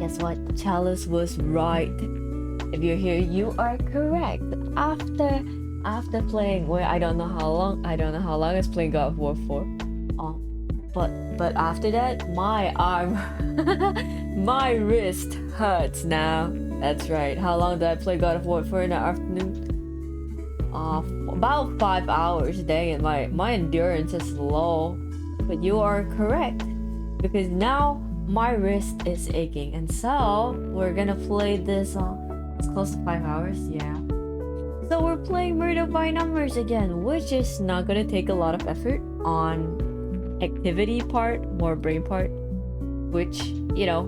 guess what? Chalice was right. If you're here, you are correct. After playing, well, I don't know how long I was playing God of War 4. Oh, but after that, my arm, my wrist hurts now. That's right. How long did I play God of War for in the afternoon? About 5 hours a day, and my endurance is low. But you are correct, because now my wrist is aching, and so we're gonna play this. It's close to 5 hours, yeah. So we're playing Murder by Numbers again, which is not gonna take a lot of effort on activity part, more brain part, which, you know,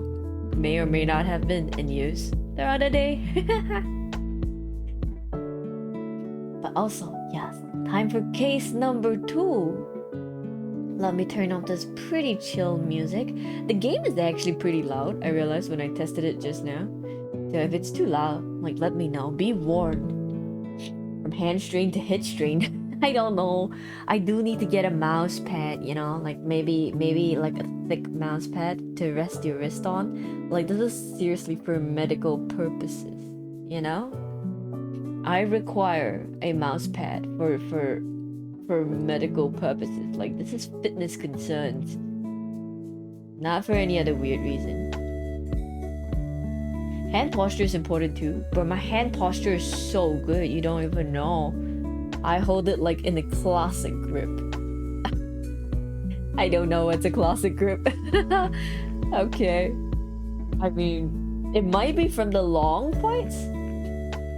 may or may not have been in use the other day. But also, yes, time for case number 2. Let me turn off this pretty chill music. The game is actually pretty loud, I realized when I tested it just now. So if it's too loud, like, let me know. Be warned. From hand strain to hit strain. I don't know. I do need to get a mouse pad, you know, like maybe like a thick mouse pad to rest your wrist on. Like, this is seriously for medical purposes, you know? I require a mouse pad for medical purposes. Like, this is fitness concerns, not for any other weird reason. Hand posture is important too, but my hand posture is so good, you don't even know. I hold it like in a classic grip. I don't know what's a classic grip. Okay. I mean, it might be from the long fights.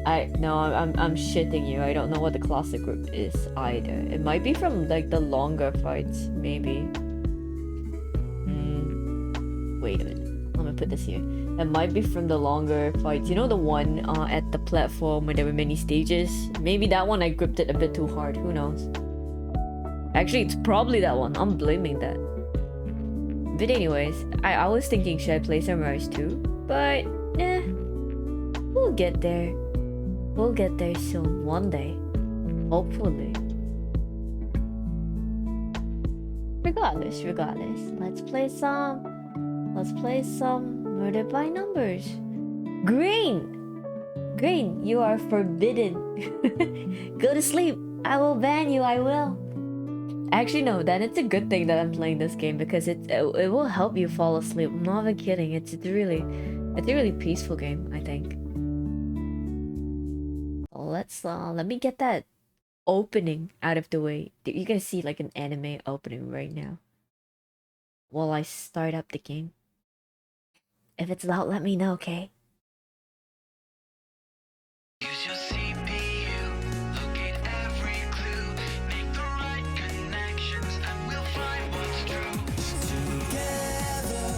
I'm shitting you. I don't know what the classic grip is either. It might be from like the longer fights, maybe. Wait a minute. Let me put this here. It might be from the longer fights. You know, the one at the platform where there were many stages? Maybe that one I gripped it a bit too hard. Who knows? Actually, it's probably that one. I'm blaming that. But anyways, I was thinking, should I play Sunrise too? But, we'll get there. We'll get there soon, one day. Hopefully. Regardless, let's play some Murder by Numbers. Green, you are forbidden. Go to sleep. I will ban you, I will. Actually, no, then it's a good thing that I'm playing this game, because it will help you fall asleep. I'm not even kidding. It's a really peaceful game, I think. Let me get that opening out of the way. You're gonna see like an anime opening right now while I start up the game. If it's loud, let me know, okay? Use your CPU, locate every clue, make the right connections, and we'll find what's true. Together,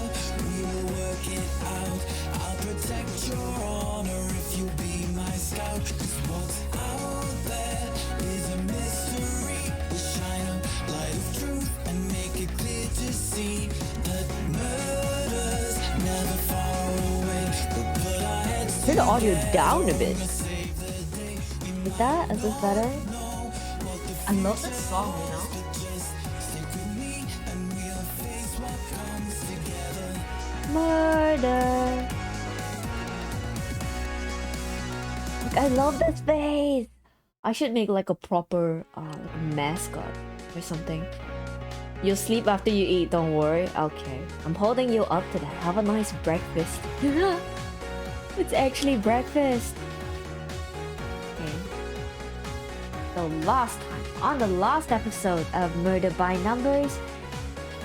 we will work it out. I'll protect your honor if you be my scout. 'Cause what's out there is a mystery. We shine a light of truth and make it clear to see that murder's never far away. We'll put our heads Turn the audio down a bit. Is this better? I love this song, you know? Murder. Like, I love this face. I should make like a proper mascot or something. You'll sleep after you eat, don't worry. Okay, I'm holding you up to that. Have a nice breakfast. It's actually breakfast. Okay. So last time, on the last episode of Murder by Numbers,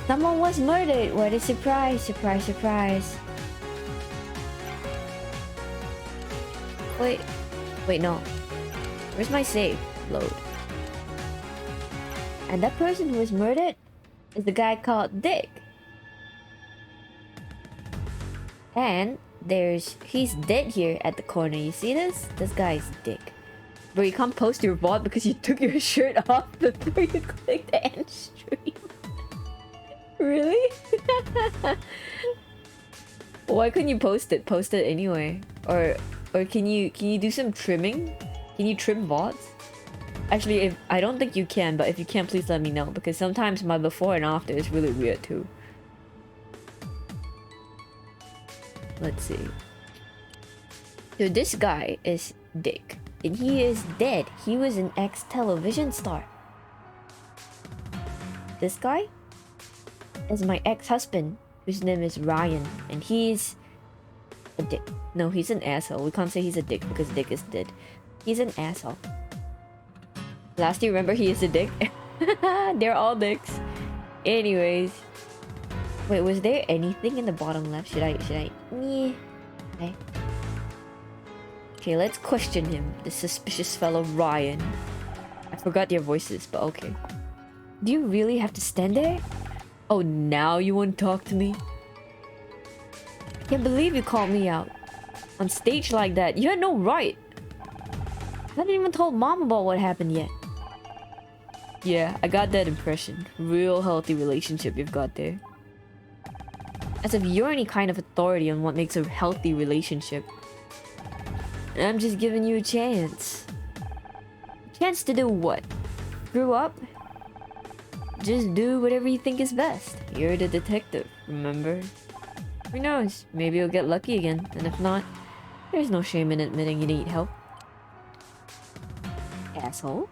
someone was murdered. What a surprise, surprise, surprise. Wait, no. Where's my save? Load. And that person who was murdered is the guy called Dick. And he's dead here at the corner. You see this? This guy's Dick. Bro, you can't post your VOD because you took your shirt off before you clicked end stream. Really? Why couldn't you post it? Post it anyway. Or can you do some trimming? Can you trim VODs? Actually, I don't think you can, but if you can, please let me know, because sometimes my before and after is really weird too. Let's see. So this guy is Dick. And he is dead. He was an ex-television star. This guy is my ex-husband, whose name is Ryan. And he's a dick. No, he's an asshole. We can't say he's a dick because Dick is dead. He's an asshole. Last you remember, he is a dick. They're all dicks. Anyways. Wait, was there anything in the bottom left? Should I? Yeah. Okay. Okay, let's question him. The suspicious fellow Ryan. I forgot their voices, but okay. Do you really have to stand there? Oh, now you won't talk to me? Can't believe you called me out. On stage like that. You had no right. I haven't even told mom about what happened yet. Yeah, I got that impression. Real healthy relationship you've got there. As if you're any kind of authority on what makes a healthy relationship. And I'm just giving you a chance. Chance to do what? Screw up? Just do whatever you think is best. You're the detective, remember? Who knows? Maybe you'll get lucky again. And if not, there's no shame in admitting you need help. Asshole.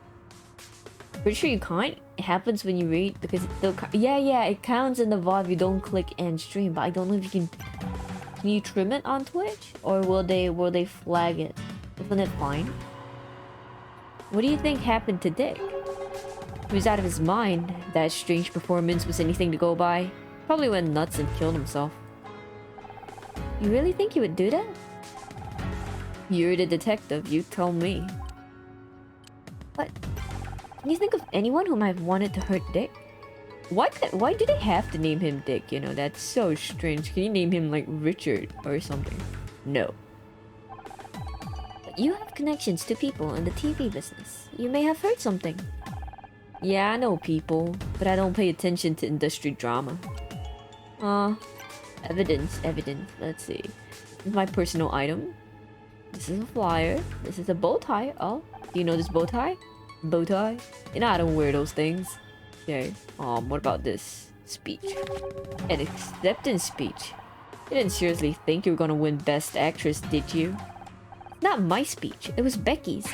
Pretty sure you can't. It happens when you read because yeah, it counts in the VOD if you don't click end stream. But I don't know if you can. Can you trim it on Twitch, or will they flag it? Isn't it fine? What do you think happened to Dick? He was out of his mind. That strange performance was anything to go by. Probably went nuts and killed himself. You really think he would do that? You're the detective. You tell me. What? Can you think of anyone who might have wanted to hurt Dick? Why do they have to name him Dick? You know, that's so strange. Can you name him like Richard or something? No. But you have connections to people in the TV business. You may have heard something. Yeah, I know people, but I don't pay attention to industry drama. Evidence. Let's see. This is my personal item. This is a flyer. This is a bow tie. Oh, do you know this bow tie? Bow tie? You know I don't wear those things. Okay. What about this? Speech. An acceptance speech. You didn't seriously think you were gonna win Best Actress, did you? Not my speech. It was Becky's.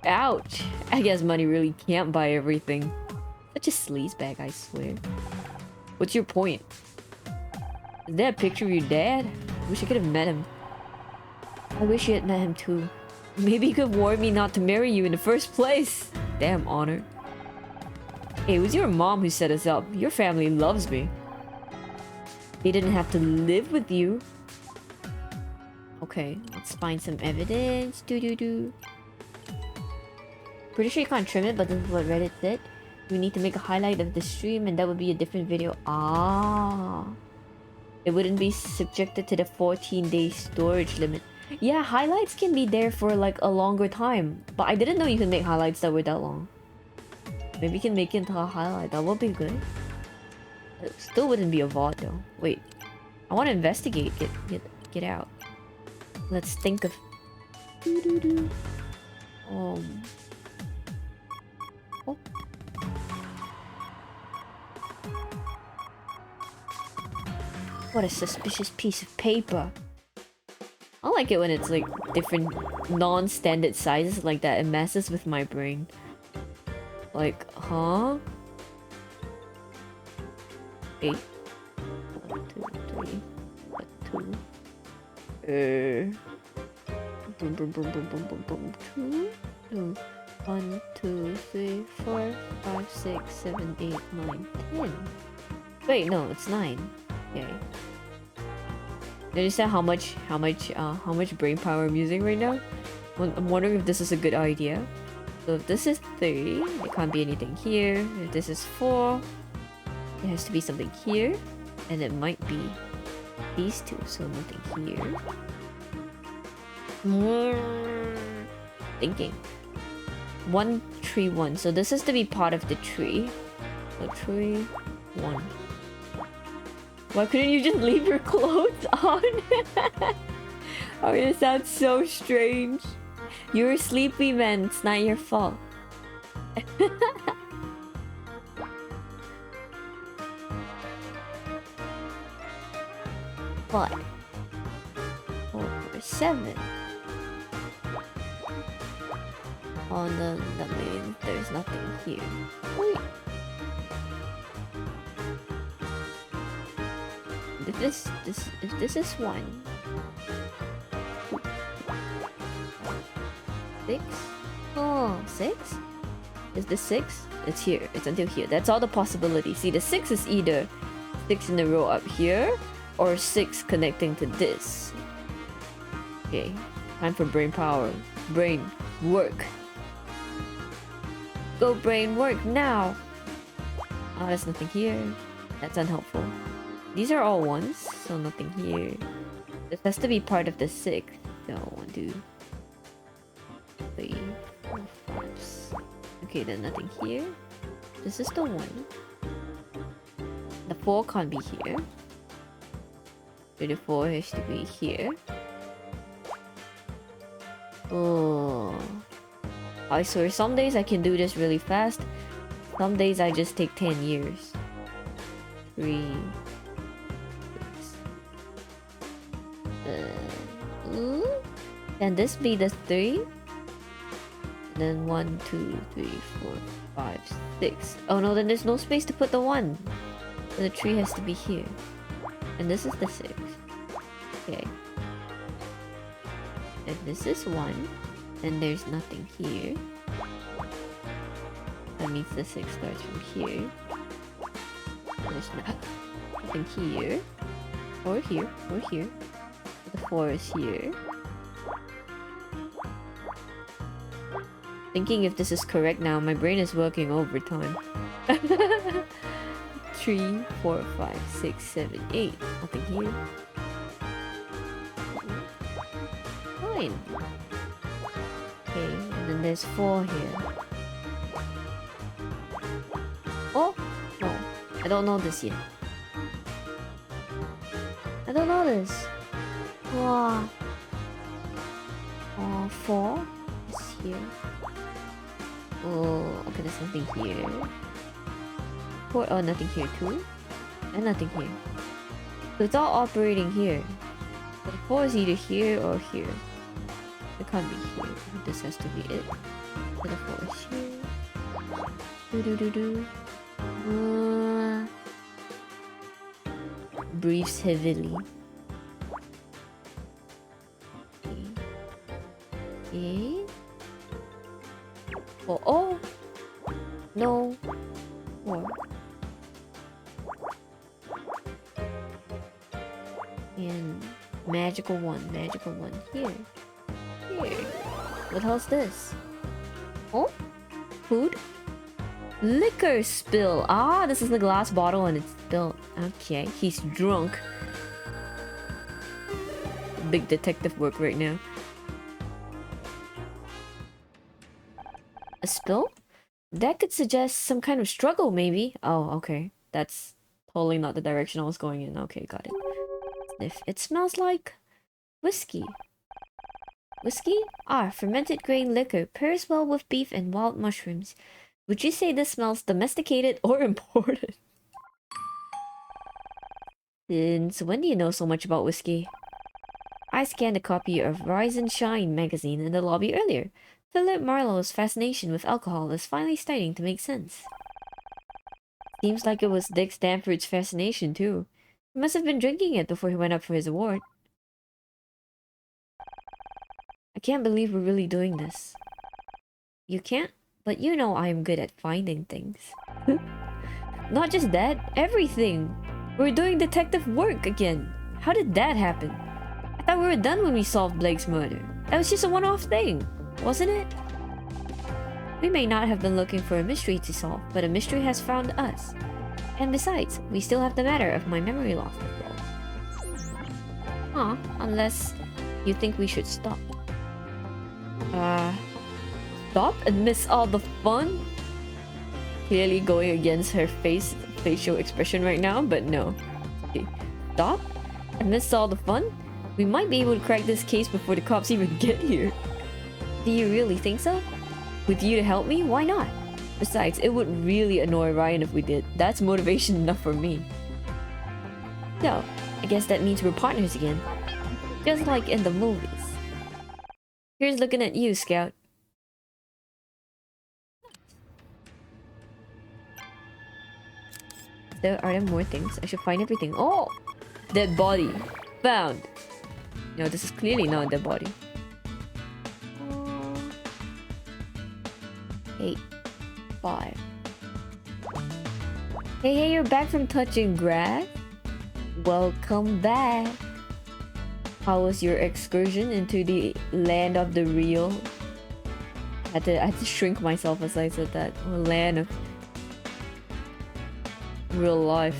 Ouch. I guess money really can't buy everything. Such a sleazebag, I swear. What's your point? Is that a picture of your dad? Wish I could have met him. I wish you had met him too. Maybe you could warn me not to marry you in the first place. Damn honor. Hey, it was your mom who set us up. Your family loves me. They didn't have to live with you. Okay, let's find some evidence. Pretty sure you can't trim it, but this is what Reddit said. We need to make a highlight of the stream and that would be a different video. Ah. It wouldn't be subjected to the 14-day storage limit. Yeah, highlights can be there for like a longer time. But I didn't know you can make highlights that were that long. Maybe you can make it into a highlight. That would be good. It still wouldn't be a VOD though. Wait. I want to investigate. Get out. Let's think of... Oh. What a suspicious piece of paper. I like it when it's like different non-standard sizes like that. It messes with my brain. Like, huh? 8. 1, 2, 3. 2. Boom, boom, boom, boom, boom, boom, boom. 2. 1, 2, 3, 4, 5, 6, 7, 8, 9, 10. Wait, no, it's 9. Okay. Do you understand how much brain power I'm using right now? I'm wondering if this is a good idea. So if this is 3, there can't be anything here. If this is 4, there has to be something here. And it might be these two, so nothing here. Thinking. 1 tree 1. So this is to be part of the tree. So tree 1. Why couldn't you just leave your clothes on? Oh, it sounds so strange. You're sleepy, man. It's not your fault. But 7. Oh no, that means there's nothing here. Wait. If this is 1, 6. Oh, 6? Is this 6? It's here. It's until here. That's all the possibilities. See, the 6 is either 6 in a row up here, or 6 connecting to this. Okay, time for brain power. Brain, work. Go brain, work now! Oh, there's nothing here. That's unhelpful. These are all 1s, so nothing here. This has to be part of the 6. So, 1, 2, 3, 4, 5. Okay, then nothing here. This is the 1. The 4 can't be here. So the 4 has to be here. Oh, I swear, some days I can do this really fast. Some days I just take 10 years. 3, 6. Can this be the 3? And then 1, 2, 3, 4, 5, 6. Oh no, then there's no space to put the 1. So the 3 has to be here. And this is the 6. Okay. If this is 1, then there's nothing here. That means the 6 starts from here. There's nothing here. Or here. Or here. The 4 is here. Thinking if this is correct now, my brain is working overtime. 3, 4, 5, 6, 7, 8. Nothing here. Fine. Okay, and then there's 4 here. Oh! No. I don't know this yet. I don't know this. Wow. 4 is here. Oh, okay, there's nothing here. 4, oh, nothing here too. And nothing here. So it's all operating here. The 4 is either here or here. It can't be here. This has to be it. So the 4 is here. Breathes heavily. Okay. Oh! No. 4. And magical 1. Magical 1 here. Here. What hell's this? Oh? Food? Liquor spill. Ah, this is the glass bottle and it's spilled. Okay, he's drunk. Big detective work right now. A spill? That could suggest some kind of struggle, maybe. Oh, okay. That's totally not the direction I was going in. Okay, got it. Sniff. It smells like whiskey. Whiskey? Ah, fermented grain liquor. Pairs well with beef and wild mushrooms. Would you say this smells domesticated or imported? Since when do you know so much about whiskey? I scanned a copy of Rise and Shine magazine in the lobby earlier. Philip Marlowe's fascination with alcohol is finally starting to make sense. Seems like it was Dick Stanford's fascination too. He must have been drinking it before he went up for his award. I can't believe we're really doing this. You can't? But you know I am good at finding things. Not just that, everything! We're doing detective work again! How did that happen? I thought we were done when we solved Blake's murder. That was just a one-off thing, wasn't it? We may not have been looking for a mystery to solve, but a mystery has found us. And besides, we still have the matter of my memory loss to solve. Huh, unless you think we should stop. Stop and miss all the fun? Clearly going against her facial expression right now, but no. Okay. Stop and miss all the fun? We might be able to crack this case before the cops even get here. Do you really think so? With you to help me? Why not? Besides, it would really annoy Ryan if we did. That's motivation enough for me. So, I guess that means we're partners again. Just like in the movies. Here's looking at you, Scout. Are there more things? I should find everything. Oh! Dead body. Found. No, this is clearly not a dead body. 8, 5. Hey, you're back from touching grass? Welcome back. How was your excursion into the land of the real? I had to shrink myself as I said that. Land of real life.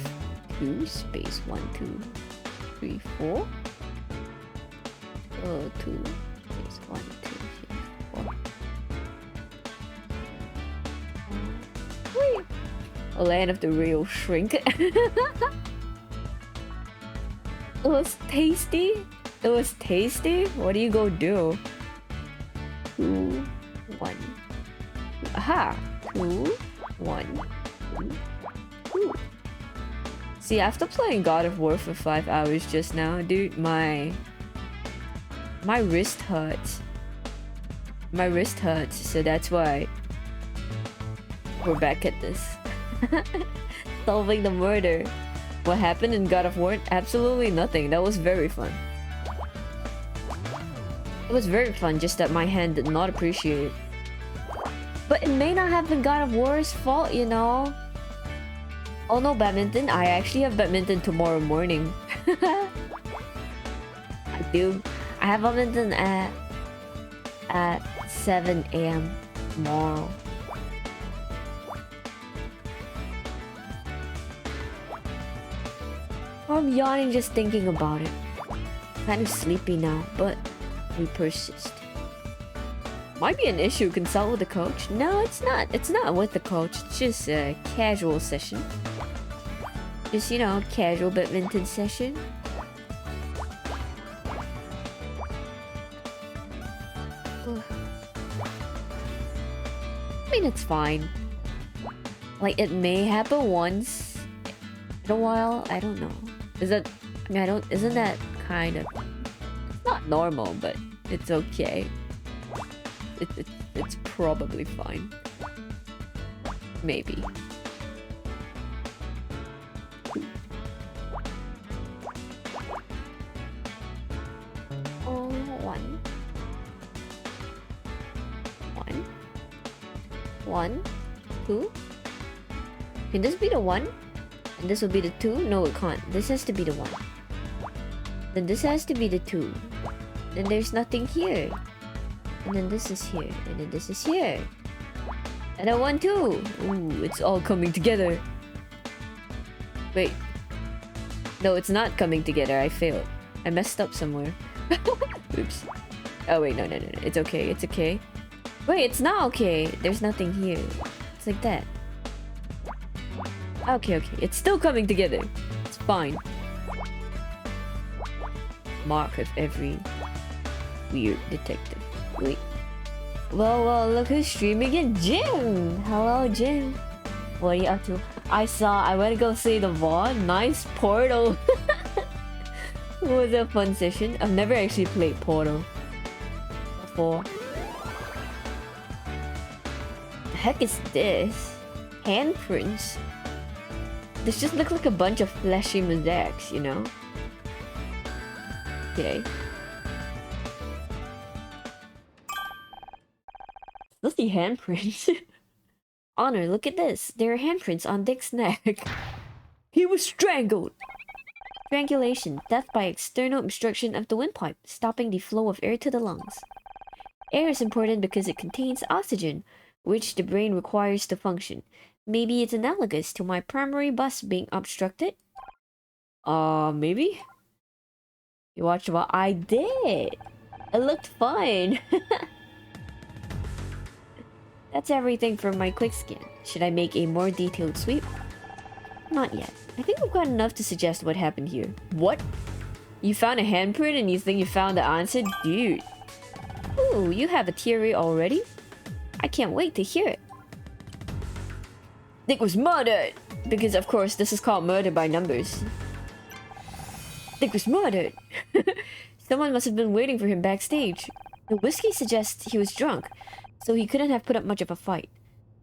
2 space 1 2 3 4. 2 space 1 2 3 4. Whee! A land of the real shrink. It was tasty. It was tasty. What do you go do? 2 1. Aha! 2 1 2 2. See, after playing God of War for 5 hours just now, dude, my wrist hurts. My wrist hurts, so that's why we're back at this. Solving the murder. What happened in God of War? Absolutely nothing. That was very fun. It was very fun, just that my hand did not appreciate it. But it may not have been God of War's fault, you know? Oh no, badminton. I actually have badminton tomorrow morning. I do. I have badminton at 7 a.m. tomorrow. I'm yawning just thinking about it. Kind of sleepy now, but we persist. Might be an issue. Consult with the coach. No, it's not. It's not with the coach. It's just a casual session. Just, you know, casual badminton session. I mean, it's fine. Like, it may happen once in a while. I don't know. Is that... I mean, I don't... Isn't that kind of... It's not normal, but it's okay. It's probably fine. Maybe. Oh, 1. 1. 1. 2. Can this be the 1? And this will be the 2? No, it can't. This has to be the 1. Then this has to be the 2. Then there's nothing here. And then this is here. And then this is here. And then 1 too. Ooh, it's all coming together. Wait. No, it's not coming together. I failed. I messed up somewhere. Oops. Oh wait, no. It's okay. It's okay. Wait, it's not okay. There's nothing here. It's like that. Okay. It's still coming together. It's fine. Mark of every weird detective. Wait. Well, look who's streaming again. Jim! Hello, Jim. What are you up to? I went to go see the VOD. Nice Portal. It was a fun session. I've never actually played Portal before. The heck is this? Handprints? This just looks like a bunch of fleshy mosaics, you know? Okay. Let's see handprints. Honor, look at this. There are handprints on Dick's neck. He was strangled. Strangulation, death by external obstruction of the windpipe, stopping the flow of air to the lungs. Air is important because it contains oxygen, which the brain requires to function. Maybe it's analogous to my primary bus being obstructed? Maybe? You watched what I did. It looked fine. That's everything for my quick scan. Should I make a more detailed sweep? Not yet. I think we've got enough to suggest what happened here. What? You found a handprint and you think you found the answer? Dude. Ooh, you have a theory already? I can't wait to hear it. Dick was murdered! Because of course this is called murder by numbers. Dick was murdered! Someone must have been waiting for him backstage. The whiskey suggests he was drunk, so he couldn't have put up much of a fight.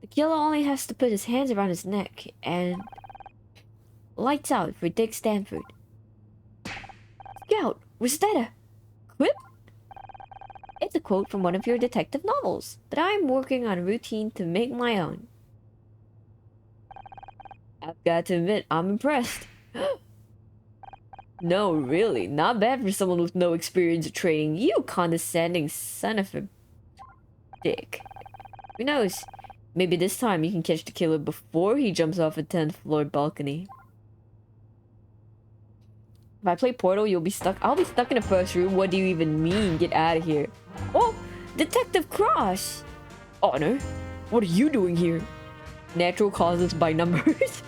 The killer only has to put his hands around his neck and... Lights out for Dick Stanford. Scout, was that a quip? It's a quote from one of your detective novels that I'm working on a routine to make my own. I've got to admit, I'm impressed. No, really, not bad for someone with no experience of training. You condescending son of a dick. Who knows? Maybe this time you can catch the killer before he jumps off a 10th floor balcony. If I play Portal, you'll be stuck. I'll be stuck in the first room. What do you even mean? Get out of here. Oh, Detective Cross! Honor, what are you doing here? Natural causes by numbers.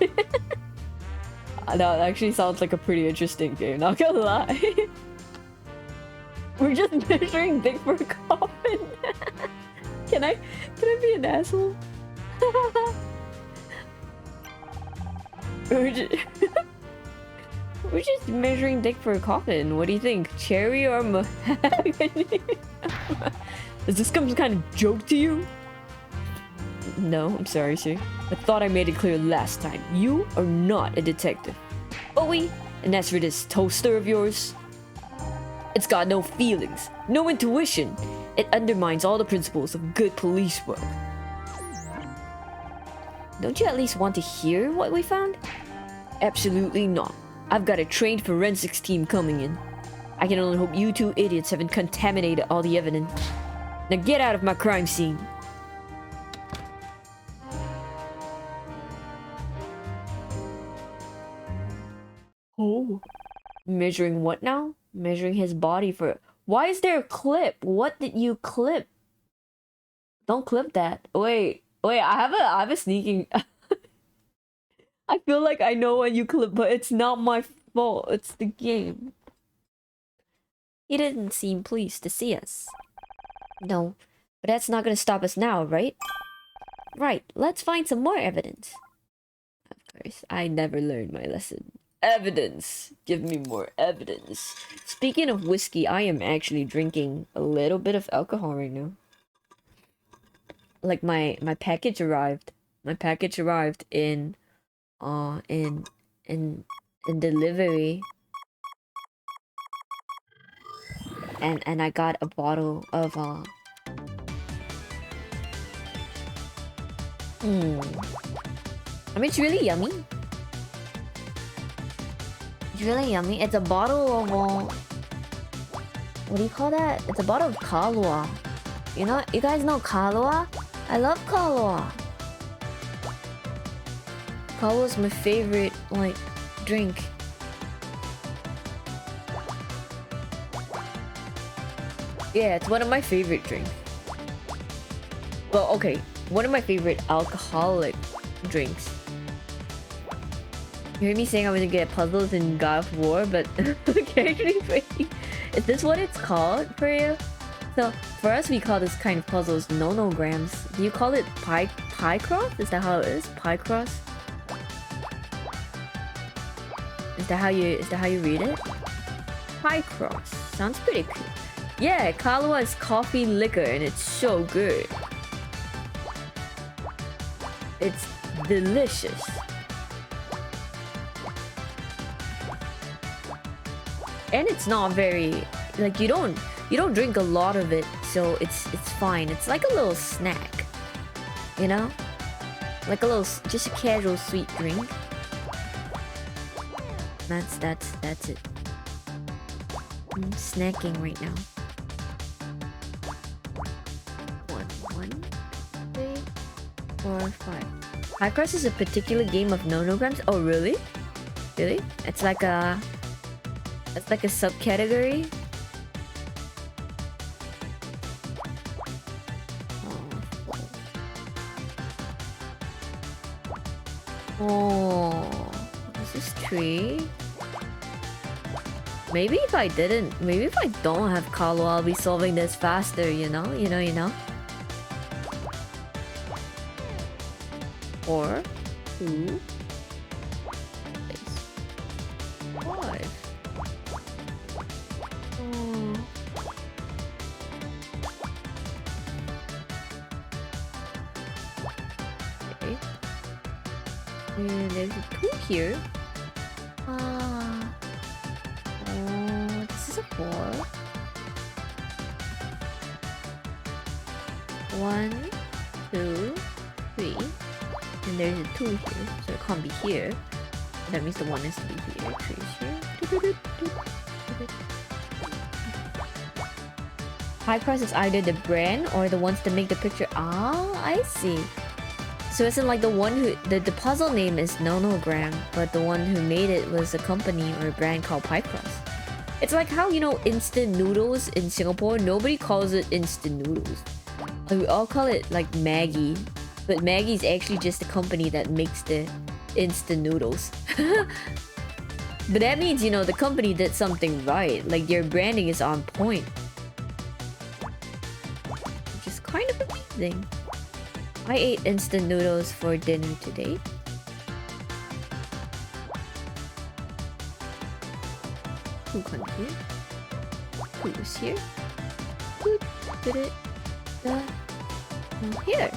That actually sounds like a pretty interesting game, not gonna lie. We're just measuring dick for a coffin. Can I be an asshole? We're just measuring dick for a coffin. What do you think? Cherry or mahogany? Does this come some kind of joke to you? No, I'm sorry, sir. I thought I made it clear last time. You are not a detective. Bowie, and as for this toaster of yours, it's got no feelings, no intuition. It undermines all the principles of good police work. Don't you at least want to hear what we found? Absolutely not. I've got a trained forensics team coming in. I can only hope you two idiots haven't contaminated all the evidence. Now get out of my crime scene. Oh. Measuring what now? Measuring his body for... Why is there a clip? What did you clip? Don't clip that. Wait, I have a sneaking... I feel like I know when you clip, but it's not my fault. It's the game. He didn't seem pleased to see us. No, but that's not gonna stop us now, right? Right, let's find some more evidence. Of course, I never learned my lesson. Evidence! Give me more evidence. Speaking of whiskey, I am actually drinking a little bit of alcohol right now. Like my package arrived. My package arrived in delivery. And I got a bottle of I mean, it's really yummy. It's really yummy. It's a bottle of what do you call that? It's a bottle of Kahlua. You know, you guys know Kahlua? I love Kahlua. Kahlua is my favorite, like, drink. Yeah, it's one of my favorite drinks. Well, okay, one of my favorite alcoholic drinks. You heard me saying I was gonna get puzzles in God of War, but okay, is this what it's called for you? So for us, we call this kind of puzzles nonograms. Do you call it pie cross? Is that how it is? Pie cross? Is that how you read it? Pie cross sounds pretty cool. Yeah, Kahlua is coffee liquor and it's so good. It's delicious. And it's not very, like, you don't drink a lot of it, so it's fine. It's like a little snack, you know, like a little, just a casual sweet drink. That's it. I'm snacking right now. 1, 2, 3, 4, 5. High Cross is a particular game of nonograms. Oh, really? Really? It's like a subcategory. Oh, this is tree. Maybe if I don't have Kahlua, I'll be solving this faster, you know? 4, 2, 6, 5. Oh. And there's a 2 here. Ah. Oh, this is a 4. 1, 2, 3. And there's a 2 here, so it can't be here. That means the 1 is to be here. Trace here. Picross is either the brand or the ones that make the picture. Ah, I see. So it's like the one who the puzzle name is Nonogram, but the one who made it was a company or a brand called Picross. It's like how, you know, instant noodles in Singapore, nobody calls it instant noodles. We all call it like Maggie, but Maggie's actually just a company that makes the instant noodles. But that means, you know, the company did something right, like their branding is on point. Which is kind of amazing. I ate instant noodles for dinner today. Who comes here? Who's here? Who did it? Here.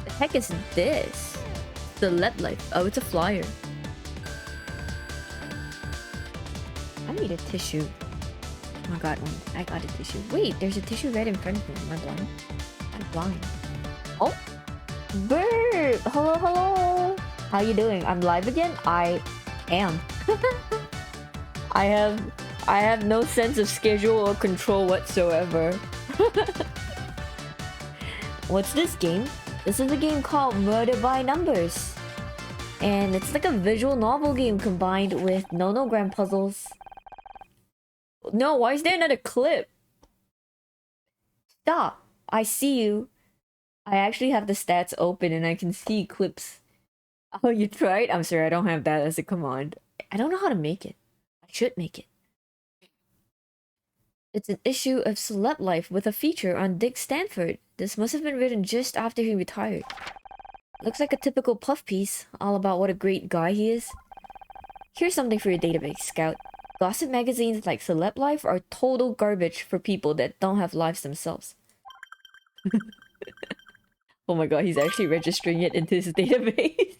The heck is this? The Let Life. Oh, it's a flyer. I need a tissue. I got one. I got a tissue. Wait, there's a tissue right in front of me. Am I blind? I'm blind. Oh! Burp! Hello, hello! How you doing? I'm live again? I am. I have no sense of schedule or control whatsoever. What's this game? This is a game called Murder by Numbers. And it's like a visual novel game combined with nonogram puzzles. No, why is there another clip? Stop. I see you. I actually have the stats open and I can see clips. Oh, you tried? I'm sorry, I don't have that as a command. I don't know how to make it. I should make it. It's an issue of Celeb Life with a feature on Dick Stanford. This must have been written just after he retired. Looks like a typical puff piece, all about what a great guy he is. Here's something for your database, Scout. Gossip magazines like Celeb Life are total garbage for people that don't have lives themselves. Oh my god, he's actually registering it into his database.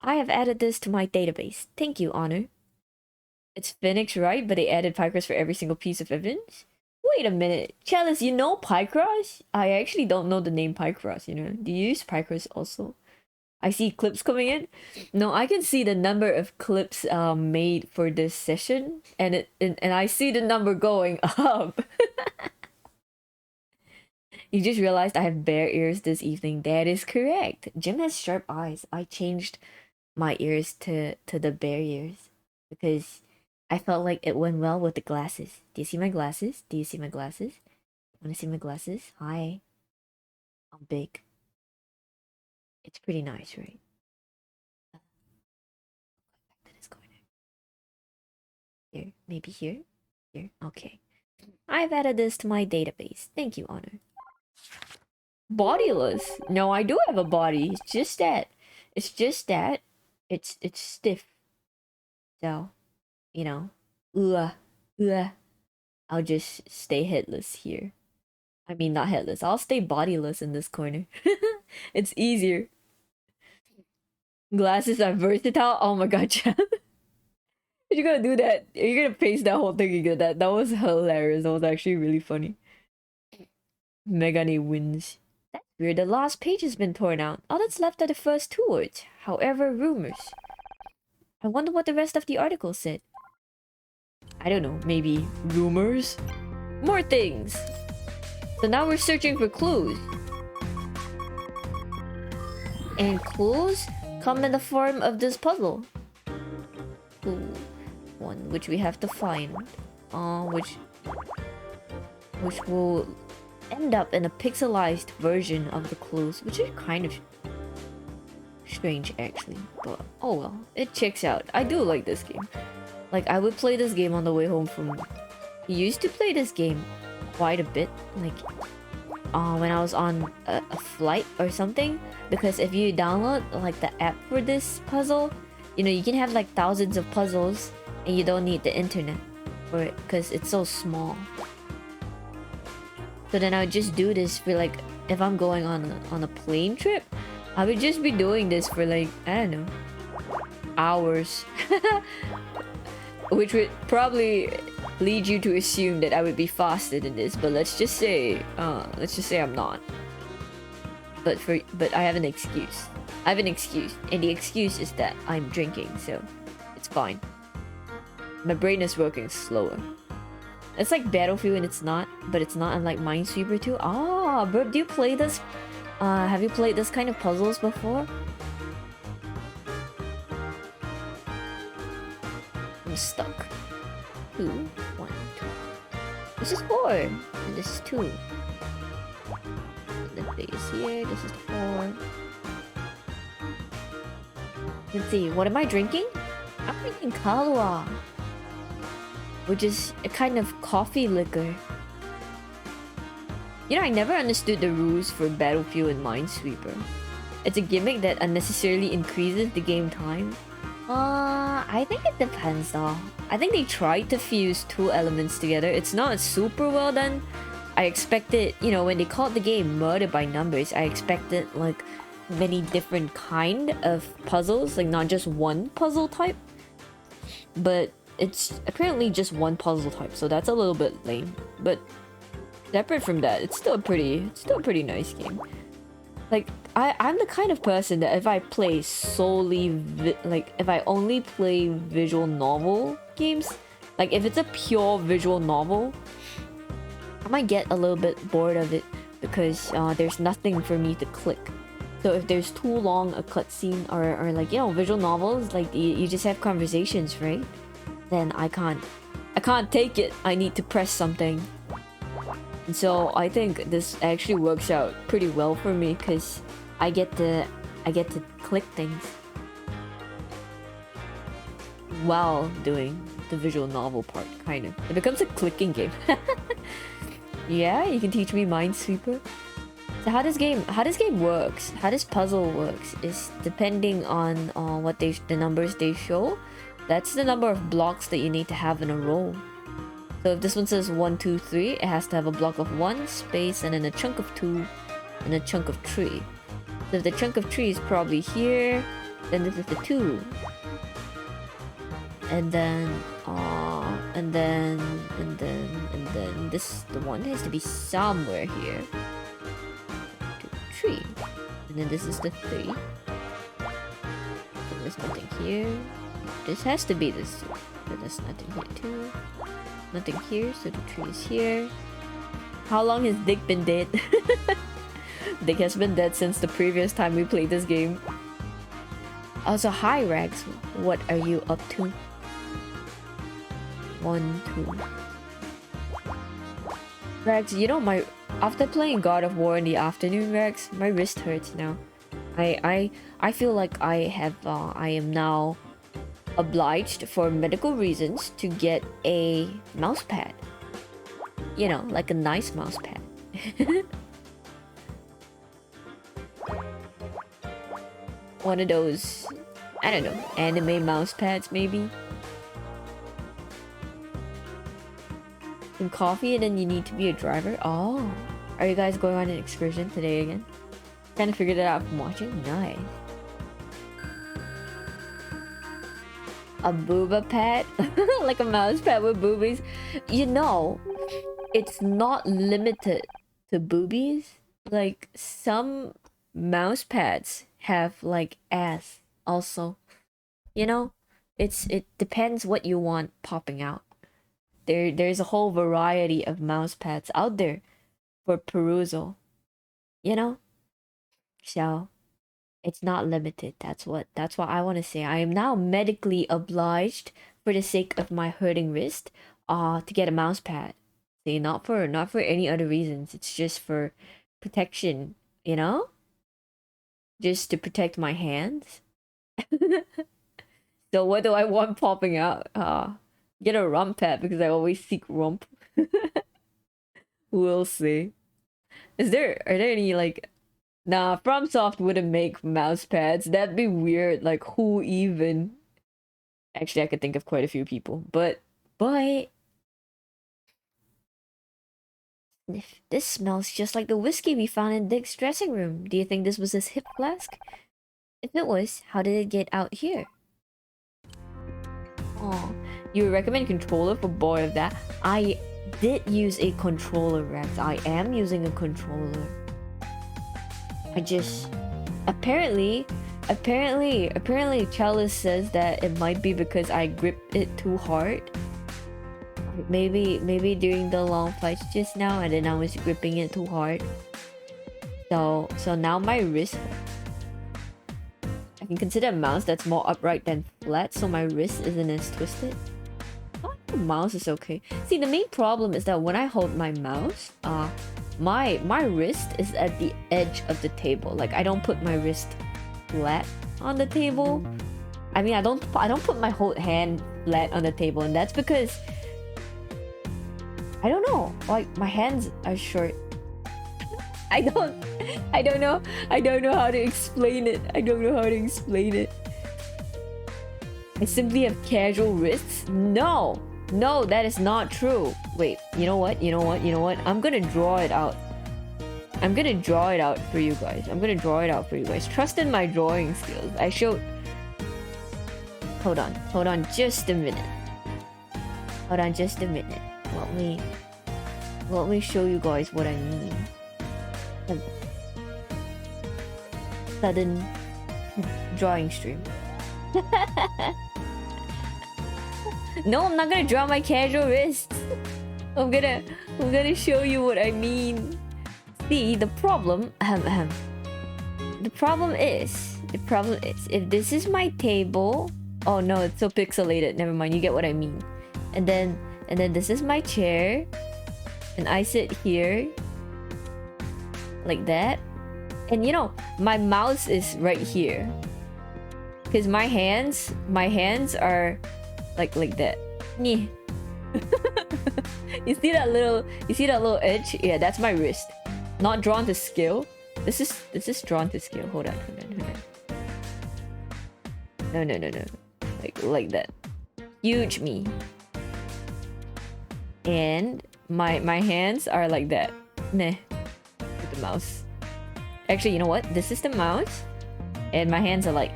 I have added this to my database. Thank you, Honor. It's Phoenix, right? But they added Picross for every single piece of evidence? Wait a minute. Chalice, you know Picross? I actually don't know the name Picross, you know? Do you use Picross also? I see clips coming in. No, I can see the number of clips made for this session. And I see the number going up. You just realized I have bare ears this evening. That is correct. Jim has sharp eyes. I changed my ears to the bare ears because I felt like it went well with the glasses. Do you see my glasses? Do you see my glasses? Wanna see my glasses? Hi. I'm big. It's pretty nice, right? Back to this corner. Here, maybe here? Here, okay. I've added this to my database. Thank you, Honor. Bodiless? No, I do have a body. It's just that. It's stiff. So, you know, I'll just stay headless here. I mean, not headless. I'll stay bodiless in this corner. It's easier. Glasses are versatile. Oh my god, Chad. You're gonna do that. You're gonna paste that whole thing again. That was hilarious. That was actually really funny. Megane wins. That's weird. The last page has been torn out. All that's left are the first 2 words. However, rumors. I wonder what the rest of the article said. I don't know. Maybe rumors? More things! So now we're searching for clues. And clues come in the form of this puzzle. Clue 1, which we have to find. Which will end up in a pixelized version of the clues, which is kind of strange actually. But oh well, it checks out. I do like this game. Like, I would play this game on the way home from... I used to play this game quite a bit, like when I was on a flight or something, because if you download like the app for this puzzle, you know, you can have like thousands of puzzles and you don't need the internet for it because it's so small. So then I would just do this for like if I'm going on a plane trip, I would just be doing this for like, I don't know, hours. Which would probably lead you to assume that I would be faster than this, but let's just say I'm not. But I have an excuse. I have an excuse, and the excuse is that I'm drinking, so it's fine. My brain is working slower. It's like Battlefield and it's not, but it's not unlike Minesweeper 2. Ah, bro, do you play this? Have you played this kind of puzzles before? I'm stuck. 2, 1, 2. This is 4, and this is 2. And the base here, this is 4. Let's see, what am I drinking? I'm drinking Kahlua, which is a kind of coffee liquor. You know, I never understood the rules for Battlefield and Minesweeper. It's a gimmick that unnecessarily increases the game time. I think it depends though. I think they tried to fuse two elements together. It's not super well done. I expected, you know, when they called the game Murder by Numbers, I expected like many different kind of puzzles, like not just one puzzle type. But it's apparently just one puzzle type, so that's a little bit lame. But separate from that, it's still a pretty nice game. Like I'm the kind of person that if I play solely if I only play visual novel games, like if it's a pure visual novel, I might get a little bit bored of it because there's nothing for me to click. So if there's too long a cutscene or like, you know, visual novels, like you just have conversations, right? Then I can't take it. I need to press something. And so I think this actually works out pretty well for me because I get to click things while doing the visual novel part, kind of. It becomes a clicking game. Yeah, you can teach me Minesweeper. So how this game works, how this puzzle works is depending on what the numbers they show. That's the number of blocks that you need to have in a row. So if this one says 1, 2, 3, it has to have a block of 1, space, and then a chunk of 2, and a chunk of 3. So if the chunk of 3 is probably here, then this is the 2. And then this, the 1 has to be somewhere here. 2, 3. And then this is the 3. So there's nothing here. This has to be this. But there's nothing here too. Nothing here, so the 3 is here. How long has Dick been dead? Dick has been dead since the previous time we played this game. Also, hi Rags. What are you up to? 1, 2. Rags, you know after playing God of War in the afternoon, Rags, my wrist hurts now. I feel like I am now obliged for medical reasons to get a mouse pad. You know, like a nice mouse pad. One of those, I don't know, anime mouse pads maybe. Some coffee and then you need to be a driver. Oh, are you guys going on an excursion today again? Kind of figured it out from watching. Nice. A booba pad? Like a mouse pad with boobies? You know, it's not limited to boobies. Like, some mouse pads have, like, ass also. You know? It depends what you want popping out. There's a whole variety of mouse pads out there for perusal. You know? So it's not limited. That's what I want to say. I am now medically obliged for the sake of my hurting wrist to get a mouse pad. See, not for any other reasons. It's just for protection, you know? Just to protect my hands. So what do I want popping out? Get a rump pad because I always seek rump. We'll see. Are there any like nah, FromSoft wouldn't make mouse pads. That'd be weird. Like, who even? Actually, I could think of quite a few people. But This smells just like the whiskey we found in Dick's dressing room. Do you think this was his hip flask? If it was, how did it get out here? Oh, you recommend controller for boy of that? I did use a controller, Rex. I am using a controller. I just apparently Chalice says that it might be because I gripped it too hard. Maybe during the long fights just now, and then I was gripping it too hard. So now my wrist, I can consider a mouse that's more upright than flat, so my wrist isn't as twisted. Oh, the mouse is okay. See, the main problem is that when I hold my mouse, my wrist is at the edge of the table. Like, I don't put my wrist flat on the table. I mean, I don't put my whole hand flat on the table, and that's because I don't know. Like, my hands are short. I don't know how to explain it. I simply have casual wrists. No, that is not true. Wait, you know what? I'm gonna draw it out. For you guys. Trust in my drawing skills. I showed. Hold on, just a minute. Let me show you guys what I mean. Sudden drawing stream. No, I'm not gonna draw my casual wrists. I'm gonna show you what I mean. See, the problem is if this is my table. Oh no, it's so pixelated. Never mind, you get what I mean. And then this is my chair, and I sit here like that. And you know, my mouse is right here, because my hands are like that. Yeah. You see that little edge? Yeah, that's my wrist. Not drawn to scale. This is drawn to scale. Hold on. No. Like that. Huge me. And my hands are like that. Meh. With the mouse. Actually, you know what? This is the mouse, and my hands are like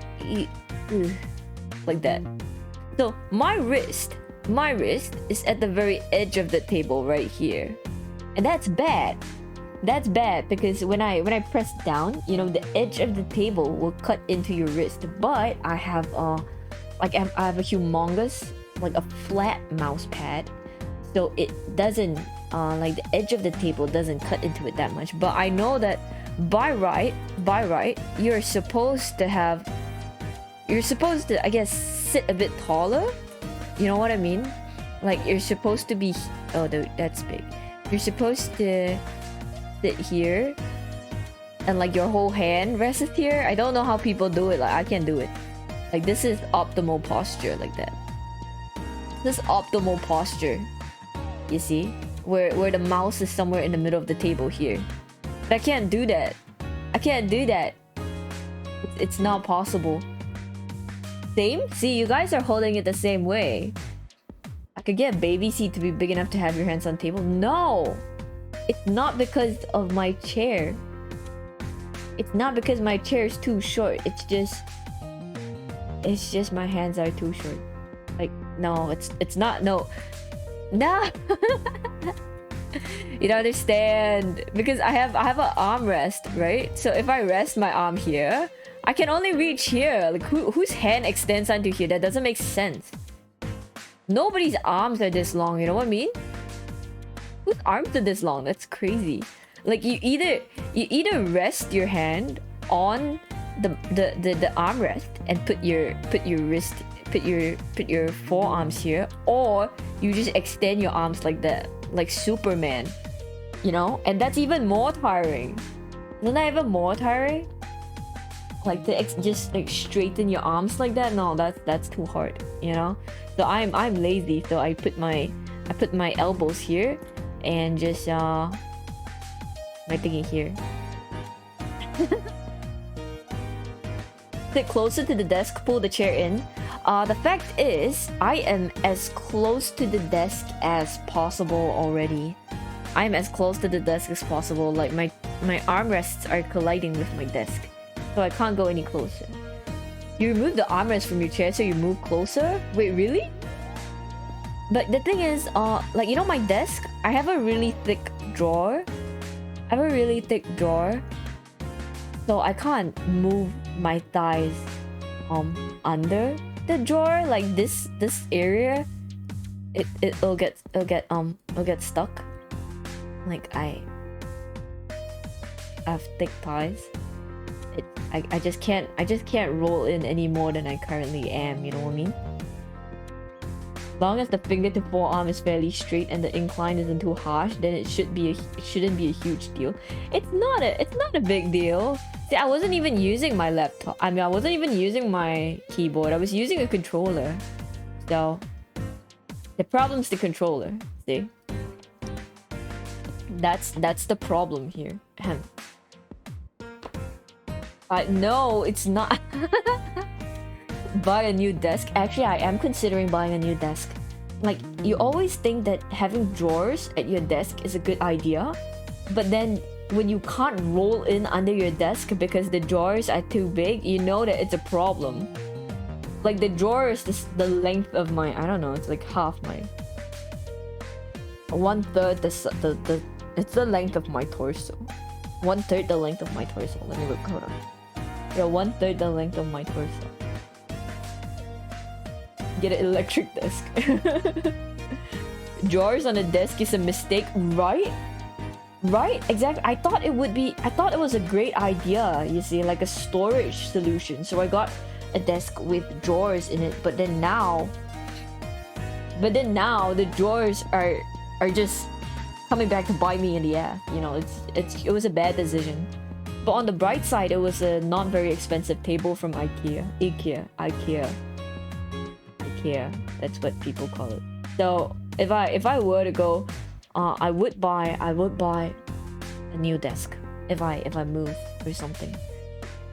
that. So my wrist is at the very edge of the table right here, and that's bad. That's bad because when I press down, you know, the edge of the table will cut into your wrist. But I have I have a humongous, like a flat mouse pad, so it doesn't like the edge of the table doesn't cut into it that much. But I know that by right, you're supposed to, I guess, sit a bit taller. You know what I mean? Like, you're supposed to be, oh, that's big. You're supposed to sit here, and like your whole hand rests here. I don't know how people do it. Like, I can't do it. Like, this is optimal posture, like that. This optimal posture, you see, where the mouse is somewhere in the middle of the table here. But I can't do that. It's not possible. Same? See, you guys are holding it the same way. I could get a baby seat to be big enough to have your hands on the table. No! It's not because of my chair. It's not because my chair is too short. It's just my hands are too short. Like, no, it's not. No. You don't understand, because I have an armrest, right? So if I rest my arm here, I can only reach here. Like, whose hand extends onto here? That doesn't make sense. Nobody's arms are this long, you know what I mean? Whose arms are this long? That's crazy. Like, you either rest your hand on the armrest and put your forearms here, or you just extend your arms like that, like Superman, you know? And that's even more tiring. Isn't that even more tiring? Like, to just like straighten your arms like that? No, that's too hard, you know? So I'm lazy, so I put my elbows here and just my thingy here. Sit closer to the desk, pull the chair in. The fact is, I am as close to the desk as possible already. I'm as close to the desk as possible. Like my armrests are colliding with my desk, so I can't go any closer. You remove the armrest from your chair so you move closer? Wait, really? But the thing is, like, you know my desk? I have a really thick drawer. So I can't move my thighs under the drawer. Like this area, it'll get stuck. Like I have thick thighs. I just can't roll in any more than I currently am, you know what I mean? As long as the finger to forearm is fairly straight and the incline isn't too harsh, then it shouldn't be a huge deal. It's not a big deal. See, I wasn't even using my laptop. I mean, I wasn't even using my keyboard. I was using a controller. So the problem's the controller. See? That's the problem here. No, it's not. Buy a new desk. Actually, I am considering buying a new desk. Like, you always think that having drawers at your desk is a good idea, but then when you can't roll in under your desk because the drawers are too big, you know that it's a problem. Like, the drawer is the length of my, I don't know, it's like half my, 1/3 it's the length of my torso. 1/3 the length of my torso. Let me look, hold on. Yeah, 1/3 the length of my torso. Get an electric desk. Drawers on a desk is a mistake, right? Right? Exactly. I thought it was a great idea, you see, like a storage solution. So I got a desk with drawers in it, but then now the drawers are just coming back to bite me in the ass. You know, it was a bad decision. But on the bright side, it was a not very expensive table from IKEA. That's what people call it. So if I were to go, I would buy a new desk if I move or something.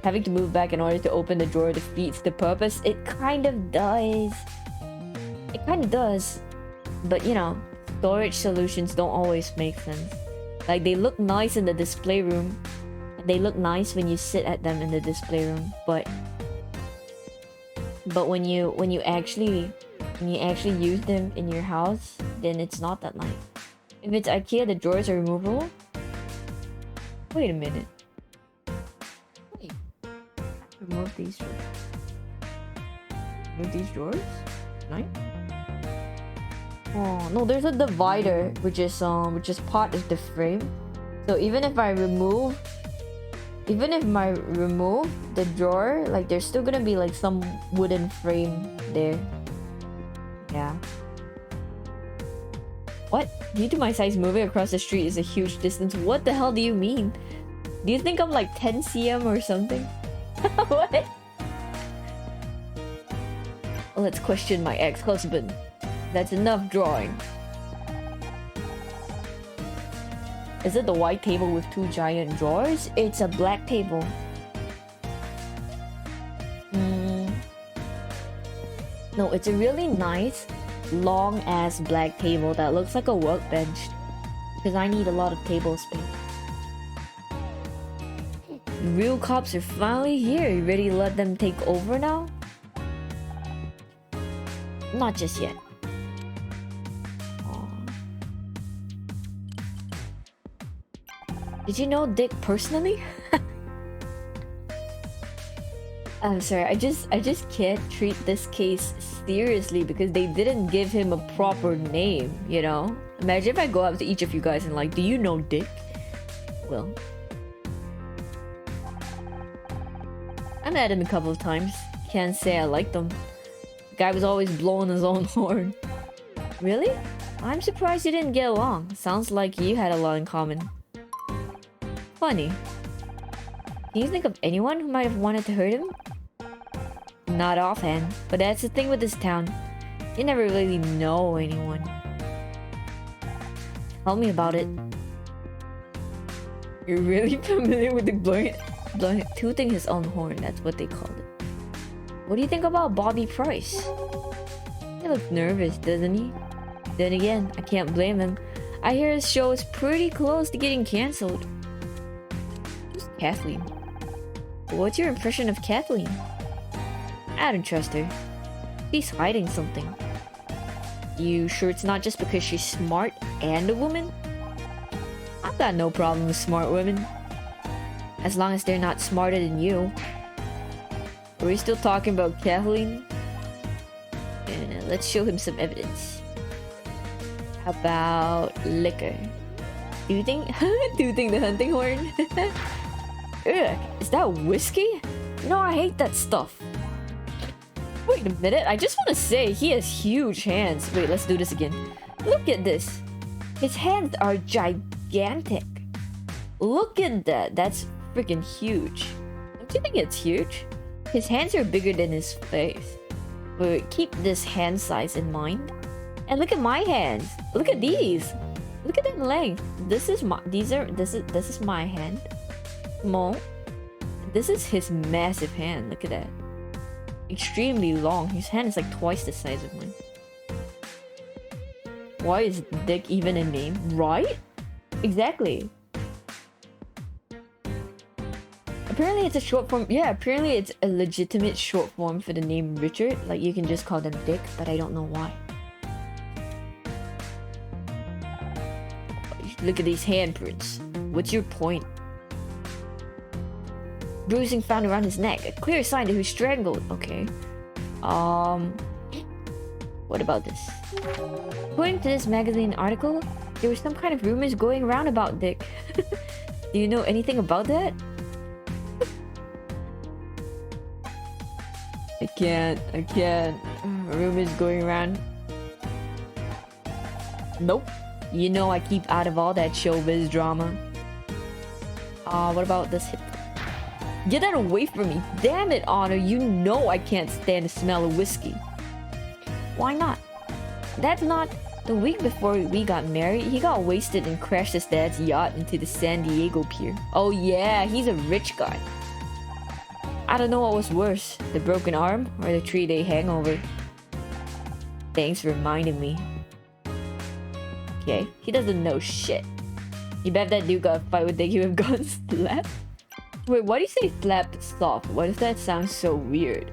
Having to move back in order to open the drawer defeats the purpose. It kind of does. But you know, storage solutions don't always make sense. Like, they look nice in the display room. They look nice when you sit at them in the display room, but when you actually use them in your house, then it's not that nice. If it's IKEA, the drawers are removable. Wait a minute. Wait. Remove these drawers. Remove these drawers? Right? Oh no, there's a divider which is part of the frame. So even if I remove the drawer, like, there's still gonna be like some wooden frame there. Yeah. What? Due to my size, moving across the street is a huge distance. What the hell do you mean? Do you think I'm like 10 cm or something? What? Let's question my ex-husband. That's enough drawing. Is it the white table with 2 giant drawers? It's a black table. No, it's a really nice, long-ass black table that looks like a workbench. Because I need a lot of table space. The real cops are finally here. You ready to let them take over now? Not just yet. Did you know Dick personally? I'm sorry, I just can't treat this case seriously because they didn't give him a proper name, you know? Imagine if I go up to each of you guys and like, do you know Dick? Well, I met him a couple of times. Can't say I liked him. The guy was always blowing his own horn. Really? I'm surprised you didn't get along. Sounds like you had a lot in common. Funny. Can you think of anyone who might have wanted to hurt him? Not offhand, but that's the thing with this town. You never really know anyone. Tell me about it. You're really familiar with the blowing tooting his own horn, that's what they called it. What do you think about Bobby Price? He looks nervous, doesn't he? Then again, I can't blame him. I hear his show is pretty close to getting cancelled. Who's Kathleen? What's your impression of Kathleen? I don't trust her. She's hiding something. You sure it's not just because she's smart and a woman? I've got no problem with smart women. As long as they're not smarter than you. Are we still talking about Kathleen? Let's show him some evidence. How about liquor? Do you think the hunting horn? Ugh, is that whiskey? No, I hate that stuff. Wait a minute, I just want to say he has huge hands. Wait, let's do this again. Look at this. His hands are gigantic. Look at that. That's freaking huge. Don't you think it's huge? His hands are bigger than his face. But keep this hand size in mind. And look at my hands. Look at these. Look at that length. This is my my hand. Small. This is his massive hand. Look at that. Extremely long. His hand is like twice the size of mine. Why is Dick even a name? Right? Exactly. Apparently it's a short form. Yeah, apparently it's a legitimate short form for the name Richard. Like you can just call them Dick, but I don't know why. Look at these handprints. What's your point? Bruising found around his neck. A clear sign that he was strangled. Okay. What about this? According to this magazine article, there was some kind of rumors going around about Dick. Do you know anything about that? I can't. Rumors going around. Nope. You know I keep out of all that showbiz drama. What about this hip? Get that away from me. Damn it, Honor. You know I can't stand the smell of whiskey. Why not? That's not... The week before we got married, he got wasted and crashed his dad's yacht into the San Diego pier. Oh yeah, he's a rich guy. I don't know what was worse, the broken arm or the 3-day hangover. Thanks for reminding me. Okay, he doesn't know shit. You bet that dude got a fight with Dick, he would have gone slapped? Wait, why do you say slapped soft? Why does that sound so weird?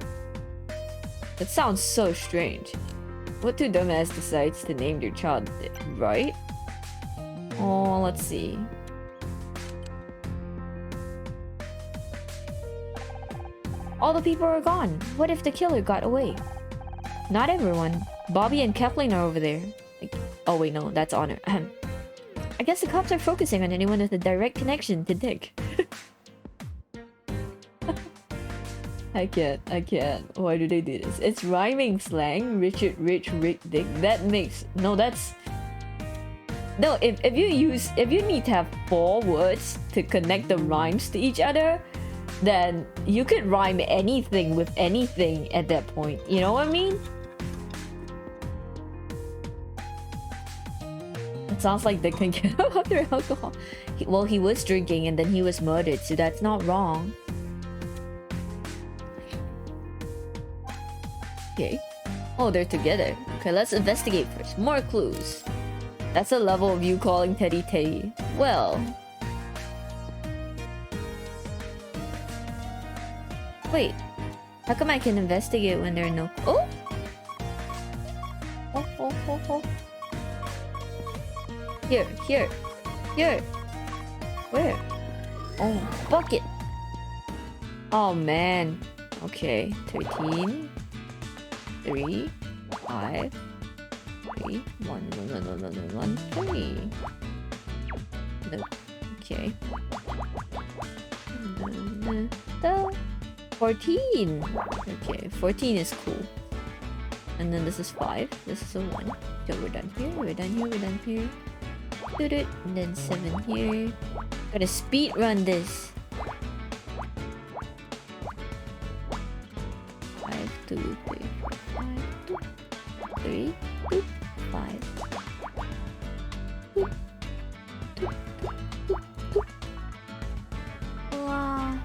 That sounds so strange. What two dumbass decides to name their child Dick, right? Oh, let's see. All the people are gone. What if the killer got away? Not everyone. Bobby and Kathleen are over there. Like, oh wait, no, that's Honor. I guess the cops are focusing on anyone with a direct connection to Dick. I can't. Why do they do this? It's rhyming slang. Richard, rich, Rick, Dick. That makes... No, that's... No, if you need to have 4 words to connect the rhymes to each other, then you could rhyme anything with anything at that point. You know what I mean? It sounds like they can get other alcohol. Well, he was drinking and then he was murdered, so that's not wrong. Okay. Oh, they're together. Okay, let's investigate first. More clues. That's a level of you calling Teddy Teddy. Well... Wait. How come I can investigate when there are no... Oh! Oh. Here. Where? Oh, bucket. Oh, man. Okay. 13. 3, 5, 3, 1, 3. No. Okay. 14. Okay, 14 is cool. And then this is 5. This is a 1. So we're done here. We're done here. Do it. And then 7 here. Gotta speed run this. 5, 2, 3, 4, 5, 2, 3, 2, 5. 2, 2, 2. Wow.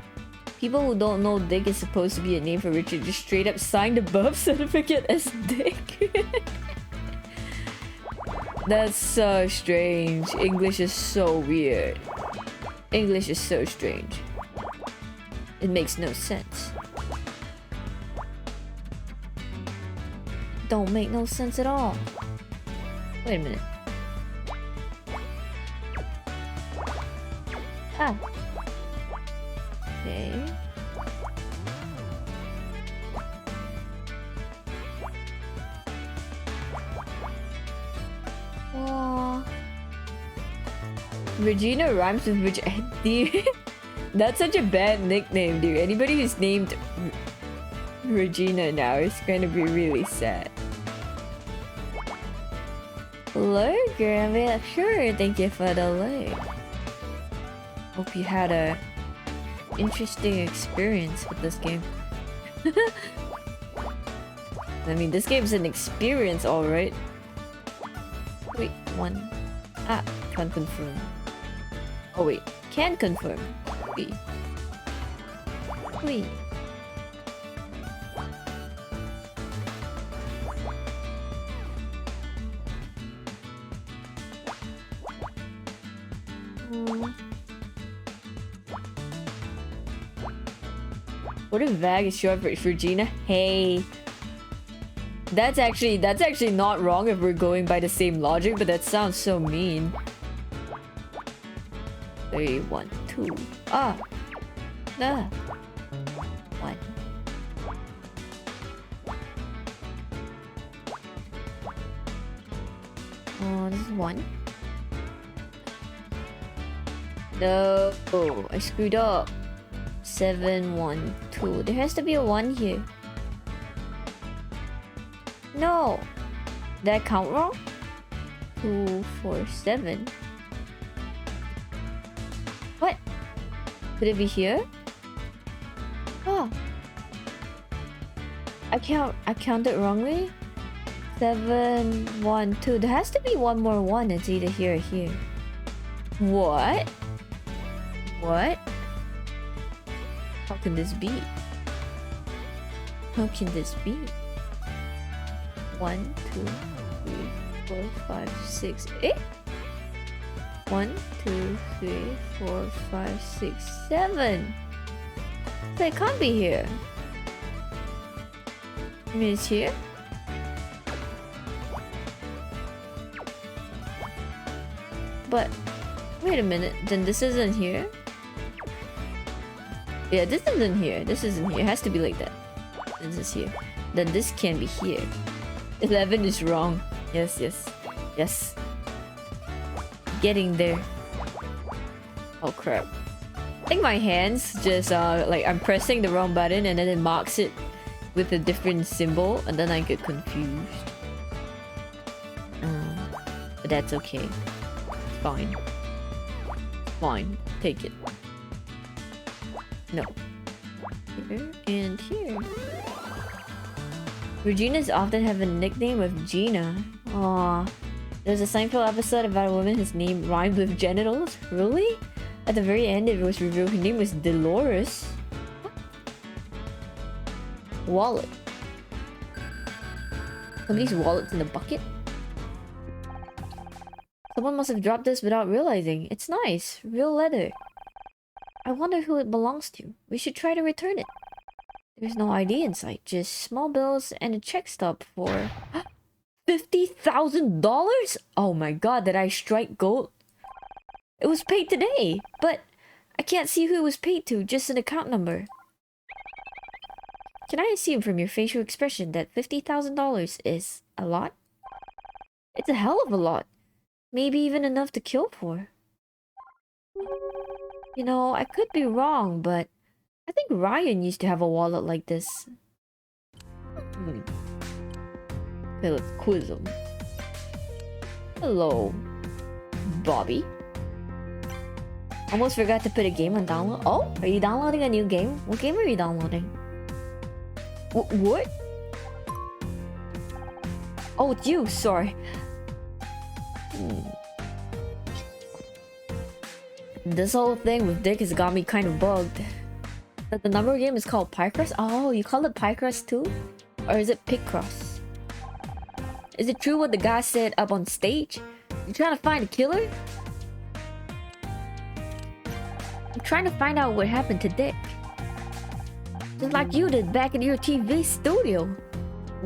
People who don't know Dick is supposed to be a name for Richard just straight up signed the birth certificate as Dick. That's so strange. English is so weird. English is so strange. It makes no sense. Don't make no sense at all. Wait a minute. Ah. Okay. Aw. Regina rhymes with dude. That's such a bad nickname, dude. Anybody who's named Regina now is gonna be really sad. Lurker, I mean, sure, thank you for the lurk. Hope you had a interesting experience with this game. I mean, this game's an experience, alright. Wait, one. Ah, can't confirm. Oh wait, can confirm. Wait. Wait. What if VAG is short for Regina? Hey. That's actually not wrong if we're going by the same logic, but that sounds so mean. 3, 1, 2. Ah. Ah. 1. Oh, this is 1. No, I screwed up. 7, 1, 2. There has to be a 1 here. No! Did I count wrong? 2, 4, 7. What? Could it be here? Oh. I counted wrongly? 7, 1, 2. There has to be one more 1. It's either here or here. What? What? How can this be? How can this be? 1, 2, 3, 4, 5, 6. Eh? 1, 2, 3, 4, 5, 6, 7. So it can't be here. I mean, it's here? But wait a minute. Then this isn't here? Yeah, this isn't here. This isn't here. It has to be like that. This is here. Then this can be here. 11 is wrong. Yes, yes. Yes. Getting there. Oh crap. I think my hands just like I'm pressing the wrong button and then it marks it with a different symbol and then I get confused. But that's okay. It's fine. Fine. Take it. No. Here and here. Regina's often have a nickname of Gina. Aww. There's a Seinfeld episode about a woman whose name rhymed with genitals. Really? At the very end, it was revealed her name was Dolores. What? Wallet. Somebody's wallet's in the bucket? Someone must have dropped this without realizing. It's nice. Real leather. I wonder who it belongs to. We should try to return it. There's no ID in sight. Just small bills and a check stub for... $50,000? Oh my god, did I strike gold? It was paid today, but I can't see who it was paid to, just an account number. Can I assume from your facial expression that $50,000 is a lot? It's a hell of a lot. Maybe even enough to kill for. You know, I could be wrong, but I think Ryan used to have a wallet like this. Okay, let's quiz him. Hello, Bobby. Almost forgot to put a game on download. Oh, are you downloading a new game? What game are you downloading? What? Oh, it's you. Sorry. This whole thing with Dick has got me kind of bugged. That the number game is called Picross? Oh, you call it Picross too? Or is it Picross? Is it true what the guy said up on stage? You trying to find a killer? I'm trying to find out what happened to Dick. Just like you did back in your TV studio.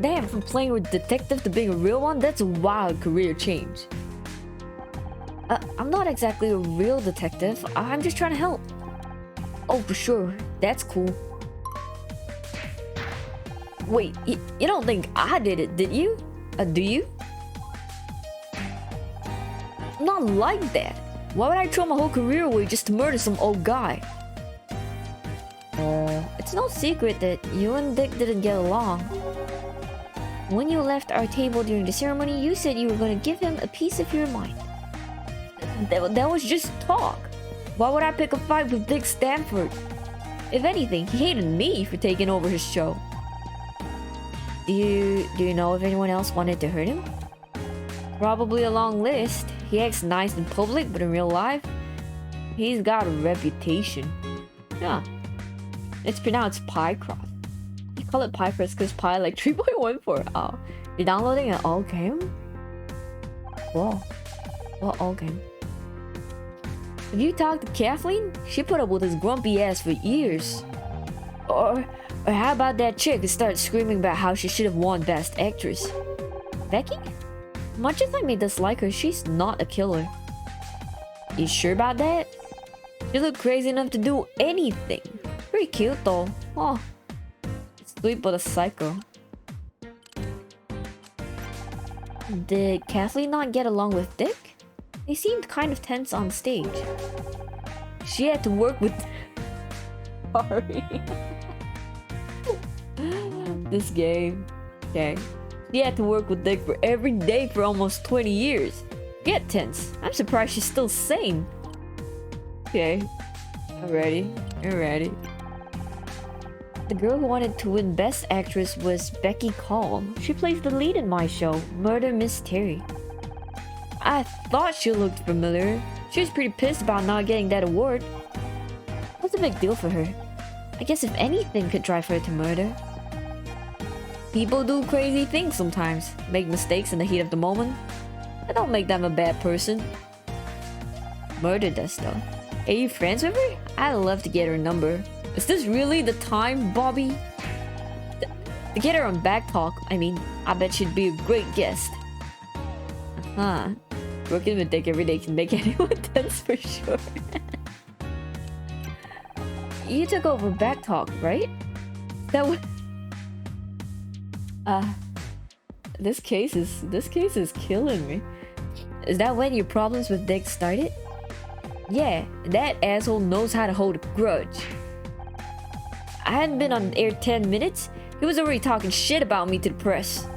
Damn, from playing with detective to being a real one, that's a wild career change. I'm not exactly a real detective. I'm just trying to help. Oh, for sure. That's cool. Wait, you don't think I did it, did you? Do you? I'm not like that. Why would I throw my whole career away just to murder some old guy? It's no secret that you and Dick didn't get along. When you left our table during the ceremony, you said you were going to give him a piece of your mind. That was just talk. Why would I pick a fight with Dick Stanford? If anything, he hated me for taking over his show. Do you know if anyone else wanted to hurt him? Probably a long list. He acts nice in public, but in real life, he's got a reputation. Yeah. It's pronounced Pycroft. You call it Pycroft because Pi like 3.14. Oh. You're downloading an all game? Whoa. What all game? Have you talked to Kathleen? She put up with his grumpy ass for years. Or how about that chick who started screaming about how she should have won Best Actress? Becky? Much as I may dislike her, she's not a killer. You sure about that? She looked crazy enough to do anything. Pretty cute though. Oh, sweet but a psycho. Did Kathleen not get along with Dick? They seemed kind of tense on stage. She had to work with... Sorry. This game. Okay. She had to work with Dick for every day for almost 20 years. Get tense. I'm surprised she's still sane. Okay. I'm ready. You're ready. The girl who wanted to win Best Actress was Becky Call. She plays the lead in my show, Murder Mystery. I thought she looked familiar. She was pretty pissed about not getting that award. What's a big deal for her? I guess if anything could drive her to murder. People do crazy things sometimes. Make mistakes in the heat of the moment. That don't make them a bad person. Murder does though. Are you friends with her? I'd love to get her number. Is this really the time, Bobby? To get her on Backtalk, I mean, I bet she'd be a great guest. Huh. Working with Dick every day can make anyone tense for sure. You took over Backtalk, right? That was... This case is killing me. Is that when your problems with Dick started? Yeah, that asshole knows how to hold a grudge. I hadn't been on air 10 minutes. He was already talking shit about me to the press.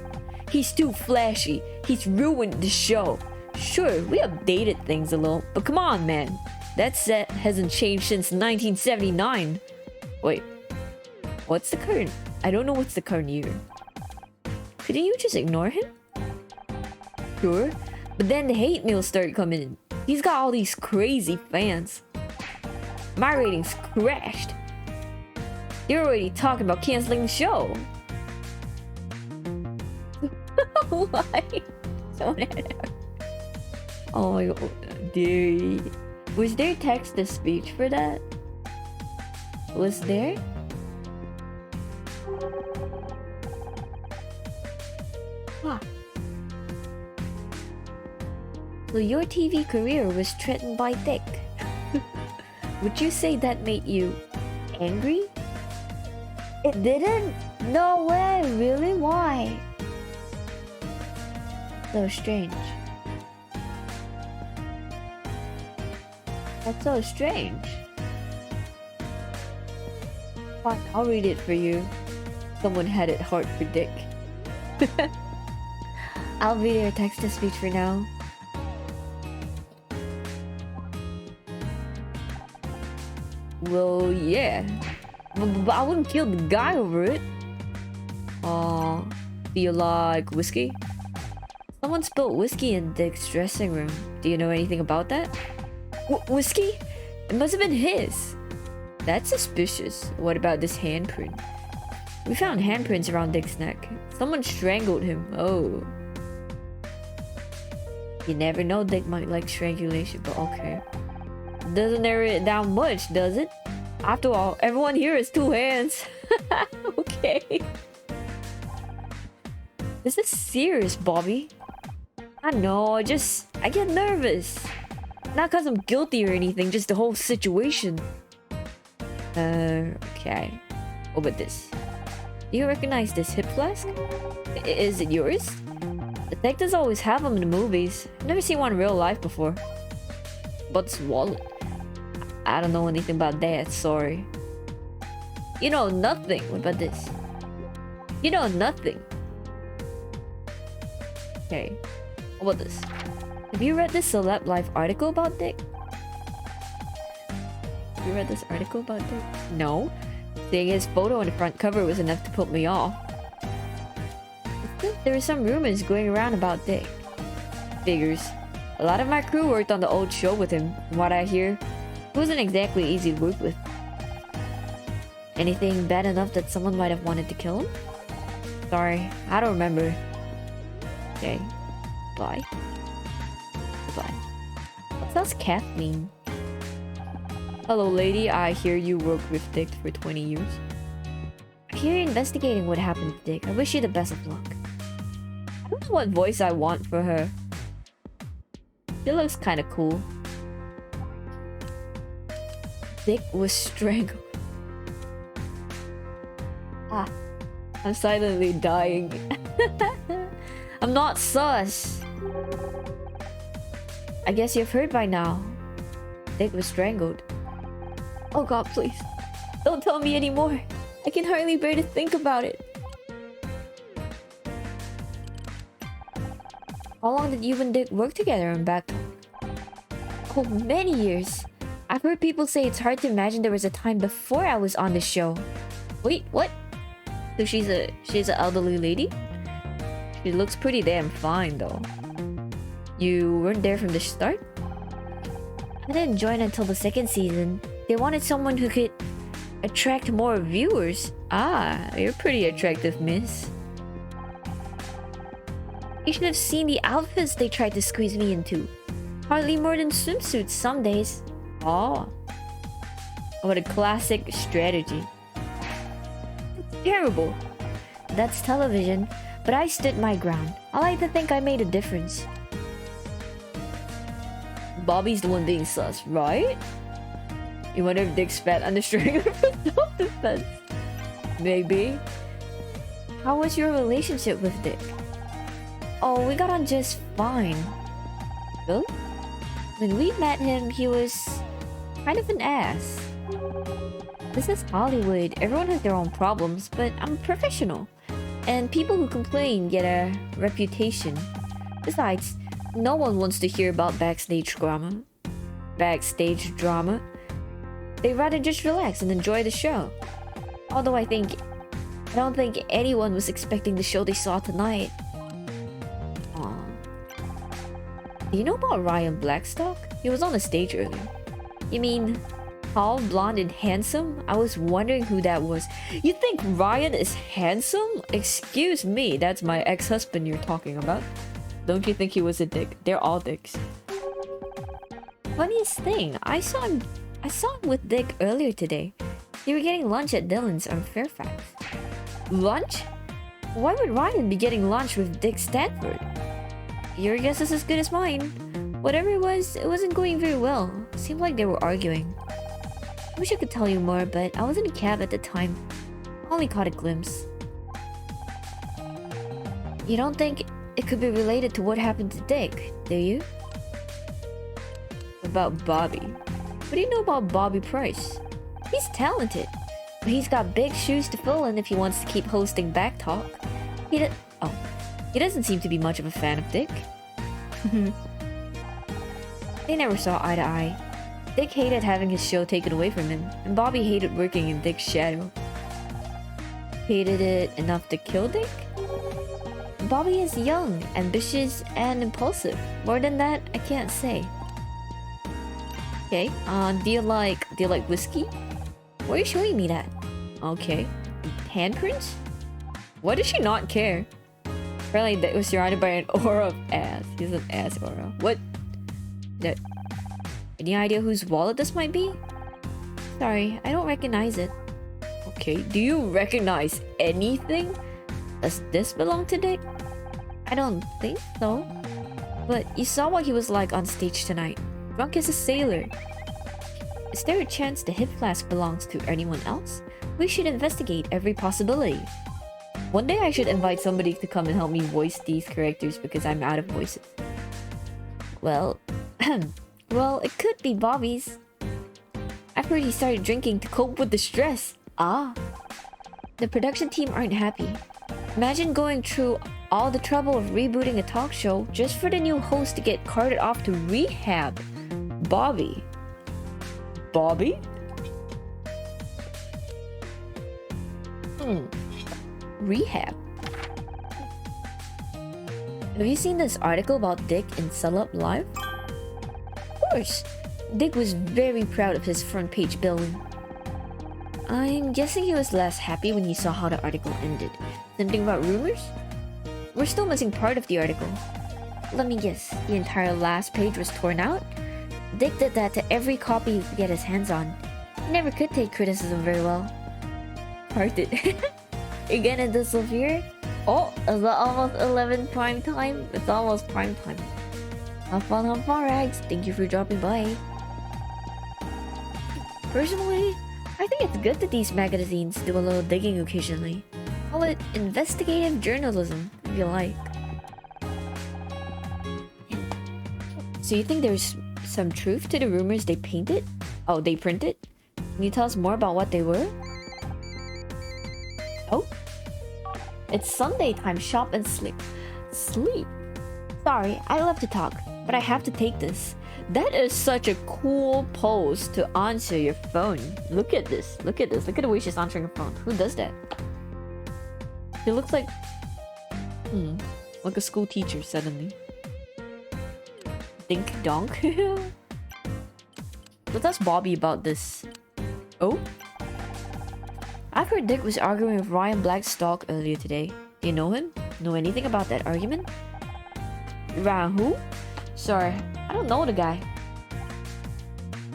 He's too flashy. He's ruined the show. Sure, we updated things a little, but come on, man. That set hasn't changed since 1979. Wait, what's the current? I don't know what's the current year. Couldn't you just ignore him? Sure, but then the hate mail started coming in. He's got all these crazy fans. My ratings crashed. You're already talking about canceling the show. Why? Oh my god, dude. Was there text-to-speech for that? Was there? Huh. So your TV career was threatened by Dick. Would you say that made you angry? It didn't? No way, really? Why? So strange. That's so strange. Fine, I'll read it for you. Someone had it hard for Dick. I'll read your text-to-speech for now. Well, yeah. But I wouldn't kill the guy over it. Do you like whiskey? Someone spilled whiskey in Dick's dressing room. Do you know anything about that? Whiskey? It must have been his. That's suspicious. What about this handprint? We found handprints around Dick's neck. Someone strangled him. Oh. You never know, Dick might like strangulation, but okay. Doesn't narrow it down much, does it? After all, everyone here has two hands. Okay. This is serious, Bobby. I know, I get nervous. Not because I'm guilty or anything, just the whole situation. Okay. What about this? Do you recognize this hip flask? Is it yours? Detectives always have them in the movies. I've never seen one in real life before. But this wallet? I don't know anything about that, sorry. You know nothing. What about this? You know nothing. Okay. What about this? Have you read this Celeb Life article about Dick? Have you read this article about Dick? No. Seeing his photo on the front cover was enough to put me off. I think there were some rumors going around about Dick. Figures. A lot of my crew worked on the old show with him. From what I hear, he wasn't exactly easy to work with. Anything bad enough that someone might have wanted to kill him? Sorry, I don't remember. Okay. Bye. Goodbye. What does cat mean? Hello, lady. I hear you worked with Dick for 20 years. I hear you're investigating what happened to Dick. I wish you the best of luck. I don't know what voice I want for her. She looks kind of cool. Dick was strangled. Ah. I'm silently dying. I'm not sus. I guess you've heard by now. Dick was strangled. Oh god, please. Don't tell me anymore. I can hardly bear to think about it. How long did you and Dick work together on Backtalk? Oh, many years. I've heard people say it's hard to imagine there was a time before I was on the show. Wait, what? So she's an elderly lady? She looks pretty damn fine though. You weren't there from the start? I didn't join until the second season. They wanted someone who could attract more viewers. Ah, you're pretty attractive, miss. You should have seen the outfits they tried to squeeze me into. Hardly more than swimsuits some days. Oh. What a classic strategy. It's terrible. That's television, but I stood my ground. I like to think I made a difference. Bobby's the one being sus, right? You wonder if Dick's fat on the string for self-defense. Maybe. How was your relationship with Dick? Oh, we got on just fine. Really? When we met him, he was kind of an ass. This is Hollywood. Everyone has their own problems, but I'm a professional. And people who complain get a reputation. Besides, no one wants to hear about backstage drama. Backstage drama. They'd rather just relax and enjoy the show. Although I don't think anyone was expecting the show they saw tonight. Aww. Do you know about Ryan Blackstock? He was on the stage earlier. You mean tall, blonde, and handsome? I was wondering who that was. You think Ryan is handsome? Excuse me, that's my ex-husband you're talking about. Don't you think he was a dick? They're all dicks. Funniest thing, I saw him with Dick earlier today. They were getting lunch at Dylan's on Fairfax. Lunch? Why would Ryan be getting lunch with Dick Stanford? Your guess is as good as mine. Whatever it wasn't going very well. Seemed like they were arguing. I wish I could tell you more, but I was in a cab at the time. I only caught a glimpse. You don't think it could be related to what happened to Dick, do you? About Bobby. What do you know about Bobby Price? He's talented, but he's got big shoes to fill in if he wants to keep hosting Backtalk. He doesn't seem to be much of a fan of Dick. They never saw eye to eye. Dick hated having his show taken away from him, and Bobby hated working in Dick's shadow. Hated it enough to kill Dick? Bobby is young, ambitious, and impulsive. More than that, I can't say. Okay, do you like whiskey? Why are you showing me that? Okay. Handprints? Why does she not care? Apparently that was surrounded by an aura of ass. He's an ass aura. What? That... Any idea whose wallet this might be? Sorry, I don't recognize it. Okay, do you recognize anything? Does this belong to Dick? I don't think so. But you saw what he was like on stage tonight. Drunk as a sailor. Is there a chance the hip flask belongs to anyone else? We should investigate every possibility. One day I should invite somebody to come and help me voice these characters because I'm out of voices. Well, well, it could be Bobby's. I've heard he started drinking to cope with the stress. Ah. The production team aren't happy. Imagine going through all the trouble of rebooting a talk show just for the new host to get carted off to rehab. Bobby. Bobby? Rehab. Have you seen this article about Dick in Celeb Live? Of course. Dick was very proud of his front page billing. I'm guessing he was less happy when he saw how the article ended. Something about rumors? We're still missing part of the article. Let me guess, the entire last page was torn out? Dick did that to every copy he could get his hands on. He never could take criticism very well. Hearted. Again in the Sylvia? Oh, is it almost 11 prime time? It's almost prime time. Have fun, Rags. Thank you for dropping by. Personally, I think it's good that these magazines do a little digging occasionally. Call it investigative journalism, if you like. So you think there's some truth to the rumors they painted? Oh, they printed? Can you tell us more about what they were? Oh? It's Sunday time, shop and sleep. Sleep? Sorry, I love to talk, but I have to take this. That is such a cool pose to answer your phone. Look at this. Look at this. Look at the way she's answering her phone. Who does that? She looks like... like a school teacher suddenly. Dink donk. Let's ask Bobby about this. Oh? I've heard Dick was arguing with Ryan Blackstock earlier today. Do you know him? Know anything about that argument? Ryan who? Sorry, I don't know the guy.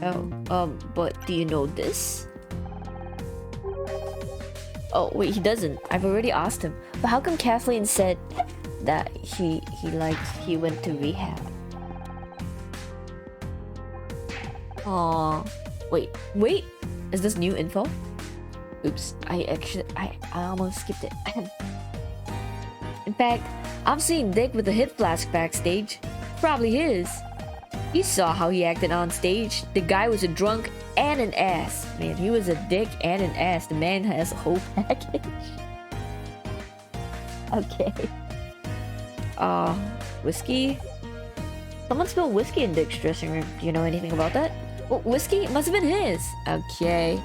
Oh, but do you know this? Oh, wait, he doesn't. I've already asked him. But how come Kathleen said that he went to rehab? Aw. Wait. Is this new info? Oops, I almost skipped it. In fact, I'm seeing Dick with a hip flask backstage. Probably his. You saw how he acted on stage. The guy was a drunk and an ass. Man, he was a dick and an ass. The man has a whole package. Okay. Whiskey? Someone spilled whiskey in Dick's dressing room. Do you know anything about that? Oh, whiskey? It must have been his. Okay.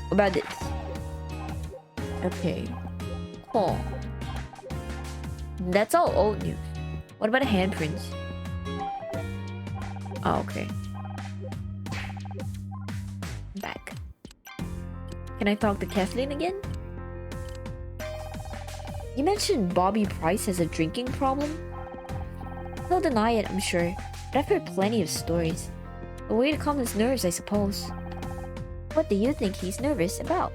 What about this? Okay. Oh. That's all old news. What about the handprints? Oh, okay. Back. Can I talk to Kathleen again? You mentioned Bobby Price has a drinking problem? He'll deny it, I'm sure, but I've heard plenty of stories. A way to calm his nerves, I suppose. What do you think he's nervous about?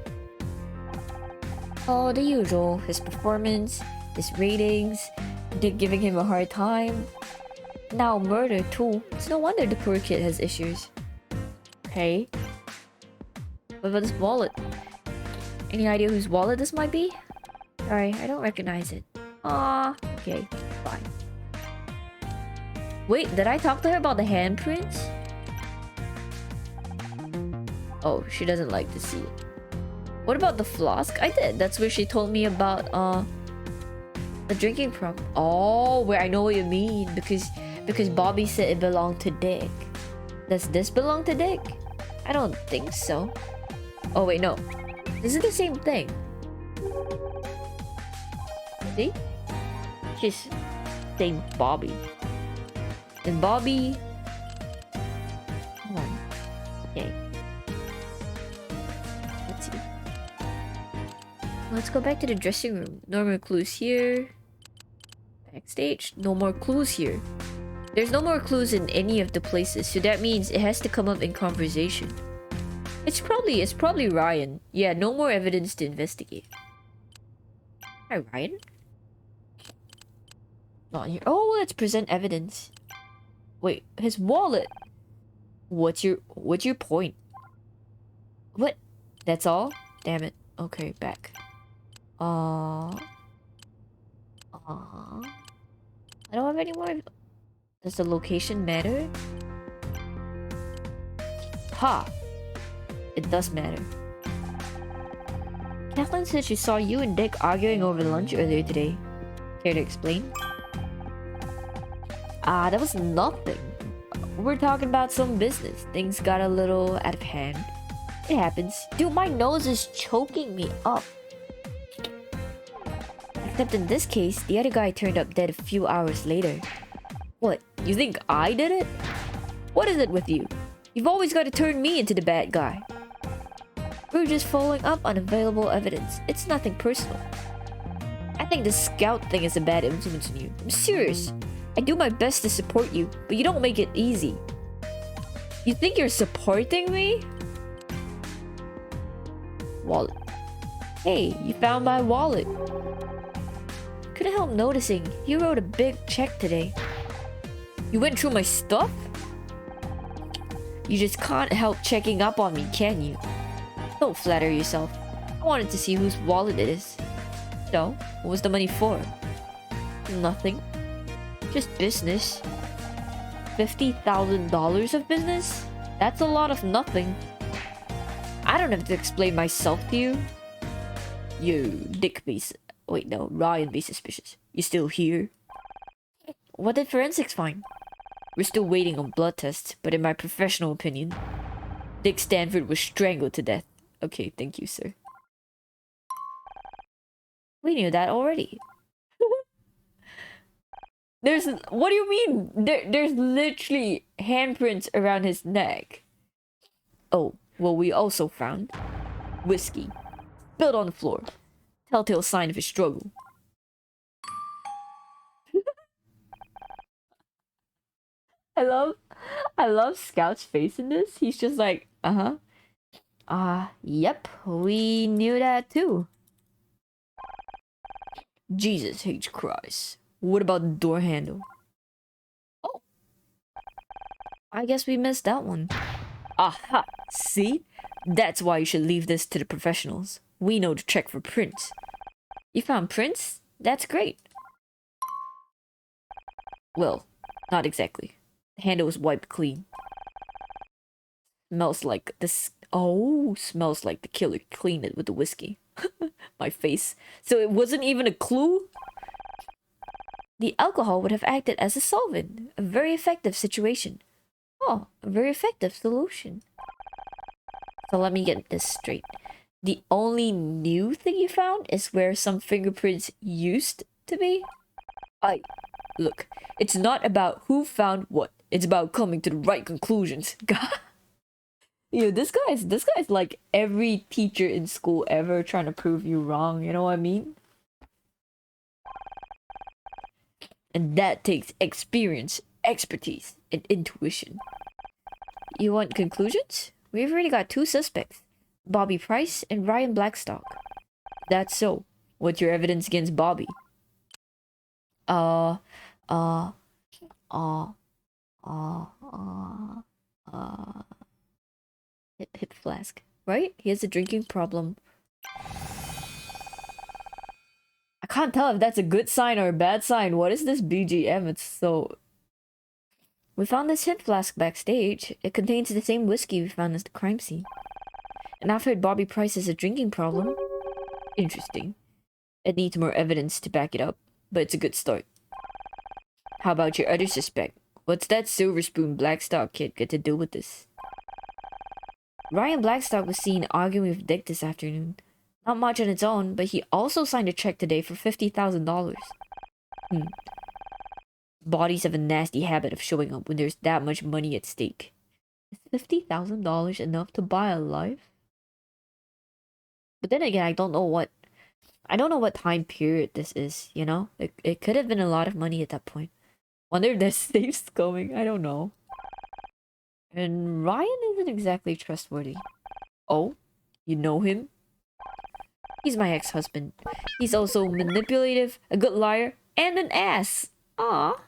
Oh, the usual. His performance, his ratings, Dick giving him a hard time. Now murder too. It's no wonder the poor kid has issues. Okay. What about this wallet? Any idea whose wallet this might be? Sorry, I don't recognize it. Ah, okay, fine. Wait, did I talk to her about the handprints? Oh, she doesn't like to see it. What about the flask? I did. That's where she told me about the drinking problem. Oh, where I know what you mean because Bobby said it belonged to Dick. Does this belong to Dick? I don't think so. Oh wait, no. This is the same thing. See? She's saying Bobby. And Bobby... Hold on. Okay. Let's see. Let's go back to the dressing room. Normal clues here. Backstage, no more clues here. There's no more clues in any of the places, so that means it has to come up in conversation. It's probably Ryan. Yeah, no more evidence to investigate. Hi, Ryan. Not here. Oh, let's present evidence. Wait, his wallet. What's your point? What? That's all? Damn it. Okay, back. Uh. I don't have any more. Does the location matter? Ha! It does matter. Kathleen said she saw you and Dick arguing over lunch earlier today. Care to explain? That was nothing. We're talking about some business. Things got a little out of hand. It happens. Dude, my nose is choking me up. Except in this case, the other guy turned up dead a few hours later. What? You think I did it? What is it with you? You've always got to turn me into the bad guy. We're just following up on available evidence. It's nothing personal. I think the scout thing is a bad influence on you. I'm serious. I do my best to support you, but you don't make it easy. You think you're supporting me? Wallet. Hey, you found my wallet. Couldn't help noticing, you wrote a big check today. You went through my stuff? You just can't help checking up on me, can you? Don't flatter yourself. I wanted to see whose wallet it is. So, what was the money for? Nothing. Just business. $50,000 of business? That's a lot of nothing. I don't have to explain myself to you. You, Dick Base. Wait, no, Ryan be suspicious. You still here? What did forensics find? We're still waiting on blood tests, but in my professional opinion, Dick Stanford was strangled to death. Okay, thank you, sir. We knew that already. What do you mean? There's literally handprints around his neck. Oh, well, we also found whiskey spilled on the floor. Telltale sign of a struggle. I love Scout's face in this. He's just like, yep, we knew that too. Jesus H. Christ. What about the door handle? Oh, I guess we missed that one. Aha! See? That's why you should leave this to the professionals. We know to check for prints. You found prints? That's great. Well, not exactly. The handle was wiped clean. Smells like this. Oh, smells like the killer cleaned it with the whiskey. My face. So it wasn't even a clue? The alcohol would have acted as a solvent. A very effective situation. Oh, a very effective solution. So let me get this straight. The only new thing you found is where some fingerprints used to be? Look, it's not about who found what. It's about coming to the right conclusions. Yo, this guy's like every teacher in school ever trying to prove you wrong, you know what I mean? And that takes experience, expertise, and intuition. You want conclusions? We've already got two suspects. Bobby Price and Ryan Blackstock. That's so. What's your evidence against Bobby? Hip flask. Right? He has a drinking problem. I can't tell if that's a good sign or a bad sign. What is this BGM? It's so... We found this hip flask backstage. It contains the same whiskey we found at the crime scene. And I've heard Bobby Price has a drinking problem. Interesting. It needs more evidence to back it up, but it's a good start. How about your other suspect? What's that Silver Spoon Blackstock kid got to do with this? Ryan Blackstock was seen arguing with Dick this afternoon. Not much on its own, but he also signed a check today for $50,000. Bodies have a nasty habit of showing up when there's that much money at stake. Is $50,000 enough to buy a life? But then again, I don't know I don't know what time period this is, you know? It could have been a lot of money at that point. Wonder if there's safes going. I don't know. And Ryan isn't exactly trustworthy. Oh? You know him? He's my ex-husband. He's also manipulative, a good liar, and an ass. Aw.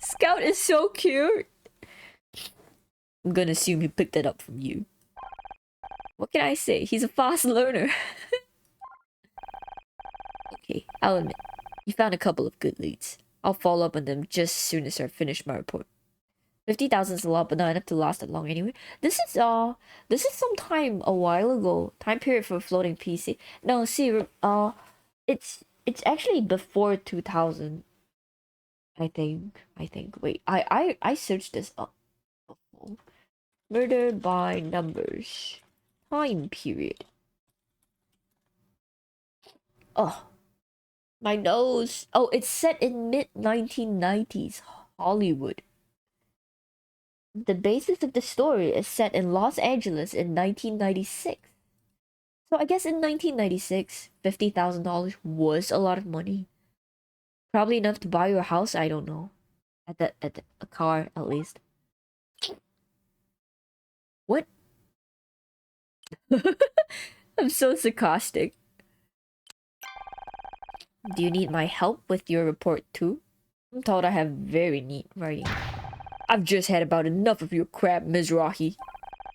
Scout is so cute. I'm gonna assume he picked it up from you. What can I say? He's a fast learner. Okay, I'll admit. You found a couple of good leads. I'll follow up on them just as soon as I finish my report. 50,000 is a lot, but not enough to last that long anyway. This is some time a while ago. Time period for a floating PC. No, see, it's actually before 2000. I think. Wait, I searched this up before. Murder by numbers. Time period. Oh, my nose. Oh, it's set in mid 1990s Hollywood. The basis of the story is set in Los Angeles in 1996. So I guess in 1996, $50,000 was a lot of money. Probably enough to buy your house, I don't know. A car at least. What? I'm so sarcastic. Do you need my help with your report too? I'm told I have very neat writing. I've just had about enough of your crap, Mizrahi.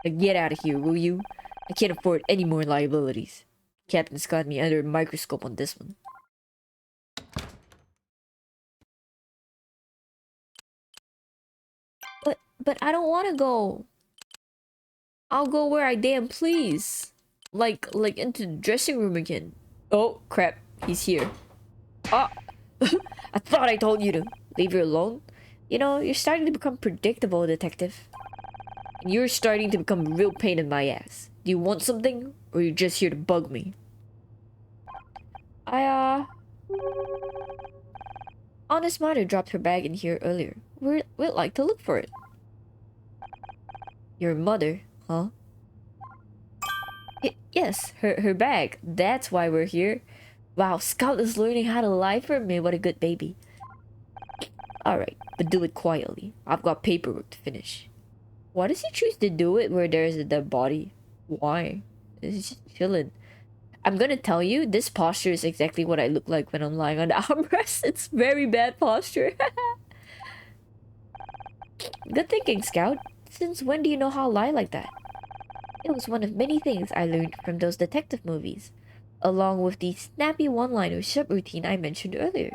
Now get out of here, will you? I can't afford any more liabilities. Captain's got me under a microscope on this one. But I don't want to go. I'll go where I damn please. Like into the dressing room again. Oh, crap. He's here. Ah! I thought I told you to leave her alone. You know, you're starting to become predictable, detective. And you're starting to become a real pain in my ass. Do you want something? Or are you just here to bug me? Honest Mother dropped her bag in here earlier. We'd like to look for it. Your mother, huh? Yes, her bag. That's why we're here. Wow, Scout is learning how to lie for me. What a good baby. Alright, but do it quietly. I've got paperwork to finish. Why does he choose to do it where there's a dead body? Why? He's just chilling. I'm gonna tell you, this posture is exactly what I look like when I'm lying on the armrest. It's very bad posture. Good thinking, Scout. Since when do you know how to lie like that? It was one of many things I learned from those detective movies, along with the snappy one-liner subroutine I mentioned earlier.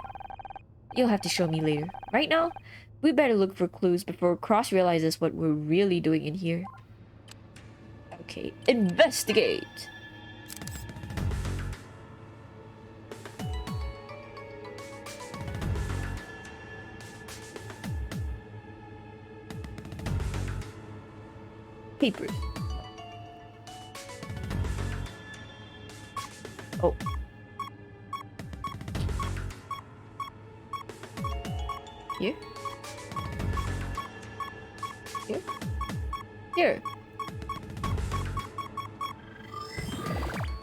You'll have to show me later. Right now, we better look for clues before Cross realizes what we're really doing in here. Okay, investigate! Papers. Oh. Here? Here? Here.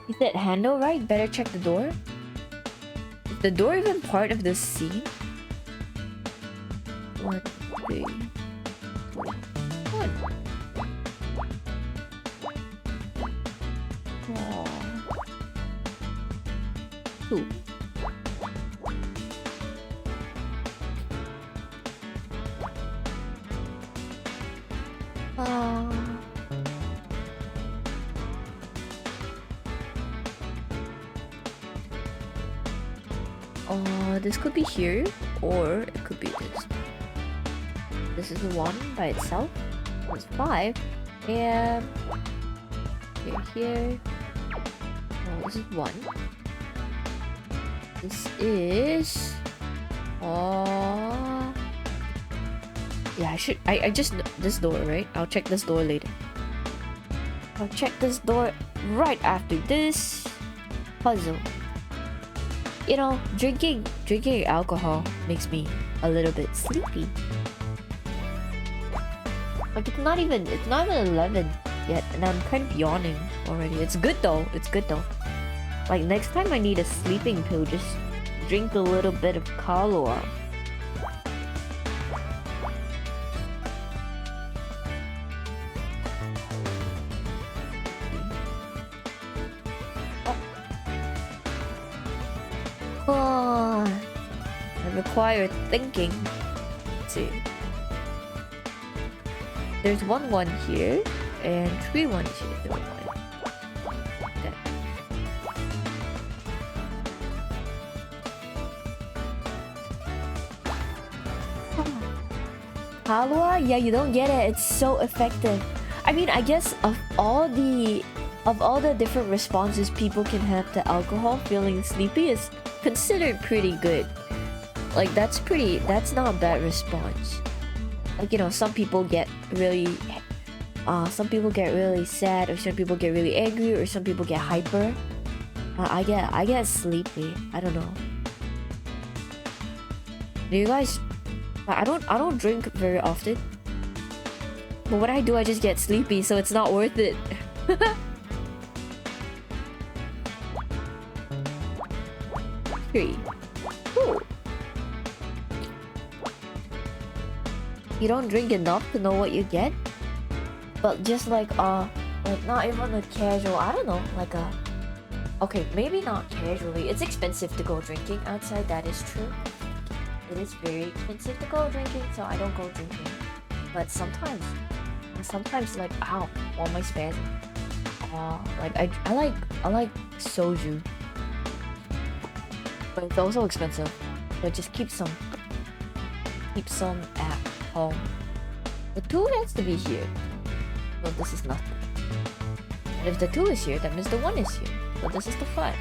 Is that handle right? Better check the door. Is the door even part of this scene? 1, 2, 1. Two. This could be here, or it could be this. This is the one by itself. There's 5. And here. Oh, this is 1. This is yeah, I just this door, right? I'll check this door later. I'll check this door right after this puzzle. You know, drinking alcohol makes me a little bit sleepy. Like it's not even 11 yet, and I'm kind of yawning already. It's good though. Like next time I need a sleeping pill, just drink a little bit of Kahlua. Oh, I require thinking. Let's see. There's 1-1 here and 3-1 here. Okay. Kahlua? Yeah, you don't get it. It's so effective. I mean, I guess of all the different responses people can have to alcohol, feeling sleepy is considered pretty good. Like that's not a bad response. Like, you know, some people get really sad, or some people get really angry, or some people get hyper. I get sleepy. I don't know. Do you guys? I don't drink very often. But when I do, I just get sleepy, so it's not worth it. Three. Ooh. You don't drink enough to know what you get? But just like not even a casual, I don't know, like a... Okay, maybe not casually. It's expensive to go drinking outside, that is true. It is very expensive to go drinking, so I don't go drinking. But sometimes like, ow, on my spazzing. Like I like soju. But it's also expensive. But just keep some at home. The 2 has to be here. So this is nothing. And if the 2 is here, that means the 1 is here. So this is the 5.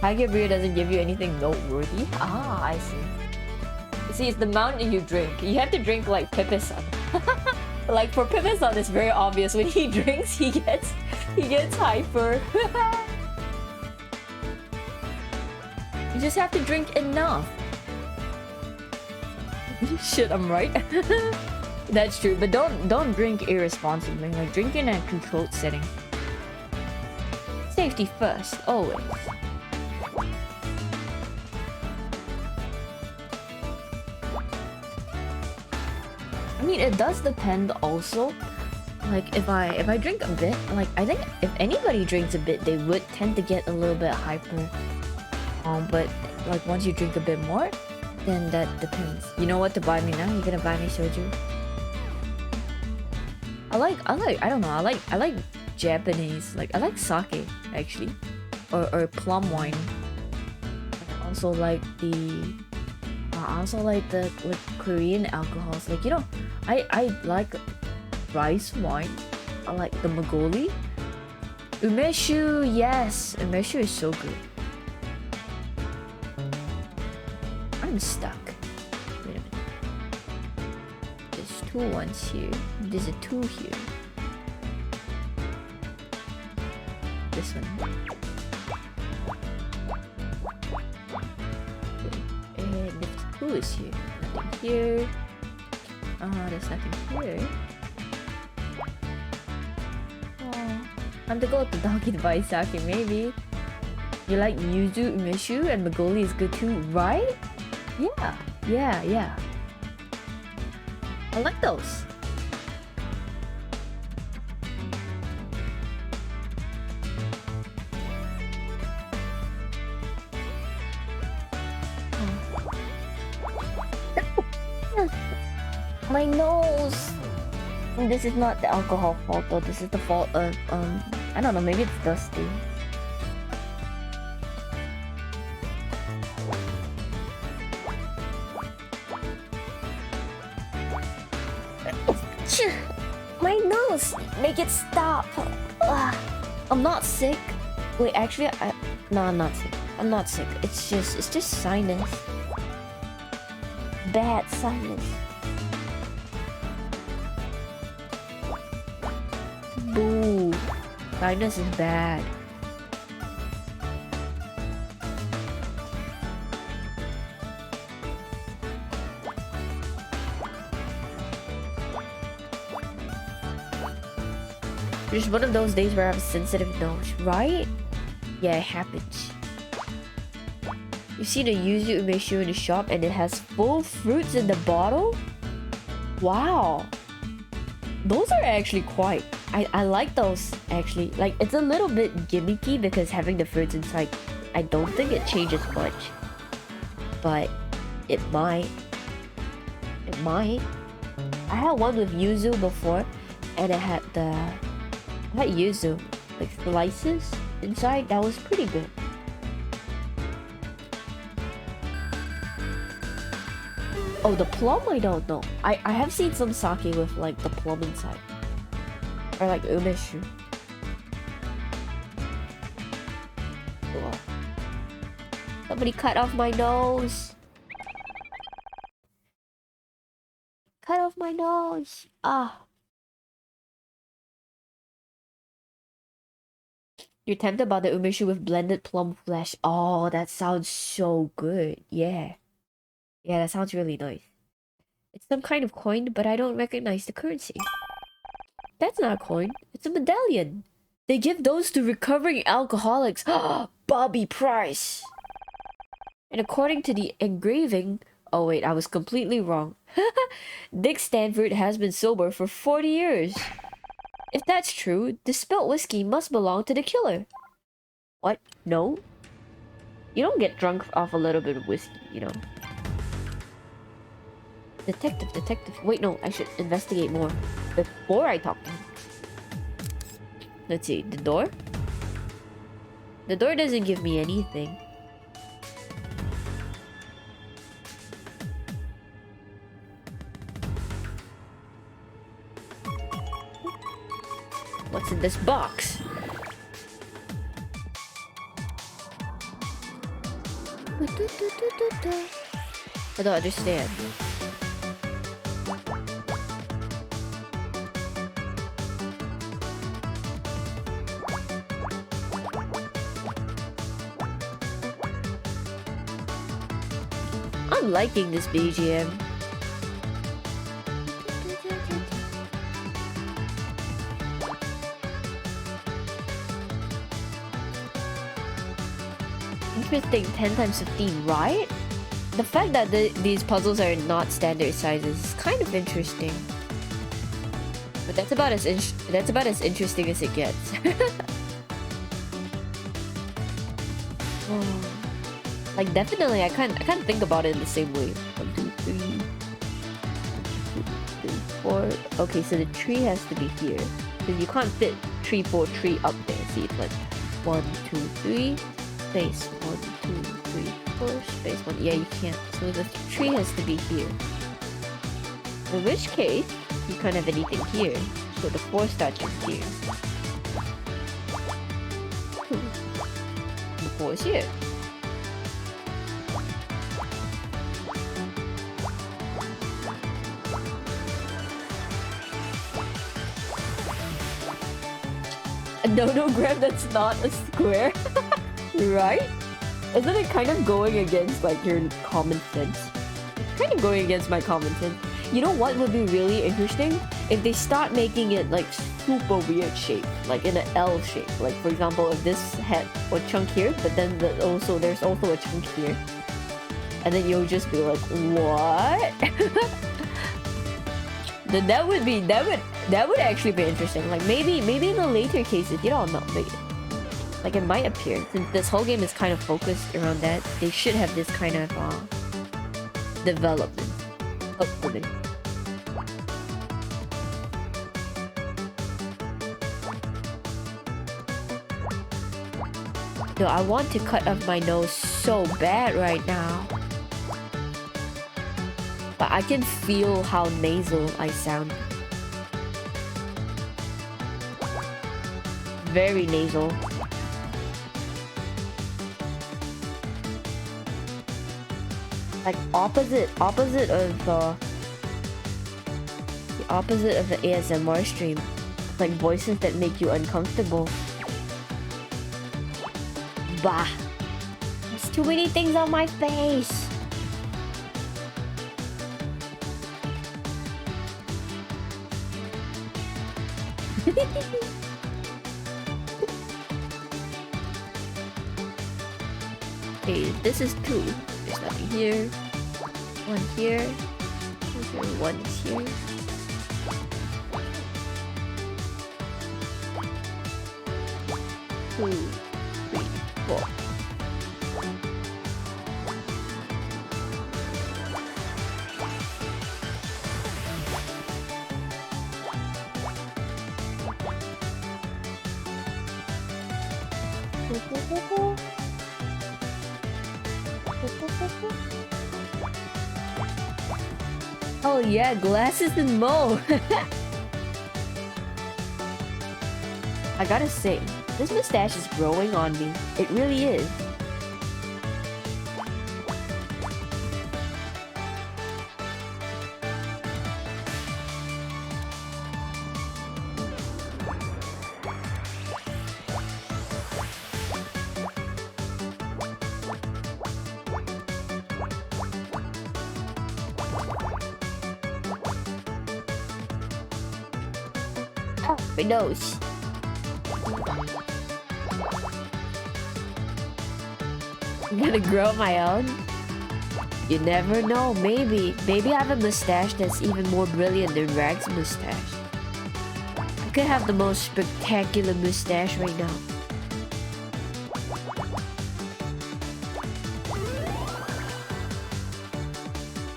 Tiger beer doesn't give you anything noteworthy. Ah, I see. See, it's the amount that you drink. You have to drink like Pepe-san. Like for Pepe-san, it's very obvious when he drinks, he gets hyper. You just have to drink enough. Shit, I'm right. That's true, but don't drink irresponsibly. Like drink in a controlled setting. Safety first, always. I mean, it does depend also. Like if I drink a bit, like I think if anybody drinks a bit, they would tend to get a little bit hyper. But like once you drink a bit more, then that depends. You know what to buy me now? You're gonna buy me soju? I don't know. I like Japanese. Like I like sake actually, or plum wine. I also like the Korean alcohols. Like, you know, I like rice wine. I like the Magoli. Umeshu, yes, umeshu is so good. I'm stuck. Wait a minute. There's 2 1s here. There's a 2 here. This one. And if 2 is here, nothing here. There's nothing here. Oh, I'm to go to Donkey to buy sake, maybe. You like Yuzu, Umeshu, and Magoli is good too, right? Yeah. I like those. My nose! This is not the alcohol fault though, this is the fault of, I don't know, maybe it's dusty. My nose! Make it stop! Ugh. I'm not sick. Wait, actually, no, I'm not sick. I'm not sick. It's just sinus. Bad sinus. Boo. Sinus is bad. Just one of those days where I have a sensitive nose, right? Yeah, it happens. You see the yuzu umeshu in the shop and it has full fruits in the bottle? Wow. Those are actually quite... I like those, actually. Like, it's a little bit gimmicky because having the fruits inside, I don't think it changes much. But it might. It might. I had one with yuzu before, and it had the... I had yuzu, like slices inside. That was pretty good. Oh, the plum? I don't know. I have seen some sake with like the plum inside. Or like umeshu. Cool. Somebody cut off my nose. Cut off my nose. Ah. You're tempted about the umeshu with blended plum flesh. Oh, that sounds so good. Yeah. Yeah, that sounds really nice. It's some kind of coin, but I don't recognize the currency. That's not a coin. It's a medallion. They give those to recovering alcoholics. Bobby Price. And according to the engraving... Oh wait, I was completely wrong. Dick Stanford has been sober for 40 years. If that's true, the spilt whiskey must belong to the killer. What? No? You don't get drunk off a little bit of whiskey, you know. Detective. Wait, no, I should investigate more before I talk to him. Let's see, the door? The door doesn't give me anything. What's in this box? I don't understand. I'm liking this BGM. Interesting, 10 times 15, right? The fact that these puzzles are not standard sizes is kind of interesting. But that's about as interesting as it gets. Oh. Like definitely, I can't think about it in the same way. 1, 2, 3, 2, 3, 4. Okay, so the tree has to be here because you can't fit 3, 4 tree up there. See, it's like 1, 2, 3, space 1, 2, 3, 4, space 1. Yeah, you can't. So the tree has to be here. In which case, you can't have anything here. So the 4 starts from here. The 4 is here. A nonogram that's not a square, right? Isn't it kind of going against like your common sense? It's kind of going against my common sense. You know what would be really interesting? If they start making it like super weird shape, like in an L shape. Like for example, if this had a chunk here, but then there's also a chunk here, and then you'll just be like, what? Then that would actually be interesting. Like maybe in the later cases, you don't know, like it might appear. Since this whole game is kind of focused around that, they should have this kind of development. Hopefully. No, I want to cut off my nose so bad right now. But I can feel how nasal I sound. Very nasal. Like opposite of the opposite of the ASMR stream. Like voices that make you uncomfortable. Bah. There's too many things on my face. Okay, this is 2. There's nothing here. 1 here. Okay, 1 is here. Two, three, 4. Oh yeah, glasses and mo. I gotta say, this mustache is growing on me. It really is. Oh, my nose. I'm gonna grow my own? You never know, maybe. Maybe I have a mustache that's even more brilliant than Rag's mustache. I could have the most spectacular mustache right now.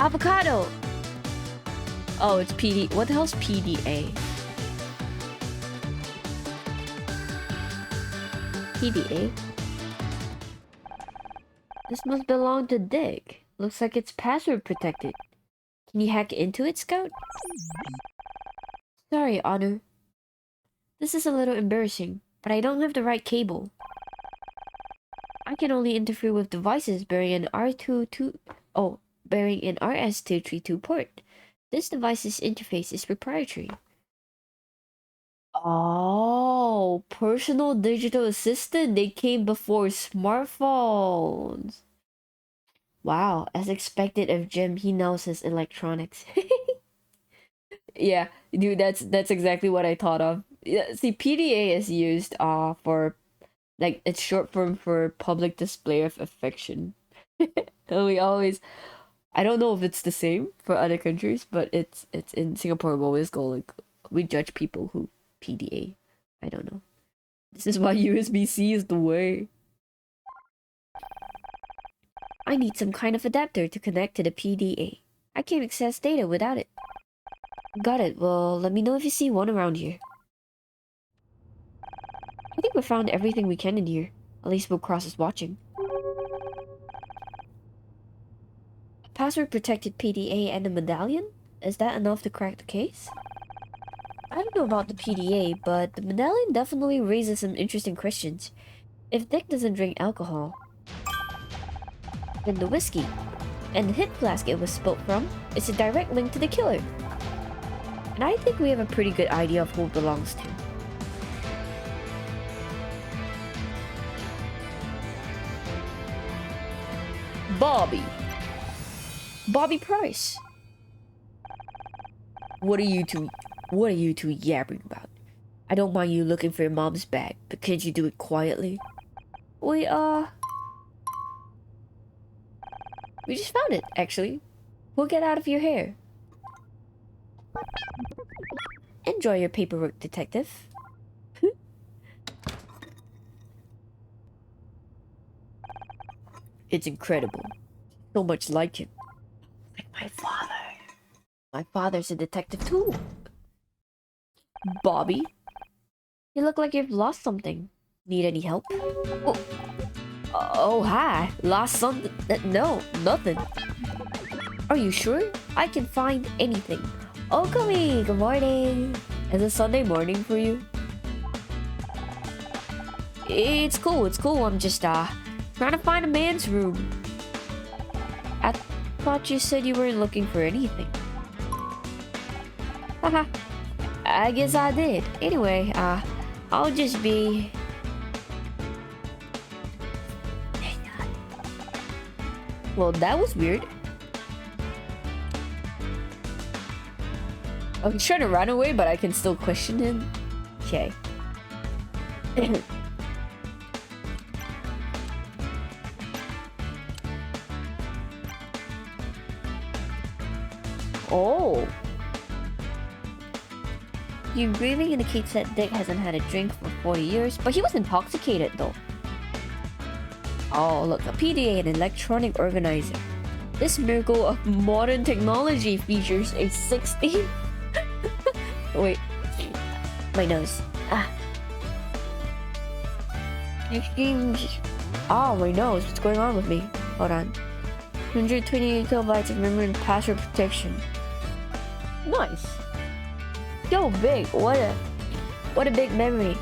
Avocado! Oh, it's PD. What the hell's PDA? PDA? This must belong to Dick. Looks like it's password protected. Can you hack into it, Scout? Sorry, Honor. This is a little embarrassing, but I don't have the right cable. I can only interfere with devices bearing an bearing an RS-232 port. This device's interface is proprietary. Oh, personal digital assistant. They came before smartphones. Wow, as expected of Jim, he knows his electronics. Yeah, dude, that's exactly what I thought of. Yeah, see, PDA is used for like it's short form for public display of affection. And we always, I don't know if it's the same for other countries, but it's in Singapore. We always go like we judge people who PDA. I don't know. This is why USB-C is the way. I need some kind of adapter to connect to the PDA. I can't access data without it. Got it. Well, let me know if you see one around here. I think we found everything we can in here. At least Will Cross is watching. A password-protected PDA and a medallion? Is that enough to crack the case? I don't know about the PDA, but the medallion definitely raises some interesting questions. If Dick doesn't drink alcohol, then the whiskey and the hit flask it was spilt from is a direct link to the killer. And I think we have a pretty good idea of who it belongs to. Bobby Price. What are you two yapping about? I don't mind you looking for your mom's bag, but can't you do it quietly? We just found it, actually. We'll get out of your hair. Enjoy your paperwork, detective. It's incredible. So much like him. Like my father. My father's a detective too. Bobby? You look like you've lost something. Need any help? Oh, hi. Lost something? No, nothing. Are you sure? I can find anything. Oh, Kami, good morning. Is it Sunday morning for you? It's cool. I'm just, trying to find a man's room. I thought you said you weren't looking for anything. Haha. I guess I did. Anyway, I'll just be... Well, that was weird. Oh, he's trying to run away, but I can still question him. Okay. Oh. The engraving indicates that Dick hasn't had a drink for 40 years, but he was intoxicated though. Oh, look, a PDA, an electronic organizer. This miracle of modern technology features a 16... Wait. My nose. Ah. Exchange. Oh, my nose. What's going on with me? Hold on. 128 kilobytes of memory and password protection. Nice. Yo, big. What a big memory.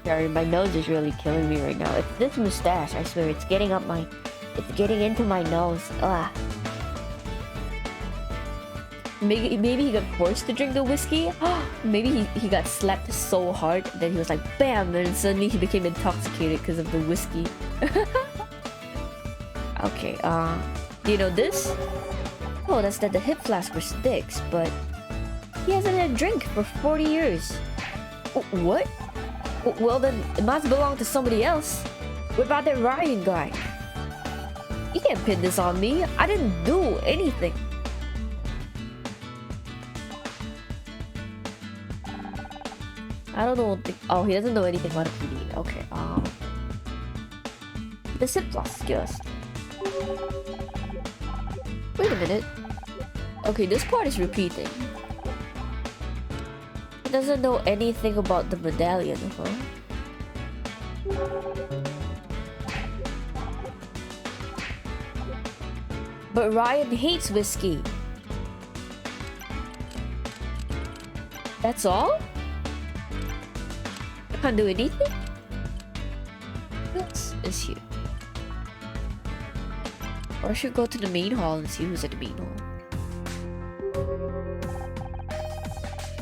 Sorry, my nose is really killing me right now. It's this mustache. I swear, it's getting into my nose. Ah. Maybe he got forced to drink the whiskey. Maybe he got slapped so hard that he was like bam, and suddenly he became intoxicated because of the whiskey. Okay, do you know this? Oh, that's that the hip flask for Sticks, but he hasn't had a drink for 40 years. What? Well then, it must belong to somebody else. What about that Ryan guy? You can't pin this on me. I didn't do anything. I don't know. Oh, he doesn't know anything about a PD. Okay. The zip flask just. Wait a minute. Okay, this part is repeating. He doesn't know anything about the medallion, huh? But Ryan hates whiskey. That's all? I can't do anything? What is here? Or I should go to the main hall and see who's at the main hall.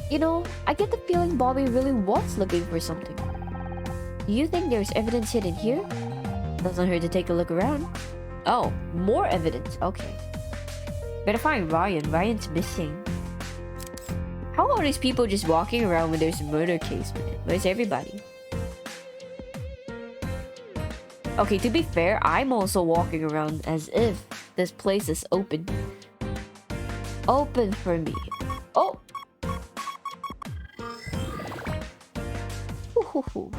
You know, I get the feeling Bobby really was looking for something. Do you think there's evidence hidden here? Doesn't hurt to take a look around. Oh, more evidence. Okay. Better find Ryan. Ryan's missing. How are these people just walking around when there's a murder case, man? Where's everybody? Okay, to be fair, I'm also walking around as if this place is open. Open for me. Oh! Hoo-hoo-hoo.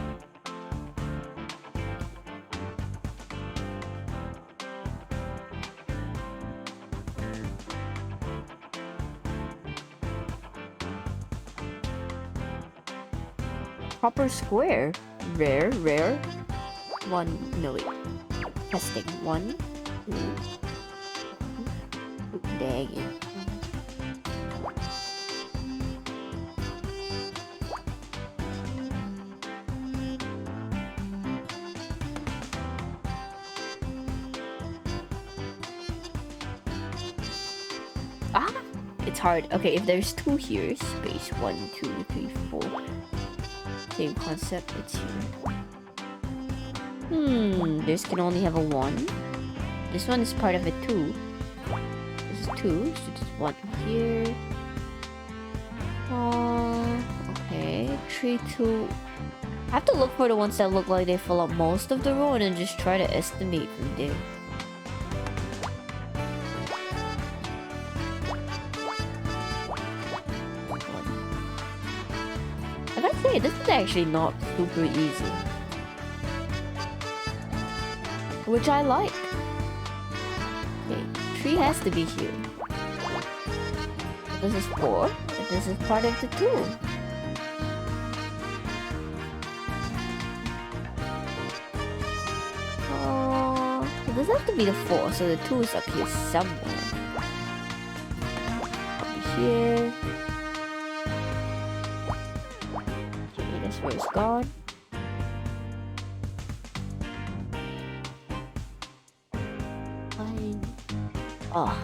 Proper square. Rare. One. No, wait. Testing. 1, 2. Dang it. Ah! It's hard. Okay, if there's 2 here, space 1, 2, 3, 4. Same concept, it's here. This can only have a 1. This one is part of it too. This is 2, so just 1 here. Okay. 3, 2. I have to look for the ones that look like they fill up most of the row and then just try to estimate from there. I gotta say, this is actually not super easy. Which I like. Okay, 3 has to be here. This is 4, and this is part of the 2. This has to be the 4, so the 2 is up here somewhere. Here. Okay, that's where it's gone. Oh.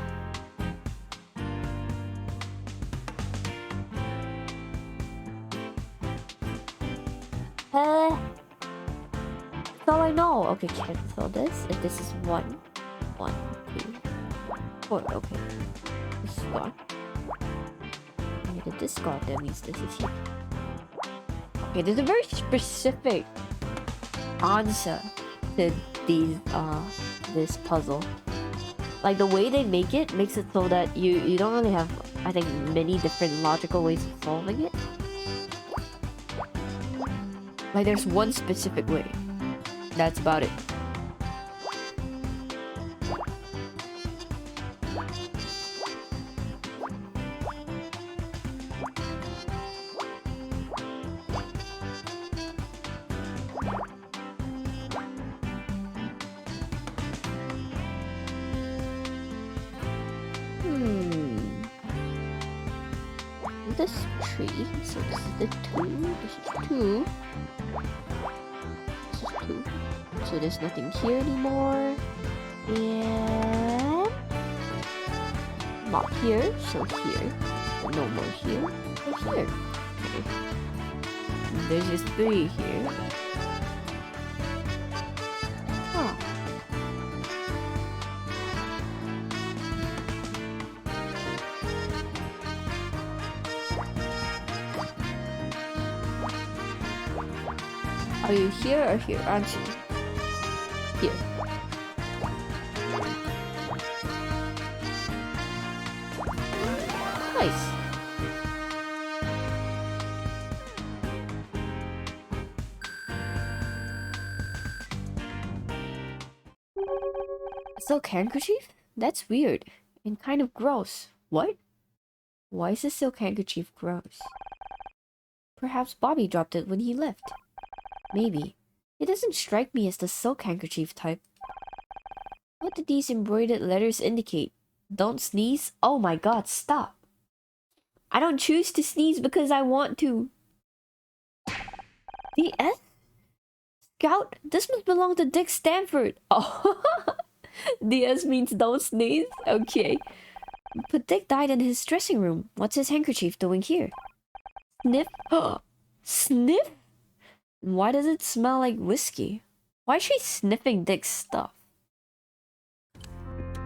That's all I know. Okay, cancel this. If this is 1, 1, 2, 4. Okay. This is gone. I need to discard. That means this is here. Okay, there's a very specific answer to these this puzzle. Like the way they make it makes it so that you don't really have, I think, many different logical ways of solving it. Like there's one specific way. That's about it. This tree, so this is the 2, this is 2. This is 2. So there's nothing here anymore. And not here, so here. No more here. Or here. Okay. There's just 3 here. Huh. Are you here or here? Aren't you? Here. Nice. Silk handkerchief? That's weird and kind of gross. What? Why is the silk handkerchief gross? Perhaps Bobby dropped it when he left. Maybe. It doesn't strike me as the silk handkerchief type. What do these embroidered letters indicate? Don't sneeze? Oh my god, stop. I don't choose to sneeze because I want to. DS? Scout? This must belong to Dick Stanford. Oh. DS means don't sneeze? Okay. But Dick died in his dressing room. What's his handkerchief doing here? Sniff? Sniff? Why does it smell like whiskey? Why is she sniffing Dick's stuff?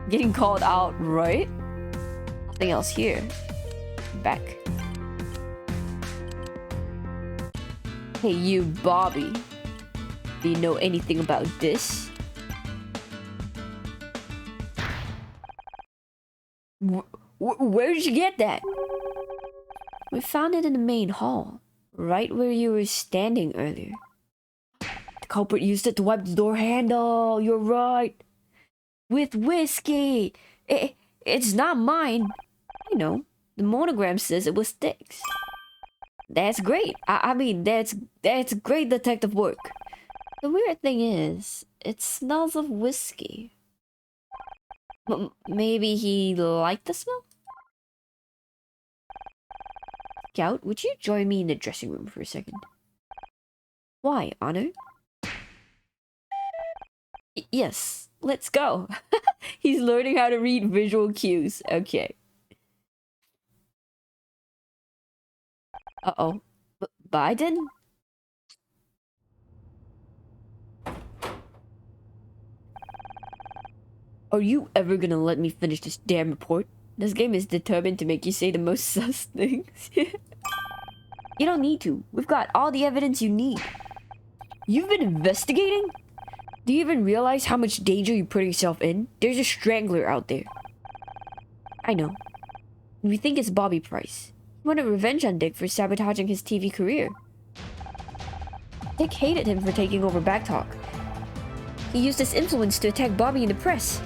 Getting called out, right? Nothing else here. Back. Hey you, Bobby. Do you know anything about this? Where did you get that? We found it in the main hall. Right where you were standing earlier. The culprit used it to wipe the door handle. You're right. With whiskey. It's not mine. I know. The monogram says it was Dick's. That's great. I mean, that's great detective work. The weird thing is, it smells of whiskey. Maybe he liked the smell? Scout, would you join me in the dressing room for a second? Why, Honor? Yes, let's go. He's learning how to read visual cues. Okay. Uh-oh. Biden? Are you ever gonna let me finish this damn report? This game is determined to make you say the most sus things. You don't need to. We've got all the evidence you need. You've been investigating? Do you even realize how much danger you put yourself in? There's a strangler out there. I know. We think it's Bobby Price. He wanted revenge on Dick for sabotaging his TV career. Dick hated him for taking over Backtalk. He used his influence to attack Bobby in the press.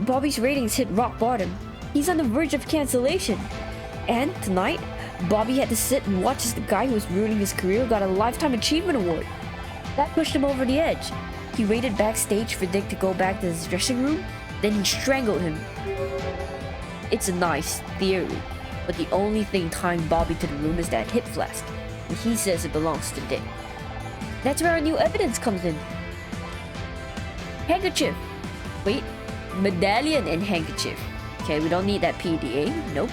Bobby's ratings hit rock bottom. He's on the verge of cancellation. And tonight, Bobby had to sit and watch as the guy who was ruining his career got a Lifetime Achievement Award. That pushed him over the edge. He waited backstage for Dick to go back to his dressing room, then he strangled him. It's a nice theory, but the only thing tying Bobby to the room is that hip flask, and he says it belongs to Dick. That's where our new evidence comes in. Handkerchief. Wait, medallion and handkerchief. Okay, we don't need that PDA. Nope.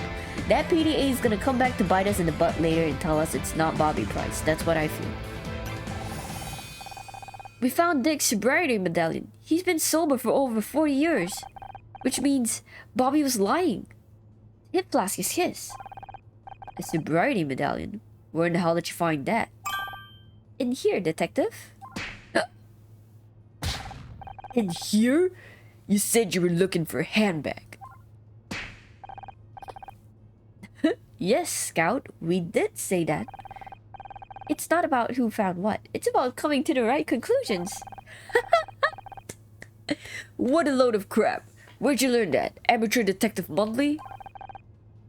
That PDA is gonna come back to bite us in the butt later and tell us it's not Bobby Price. That's what I feel. We found Dick's sobriety medallion. He's been sober for over 40 years. Which means Bobby was lying. Hip flask is his. A sobriety medallion? Where in the hell did you find that? In here, detective. In here? You said you were looking for a handbag. Yes, Scout, we did say that. It's not about who found what. It's about coming to the right conclusions. What a load of crap. Where'd you learn that? Amateur Detective Monthly?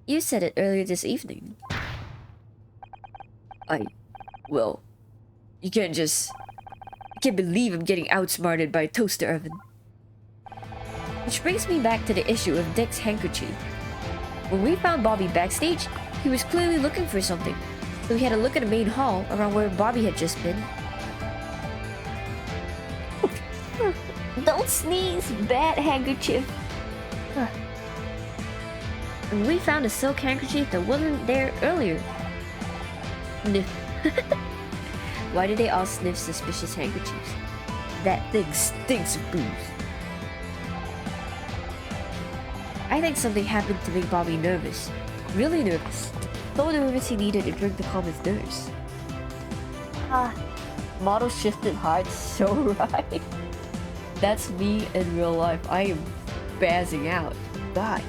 You said it earlier this evening. Well, you can't just... I can't believe I'm getting outsmarted by a toaster oven. Which brings me back to the issue of Dick's handkerchief. When we found Bobby backstage, he was clearly looking for something. So we had a look at the main hall around where Bobby had just been. Don't sneeze, bad handkerchief. And we found a silk handkerchief that wasn't there earlier. Sniff. Why did they all sniff suspicious handkerchiefs? That thing stinks of booze. I think something happened to make Bobby nervous. Really nervous. So nervous he needed a drink to calm his nerves. Model shifted hard, so right. That's me in real life. I am spazzing out. God.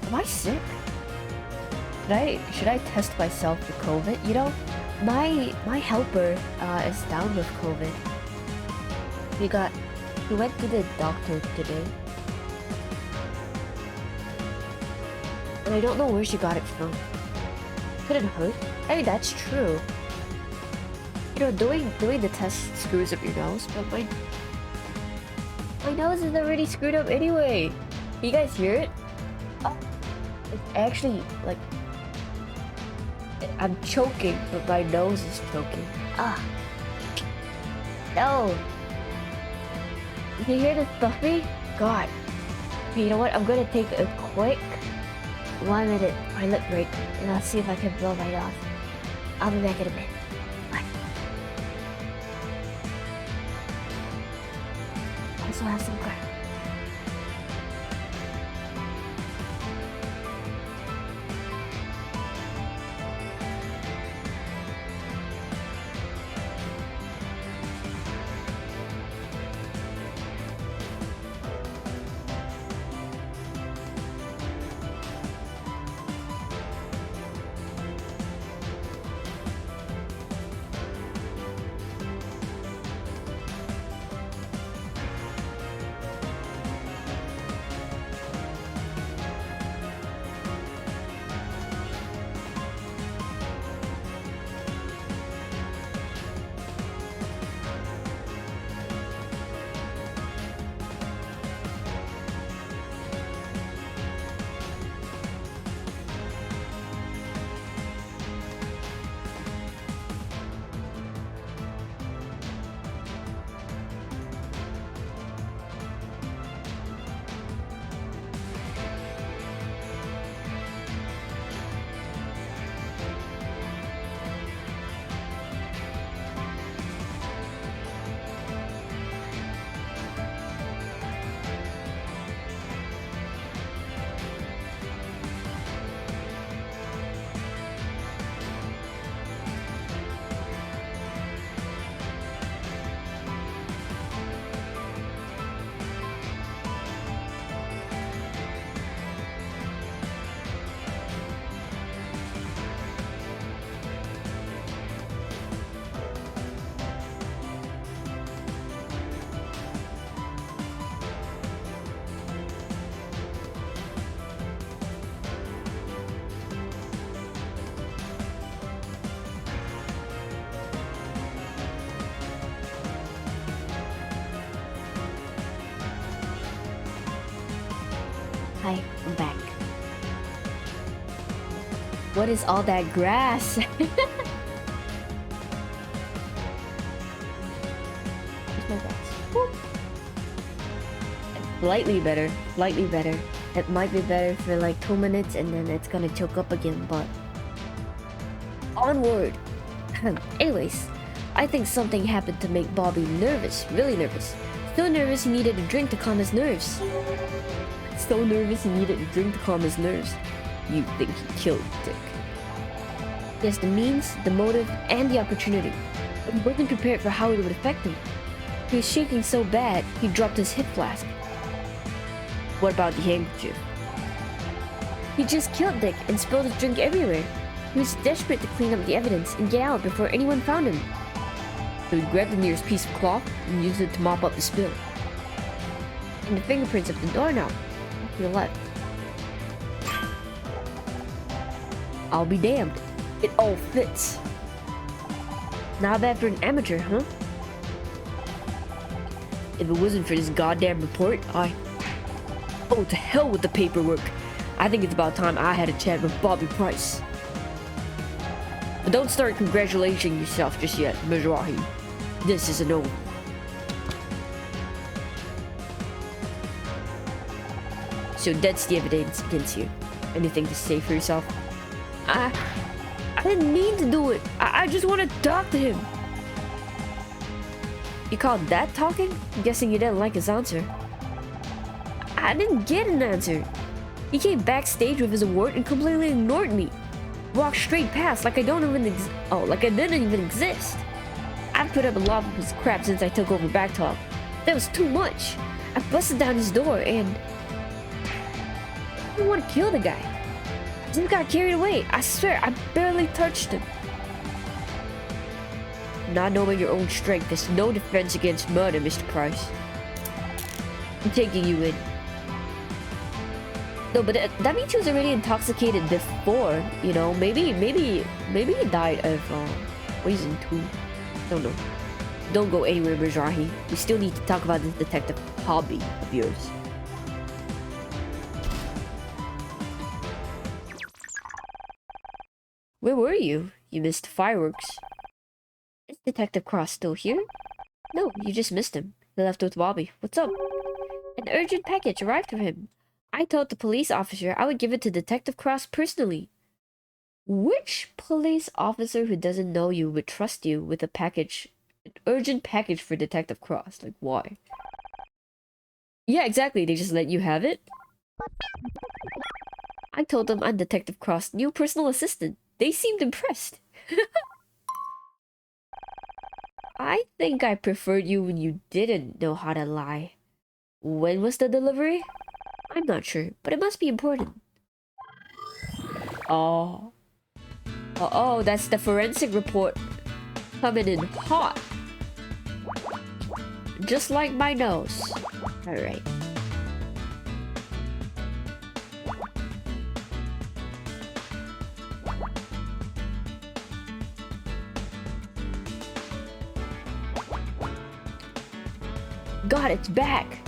Am I sick? Should I test myself for COVID? You know, my helper is down with COVID. He went to the doctor today. And I don't know where she got it from. Could it hurt? I mean, that's true. You know, doing the test screws up your nose, but my nose is already screwed up anyway. You guys hear it? It's actually like I'm choking, but my nose is choking. No. You hear the stuffy? God. Okay, you know what? I'm gonna take a quick 1 minute toilet break, and I'll see if I can blow my nose. I'll be back in a minute. Bye. I also have some crap. Hi, I'm back. What is all that grass? Where's my grass? Whoop. Slightly better, slightly better. It might be better for like 2 minutes and then it's gonna choke up again, but onward. Anyways, I think something happened to make Bobby nervous, really nervous. So nervous he needed a drink to calm his nerves. So nervous he needed a drink to calm his nerves. You think he killed Dick? He has the means, the motive, and the opportunity, but he wasn't prepared for how it would affect him. He was shaking so bad, he dropped his hip flask. What about the handkerchief? He just killed Dick and spilled his drink everywhere. He was desperate to clean up the evidence and get out before anyone found him. So he grabbed the nearest piece of cloth and used it to mop up the spill. And the fingerprints of the doorknob to the left. I'll be damned. It all fits. Not bad for an amateur, huh? If it wasn't for this goddamn report, Oh, to hell with the paperwork. I think it's about time I had a chat with Bobby Price. But don't start congratulating yourself just yet, Mizrahi. This isn't over. So that's the evidence against you. Anything to say for yourself? I didn't mean to do it. I just want to talk to him. You call that talking? I'm guessing you didn't like his answer. I didn't get an answer. He came backstage with his award and completely ignored me. Walked straight past like I didn't even exist. I've put up a lot of his crap since I took over Backtalk. That was too much. I busted down his door and I didn't want to kill the guy. I just got carried away. I swear, I barely touched him. Not knowing your own strength is no defense against murder, Mr. Price. I'm taking you in. No, but that means he was already intoxicated before, you know. Maybe he died of poison too. Don't know. Don't go anywhere, Mizrahi. We still need to talk about this detective hobby of yours. Where were you? You missed fireworks. Is Detective Cross still here? No, you just missed him. He left with Bobby. What's up? An urgent package arrived for him. I told the police officer I would give it to Detective Cross personally. Which police officer who doesn't know you would trust you with a package, an urgent package for Detective Cross? Like, why? Yeah, exactly. They just let you have it? I told them I'm Detective Cross' new personal assistant. They seemed impressed. I think I preferred you when you didn't know how to lie. When was the delivery? I'm not sure, but it must be important. Oh, that's the forensic report coming in hot. Just like my nose. Alright. God, it's back!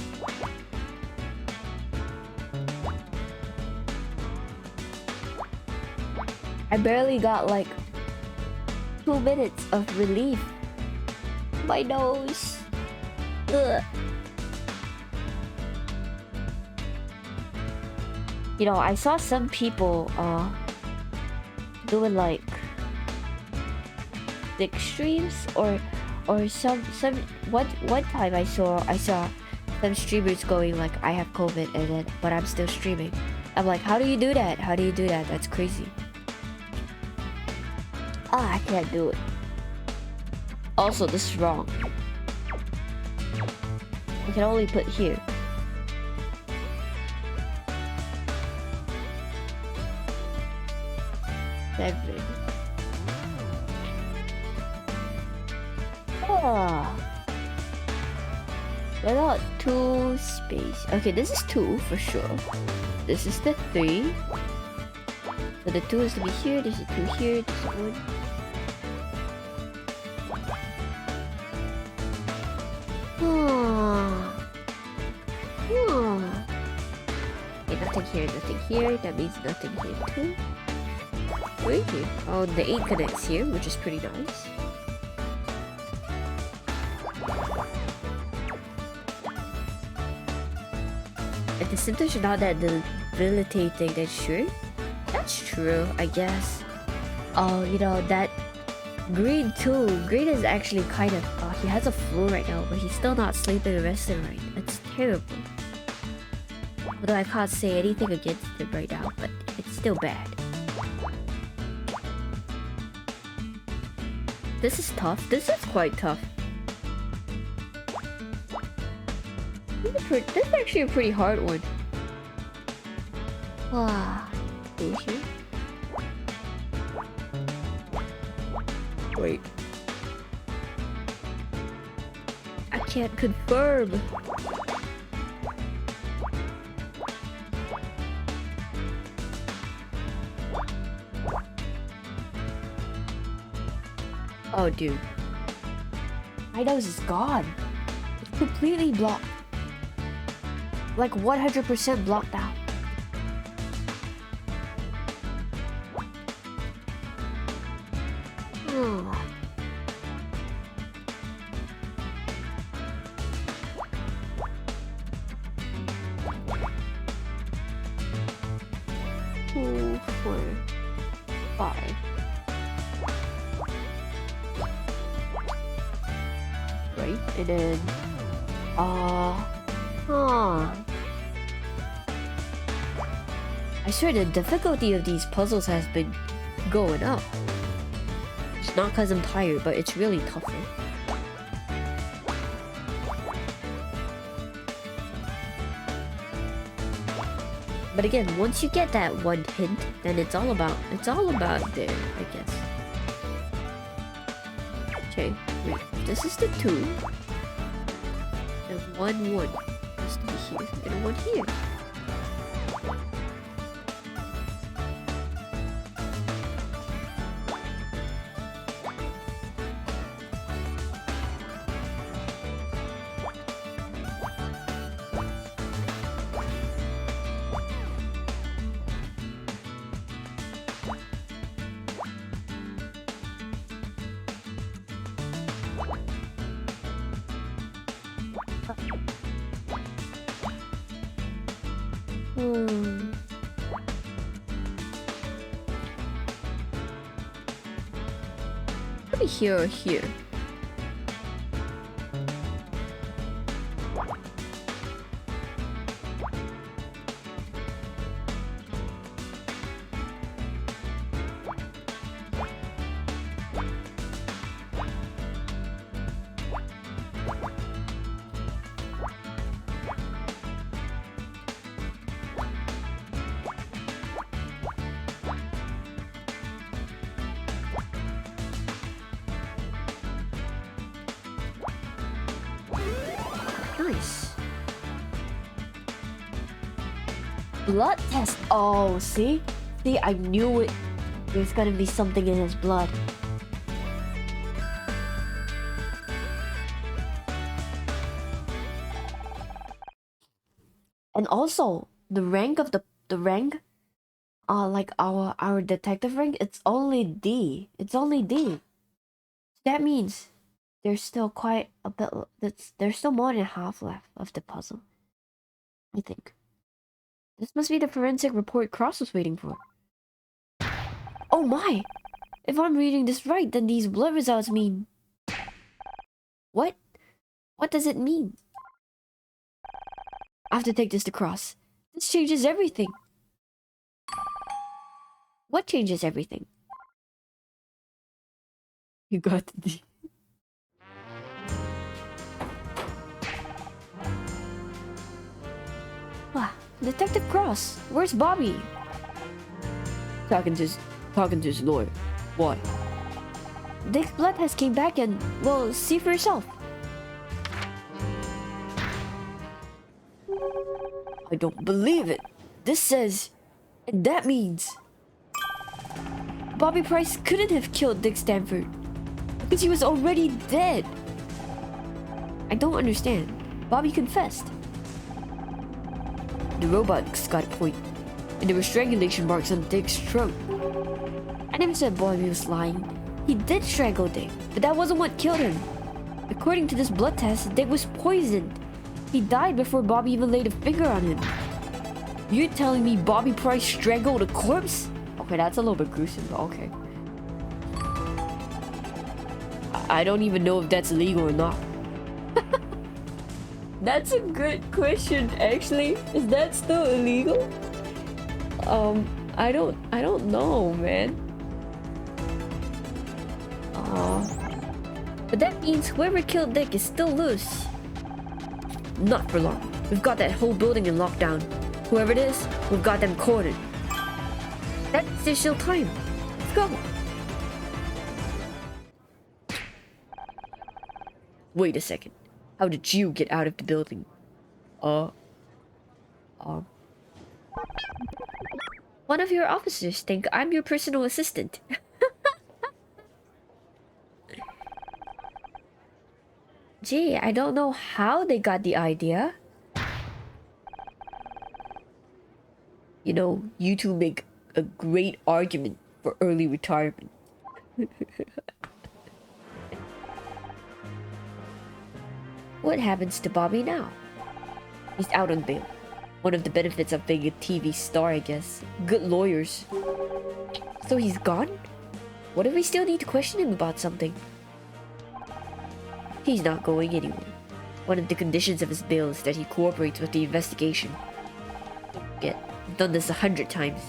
I barely got like 2 minutes of relief. My nose. Ugh. You know, I saw some people doing like thick streams or some one time I saw some streamers going like, I have COVID and then but I'm still streaming. I'm like, how do you do that? How do you do that? That's crazy. I can't do it. Also, this is wrong. I can only put here. Seven. What about 2 space? Okay, this is 2 for sure. This is the 3. So the 2 is to be here, there's a 2 here, there's 1. Okay, nothing here, nothing here. That means nothing here too. Right here. Oh, the 8 connects here, which is pretty nice. And the symptoms are not that debilitating, that's true. That's true, I guess. Oh, you know, that Green too. Green is actually kind of... he has a flu right now, but he's still not sleeping or resting right. That's terrible. Although I can't say anything against him right now, but it's still bad. This is tough. This is quite tough. This is actually a pretty hard one. Wow. Wait. I can't confirm. Oh, dude. My nose is gone. It's completely blocked. Like 100% blocked out. Hmm. Two, 4, 5. Right, and then I swear the difficulty of these puzzles has been going up. It's not because I'm tired, but it's really tougher. But again, once you get that one hint, then it's all about there, I guess. Okay, wait, this is the 2. And 1 has to be here, and 1 here. Probably here or here. Nice. Blood test. Oh, see? See, I knew it. There's gonna be something in his blood. And also, the rank of the rank, like our detective rank, it's only D. It's only D. That means there's still quite a bit. There's still more than half left of the puzzle, I think. This must be the forensic report Cross was waiting for. Oh my! If I'm reading this right, then these blood results mean... What? What does it mean? I have to take this to Cross. This changes everything. What changes everything? You got the... Wow, Detective Cross, where's Bobby? Talking to his lawyer. Why? Dick's blood has came back and, well, see for yourself. I don't believe it. This says, and that means Bobby Price couldn't have killed Dick Stanford because he was already dead. I don't understand. Bobby confessed. The robot's got a point, and there were strangulation marks on Dick's throat. I never said Bobby was lying. He did strangle Dick, but that wasn't what killed him. According to this blood test, Dick was poisoned. He died before Bobby even laid a finger on him. You're telling me Bobby Price strangled a corpse? Okay, that's a little bit gruesome, but okay. I don't even know if that's illegal or not. That's a good question, actually. Is that still illegal? I don't know, man. But that means whoever killed Dick is still loose. Not for long. We've got that whole building in lockdown. Whoever it is, we've got them cornered. There's still time. Let's go. Wait a second. How did you get out of the building? One of your officers think I'm your personal assistant. Gee, I don't know how they got the idea. You know, you two make a great argument for early retirement. What happens to Bobby now? He's out on bail. One of the benefits of being a TV star, I guess. Good lawyers. So he's gone? What if we still need to question him about something? He's not going anywhere. One of the conditions of his bail is that he cooperates with the investigation. Yeah, I've done this 100 times.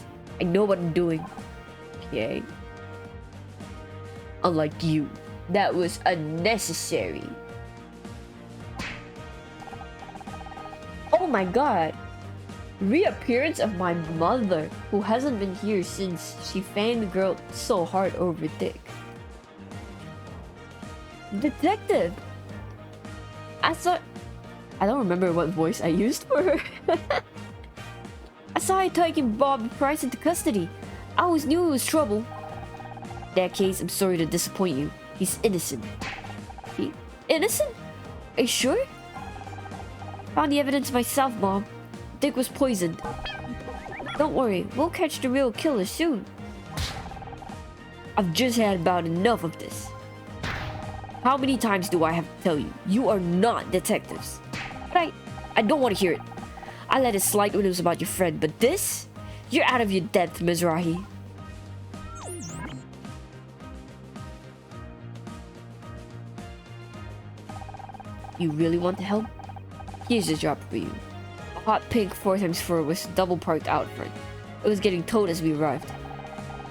I know what I'm doing. Okay? Unlike you. That was unnecessary. Oh my god. Reappearance of my mother, who hasn't been here since she fangirled so hard over Dick. Detective! I don't remember what voice I used for her. I saw her taking Bob Price into custody. I always knew it was trouble. In that case, I'm sorry to disappoint you. He's innocent. Innocent? Are you sure? Found the evidence myself, Mom. Dick was poisoned. Don't worry, we'll catch the real killer soon. I've just had about enough of this. How many times do I have to tell you? You are not detectives. But I don't want to hear it. I let it slide when it was about your friend, but this? You're out of your depth, Mizrahi. You really want to help? Here's a job for you. A hot pink 4x4 was double parked out front. It was getting towed as we arrived.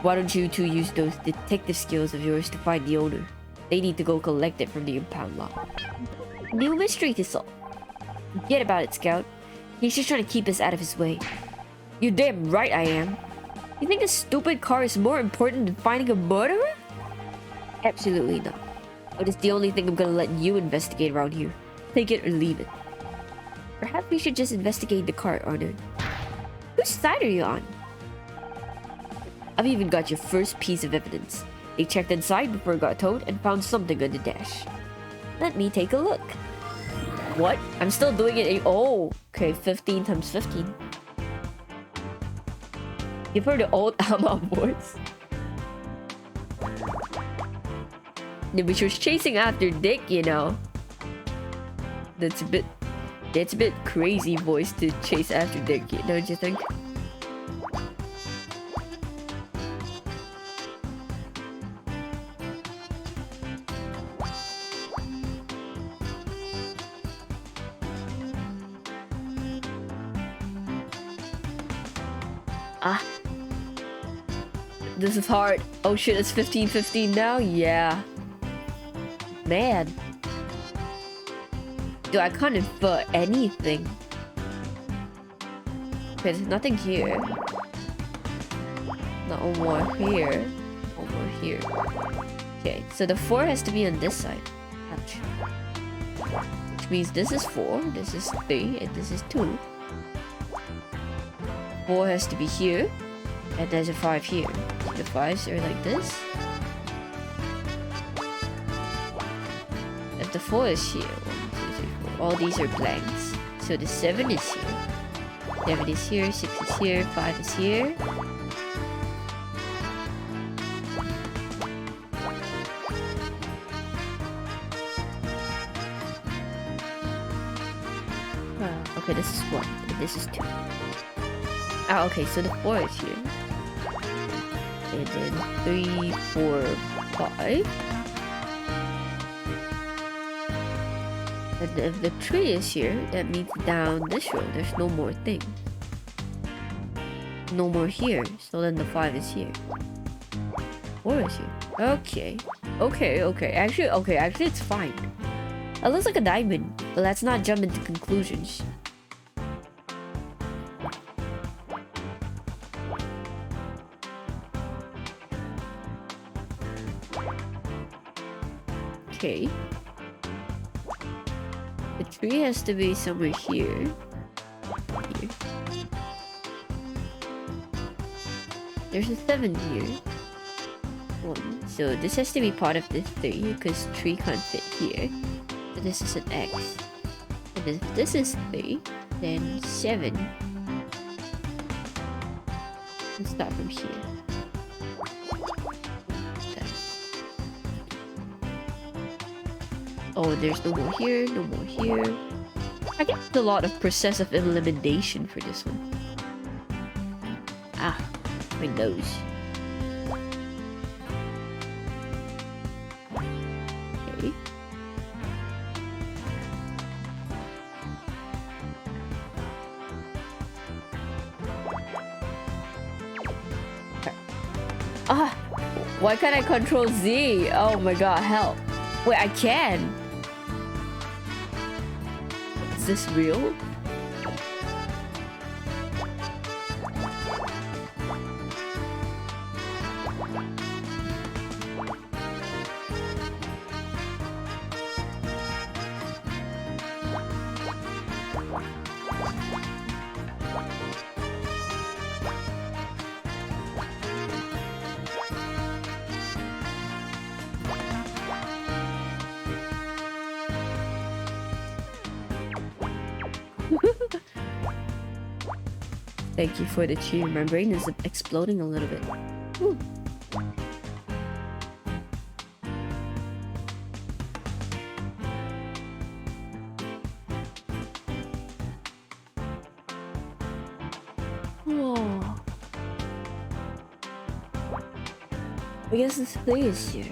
Why don't you two use those detective skills of yours to find the owner? They need to go collect it from the impound lot. New mystery to solve. Forget about it, Scout. He's just trying to keep us out of his way. You're damn right I am. You think a stupid car is more important than finding a murderer? Absolutely not. But it's the only thing I'm gonna let you investigate around here. Take it or leave it. Perhaps we should just investigate the car, Arnold. Whose side are you on? I've even got your first piece of evidence. They checked inside before it got towed and found something on the dash. Let me take a look. What? I'm still doing it. Oh, okay. 15 times 15. You've heard the old Alma voice. Which was chasing after Dick, you know. That's a bit crazy voice to chase after Dick, don't you think? Ah. This is hard. Oh shit, it's 15-15 now? Yeah. Man. Do I can't infer anything? Okay, there's nothing here. No more here. No more here. Okay, so the 4 has to be on this side. Ouch. Which means this is 4, this is 3, and this is 2. 4 has to be here, and there's a 5 here. The 5s are like this. If the 4 is here, 1, 2, 3, 4, all these are blanks. So the 7 is here. 7 is here, 6 is here, 5 is here. Okay, this is 1, and this is 2. Ah, okay, so the 4 is here. And then 3, 4, 5. And if the 3 is here, that means down this row, there's no more thing. No more here, so then the 5 is here. 4 is here. Okay. Okay. Actually, it's fine. It looks like a diamond, but let's not jump into conclusions. Okay. The tree has to be somewhere here. Here. There's a 7 here. 1. So this has to be part of this 3 because 3 can't fit here. So this is an X. And if this is 3, then 7. Let's start from here. Oh, there's no more here, no more here. I get a lot of process of elimination for this one. Ah, my nose. Okay. Ah, why can't I control Z? Oh my god, help. Wait, I can. Is this real? Thank you for the cheer. My brain is exploding a little bit. Whew. Oh. I guess this thing is here.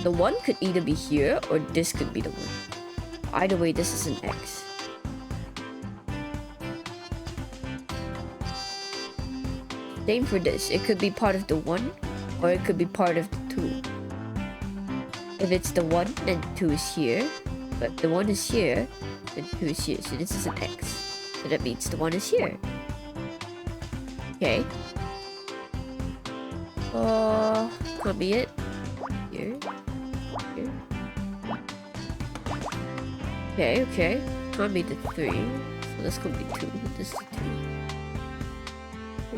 The 1 could either be here or this could be the 1. Either way, this is an X. Same for this. It could be part of the 1 or it could be part of the 2. If it's the 1, then 2 is here. But the 1 is here, then 2 is here. So this is an X. So that means the 1 is here. Okay. Could be it. Here. Okay, okay. Can't be the 3. So this could be 2. This is 2.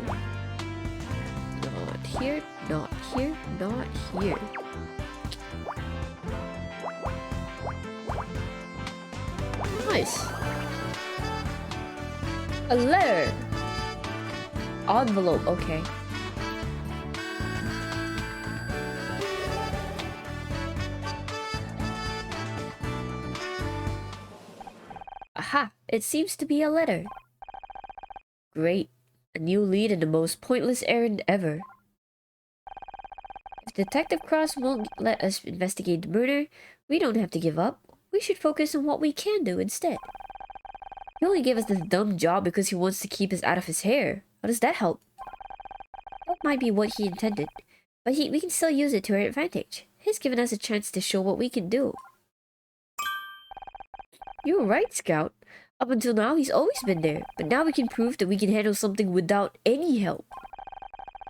Not here, not here, not here. Nice. A letter. Envelope, okay. Aha! It seems to be a letter. Great. A new lead in the most pointless errand ever. If Detective Cross won't let us investigate the murder, we don't have to give up. We should focus on what we can do instead. He only gave us this dumb job because he wants to keep us out of his hair. How does that help? That might be what he intended, but we can still use it to our advantage. He's given us a chance to show what we can do. You're right, Scout. Up until now, he's always been there, but now we can prove that we can handle something without any help.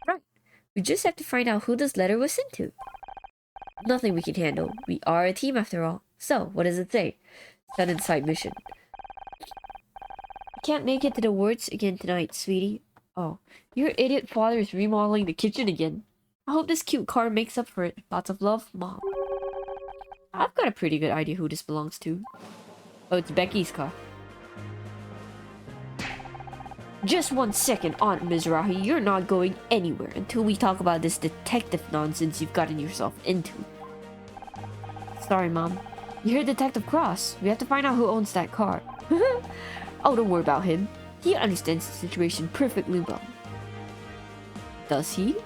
Right. We just have to find out who this letter was sent to. Nothing we can handle. We are a team after all. So, what does it say? Sun inside mission. I can't make it to the words again tonight, sweetie. Oh, your idiot father is remodeling the kitchen again. I hope this cute car makes up for it. Lots of love, Mom. I've got a pretty good idea who this belongs to. Oh, it's Becky's car. Just 1 second, Aunt Mizrahi. You're not going anywhere until we talk about this detective nonsense you've gotten yourself into. Sorry, Mom. You heard Detective Cross. We have to find out who owns that car. Oh, don't worry about him. He understands the situation perfectly well. Does he?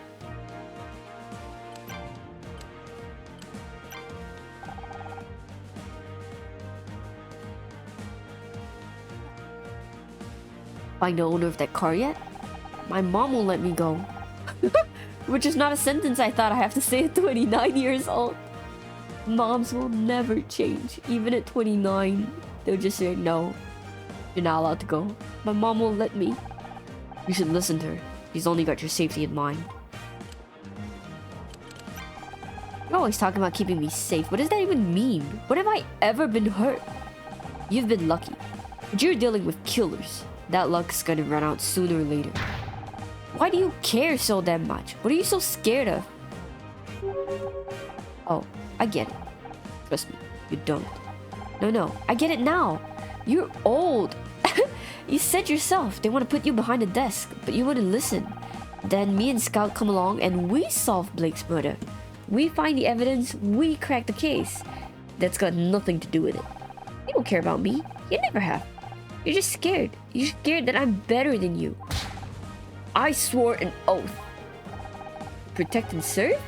Find the owner of that car yet? My mom won't let me go. Which is not a sentence I thought I have to say at 29 years old. Moms will never change. Even at 29, they'll just say, no, you're not allowed to go. My mom won't let me. You should listen to her. She's only got your safety in mind. You're always talking about keeping me safe. What does that even mean? When have I ever been hurt? You've been lucky. But you're dealing with killers. That luck's gonna run out sooner or later. Why do you care so damn much? What are you so scared of? Oh, I get it. Trust me, you don't. No, I get it now. You're old. You said yourself they want to put you behind a desk, but you wouldn't listen. Then me and Scout come along and we solve Blake's murder. We find the evidence, we crack the case. That's got nothing to do with it. You don't care about me. You never have. You're just scared. You're scared that I'm better than you. I swore an oath. Protect and serve?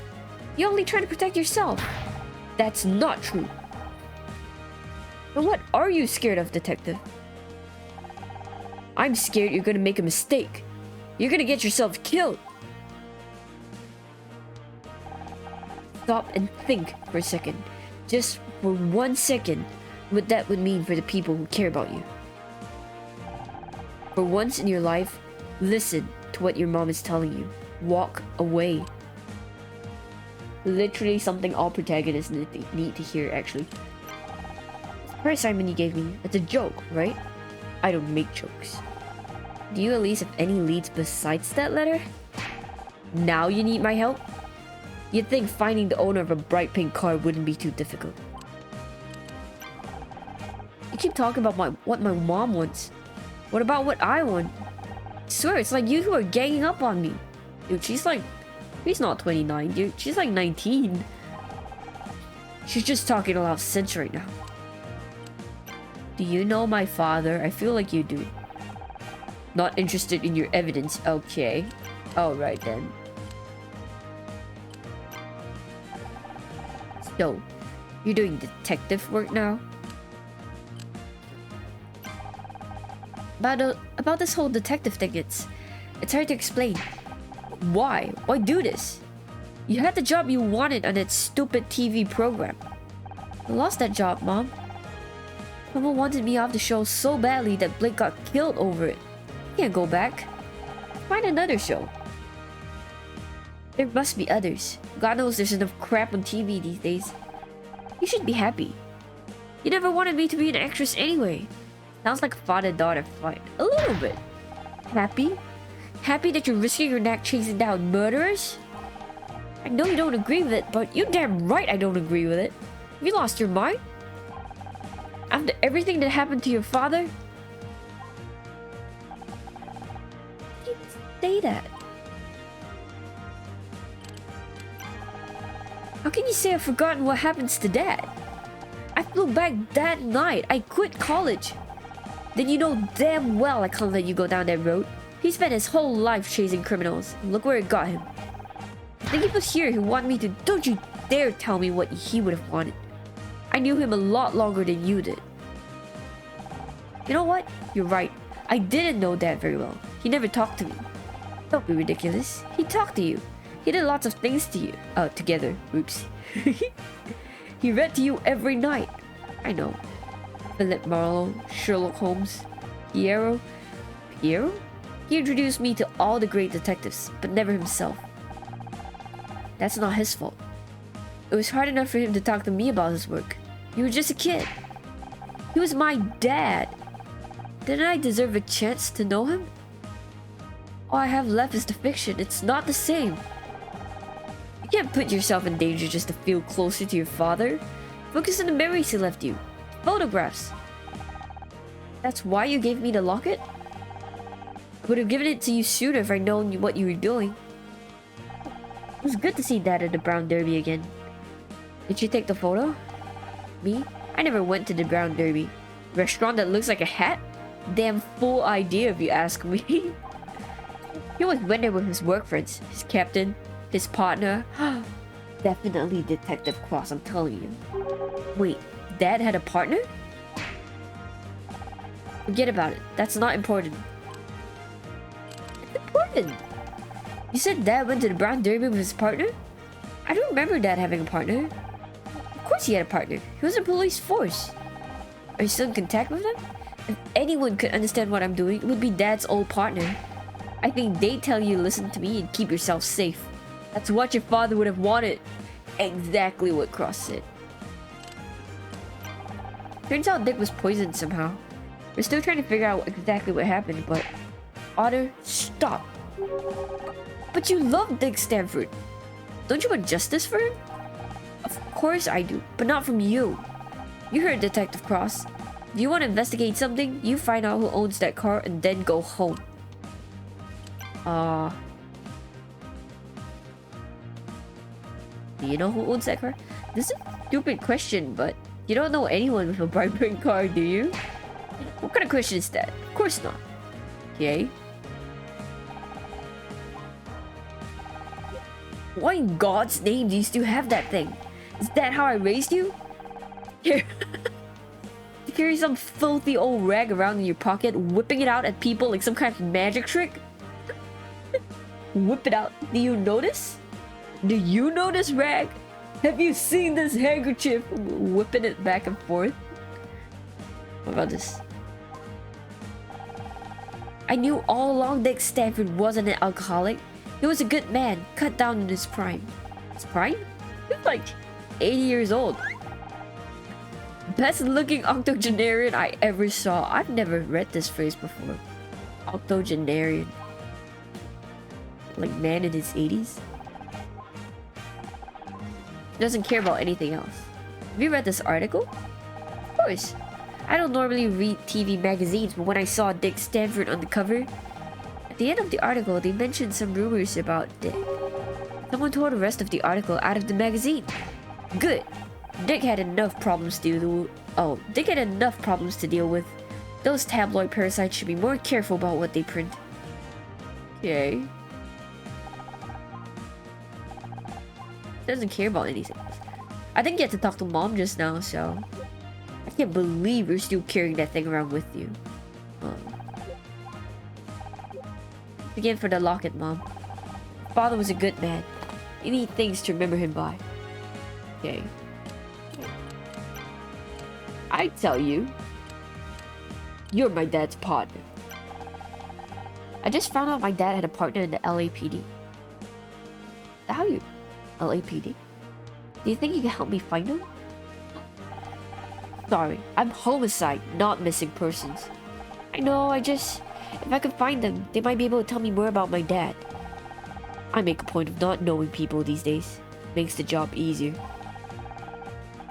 You're only trying to protect yourself. That's not true. Then what are you scared of, detective? I'm scared you're gonna make a mistake. You're gonna get yourself killed. Stop and think for a second. Just for 1 second, what that would mean for the people who care about you. For once in your life, listen to what your mom is telling you. Walk away. Literally something all protagonists need to hear, actually. Per assignment you gave me, it's a joke, right? I don't make jokes. Do you at least have any leads besides that letter? Now you need my help? You'd think finding the owner of a bright pink car wouldn't be too difficult. You keep talking about what my mom wants. What about what I want? I swear, it's like you who are ganging up on me. Dude, she's not 29, dude. She's like 19. She's just talking a lot of sense right now. Do you know my father? I feel like you do. Not interested in your evidence, okay. Alright then. So, you're doing detective work now? About this whole detective thing, it's hard to explain. Why? Why do this? You had the job you wanted on that stupid TV program. I lost that job, Mom. Mama wanted me off the show so badly that Blake got killed over it. I can't go back. Find another show. There must be others. God knows there's enough crap on TV these days. You should be happy. You never wanted me to be an actress anyway. Sounds like father-daughter fight. A little bit. Happy? Happy that you're risking your neck chasing down murderers? I know you don't agree with it, but you're damn right I don't agree with it. Have you lost your mind? After everything that happened to your father? How can you say that? How can you say I've forgotten what happens to Dad? I flew back that night. I quit college. Then you know damn well I can't let you go down that road. He spent his whole life chasing criminals. Look where it got him. I think he was here who wanted me to. Don't you dare tell me what he would have wanted. I knew him a lot longer than you did. You know what? You're right. I didn't know Dad very well. He never talked to me. Don't be ridiculous. He talked to you. He did lots of things to you. Together. Oops. He read to you every night. I know. Philip Marlowe, Sherlock Holmes, Piero? Piero? He introduced me to all the great detectives, but never himself. That's not his fault. It was hard enough for him to talk to me about his work. You were just a kid. He was my dad. Didn't I deserve a chance to know him? All I have left is the fiction. It's not the same. You can't put yourself in danger just to feel closer to your father. Focus on the memories he left you. Photographs. That's why you gave me the locket? I would have given it to you sooner if I'd known what you were doing. It was good to see Dad at the Brown Derby again. Did you take the photo? Me? I never went to the Brown Derby. Restaurant that looks like a hat? Damn fool idea if you ask me. He always went there with his work friends. His captain, his partner. Definitely Detective Cross, I'm telling you. Wait, Dad had a partner? Forget about it. That's not important. It's important. You said Dad went to the Brown Derby with his partner? I don't remember Dad having a partner. Of course he had a partner. He was in police force. Are you still in contact with him? If anyone could understand what I'm doing, it would be Dad's old partner. I think they tell you listen to me and keep yourself safe. That's what your father would have wanted. Exactly what Cross said. Turns out Dick was poisoned somehow. We're still trying to figure out exactly what happened, but... Otter, stop. But you love Dick Stanford. Don't you want justice for him? Of course I do, but not from you. You heard Detective Cross. If you want to investigate something, you find out who owns that car and then go home. Do you know who owns that car? This is a stupid question, but you don't know anyone with a bright pink car, do you? What kind of question is that? Of course not. Okay. Why in God's name do you still have that thing? Is that how I raised you? Here. To carry some filthy old rag around in your pocket, whipping it out at people like some kind of magic trick? Whip it out. Do you notice? Do you notice, Rag? Have you seen this handkerchief? Whipping it back and forth. What about this? I knew all along Dick Stanford wasn't an alcoholic. He was a good man, cut down in his prime. His prime? He was like 80 years old. Best looking octogenarian I ever saw. I've never read this phrase before. Octogenarian. Like man in his 80s? Doesn't care about anything else. Have you read this article? Of course. I don't normally read TV magazines, but when I saw Dick Stanford on the cover, at the end of the article, they mentioned some rumors about Dick. Someone tore the rest of the article out of the magazine. Good. Dick had enough problems to deal with. Those tabloid parasites should be more careful about what they print. Okay. Doesn't care about anything. I think you had to talk to Mom just now, so... I can't believe you're still carrying that thing around with you. Again for the locket, Mom. Father was a good man. You need things to remember him by. Okay. I tell you, you're my dad's partner. I just found out my dad had a partner in the LAPD. How you? LAPD? Do you think you can help me find him? Sorry, I'm homicide, not missing persons. I know, if I could find them, they might be able to tell me more about my dad. I make a point of not knowing people these days. Makes the job easier.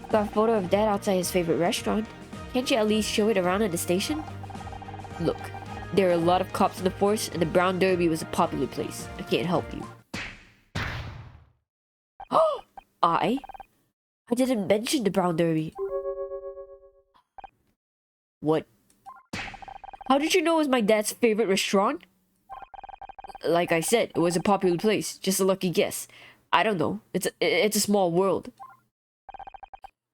Got a photo of Dad outside his favorite restaurant. Can't you at least show it around at the station? Look, there are a lot of cops in the force, and the Brown Derby was a popular place. I can't help you. I didn't mention the Brown Derby. What? How did you know it was my dad's favorite restaurant? Like I said, it was a popular place. Just a lucky guess. I don't know. It's a small world.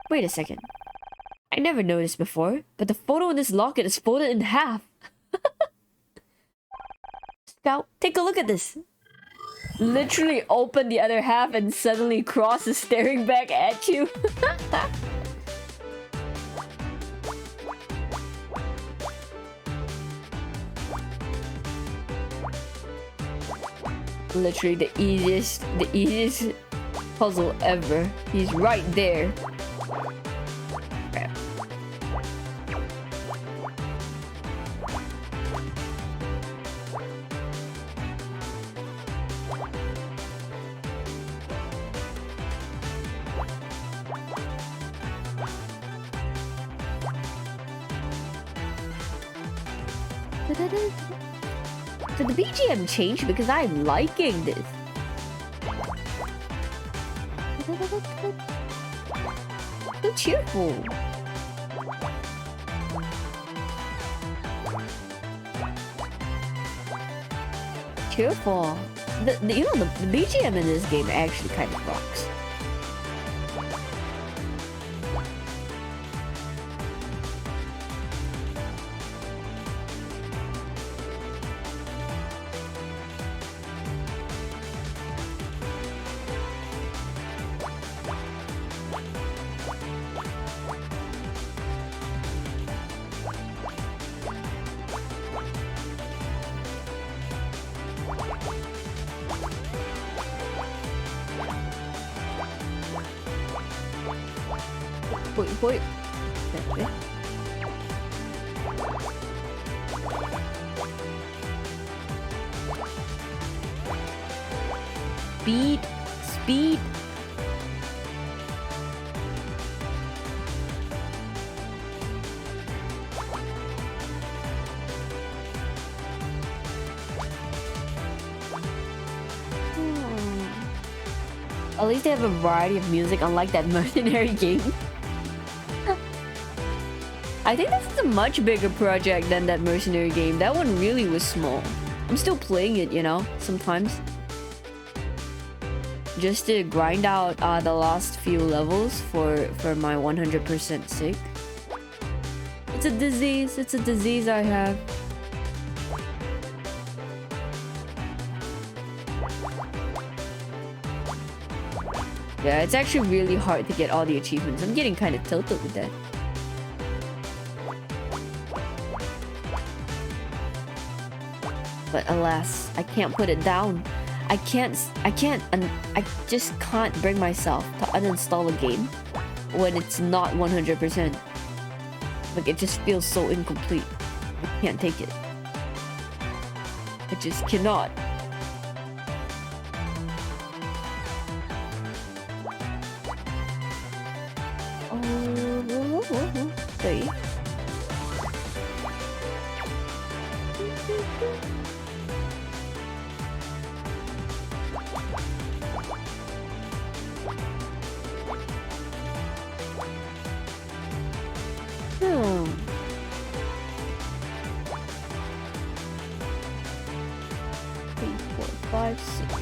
Wait a second. I never noticed before, but the photo in this locket is folded in half. Scout, take a look at this. Literally open the other half and suddenly Cross is staring back at you. Literally the easiest puzzle ever. He's right there. Did the BGM change? Because I'm liking this. So cheerful. Cheerful. The BGM in this game actually kind of rocks. Wait, wait. Okay. Speed. Speed. At least they have a variety of music, unlike that mercenary game. I think this is a much bigger project than that mercenary game. That one really was small. I'm still playing it, you know, sometimes. Just to grind out the last few levels for my 100% sake. It's a disease. It's a disease I have. Yeah, it's actually really hard to get all the achievements. I'm getting kind of tilted with that. But alas, I can't put it down. I just can't bring myself to uninstall a game when it's not 100%. Like, it just feels so incomplete. I can't take it. I just cannot. Okay. Five, six.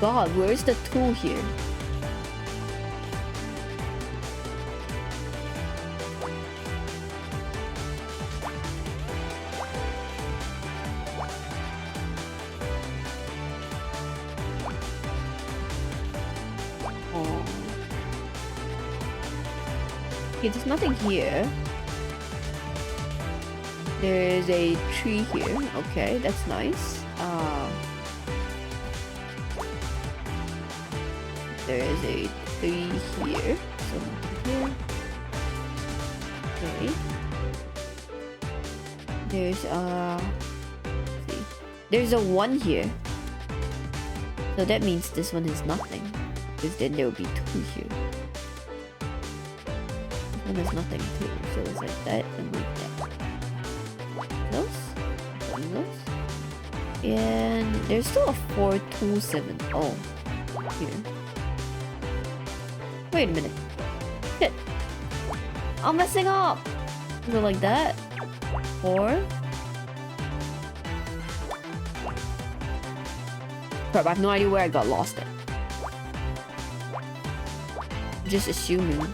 God, where's the tool here? Okay, there's nothing here. There's a tree here. Okay, that's nice. There is a tree here. So here. Okay. There's let's see. There's a 1 here. So that means this one is nothing. Because then there will be 2 here. And there's nothing too, so it's like that and like that. Those. And there's still a 427. Oh, here. Wait a minute. Shit. I'm messing up. Is it like that? 4. Crap, I have no idea where I got lost at. Just assuming.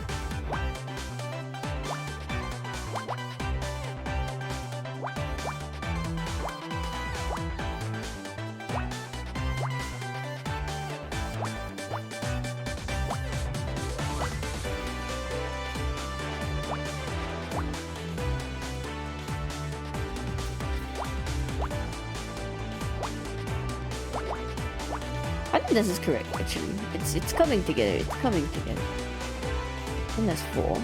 I think this is correct, actually. It's coming together. It's coming together. And that's 4.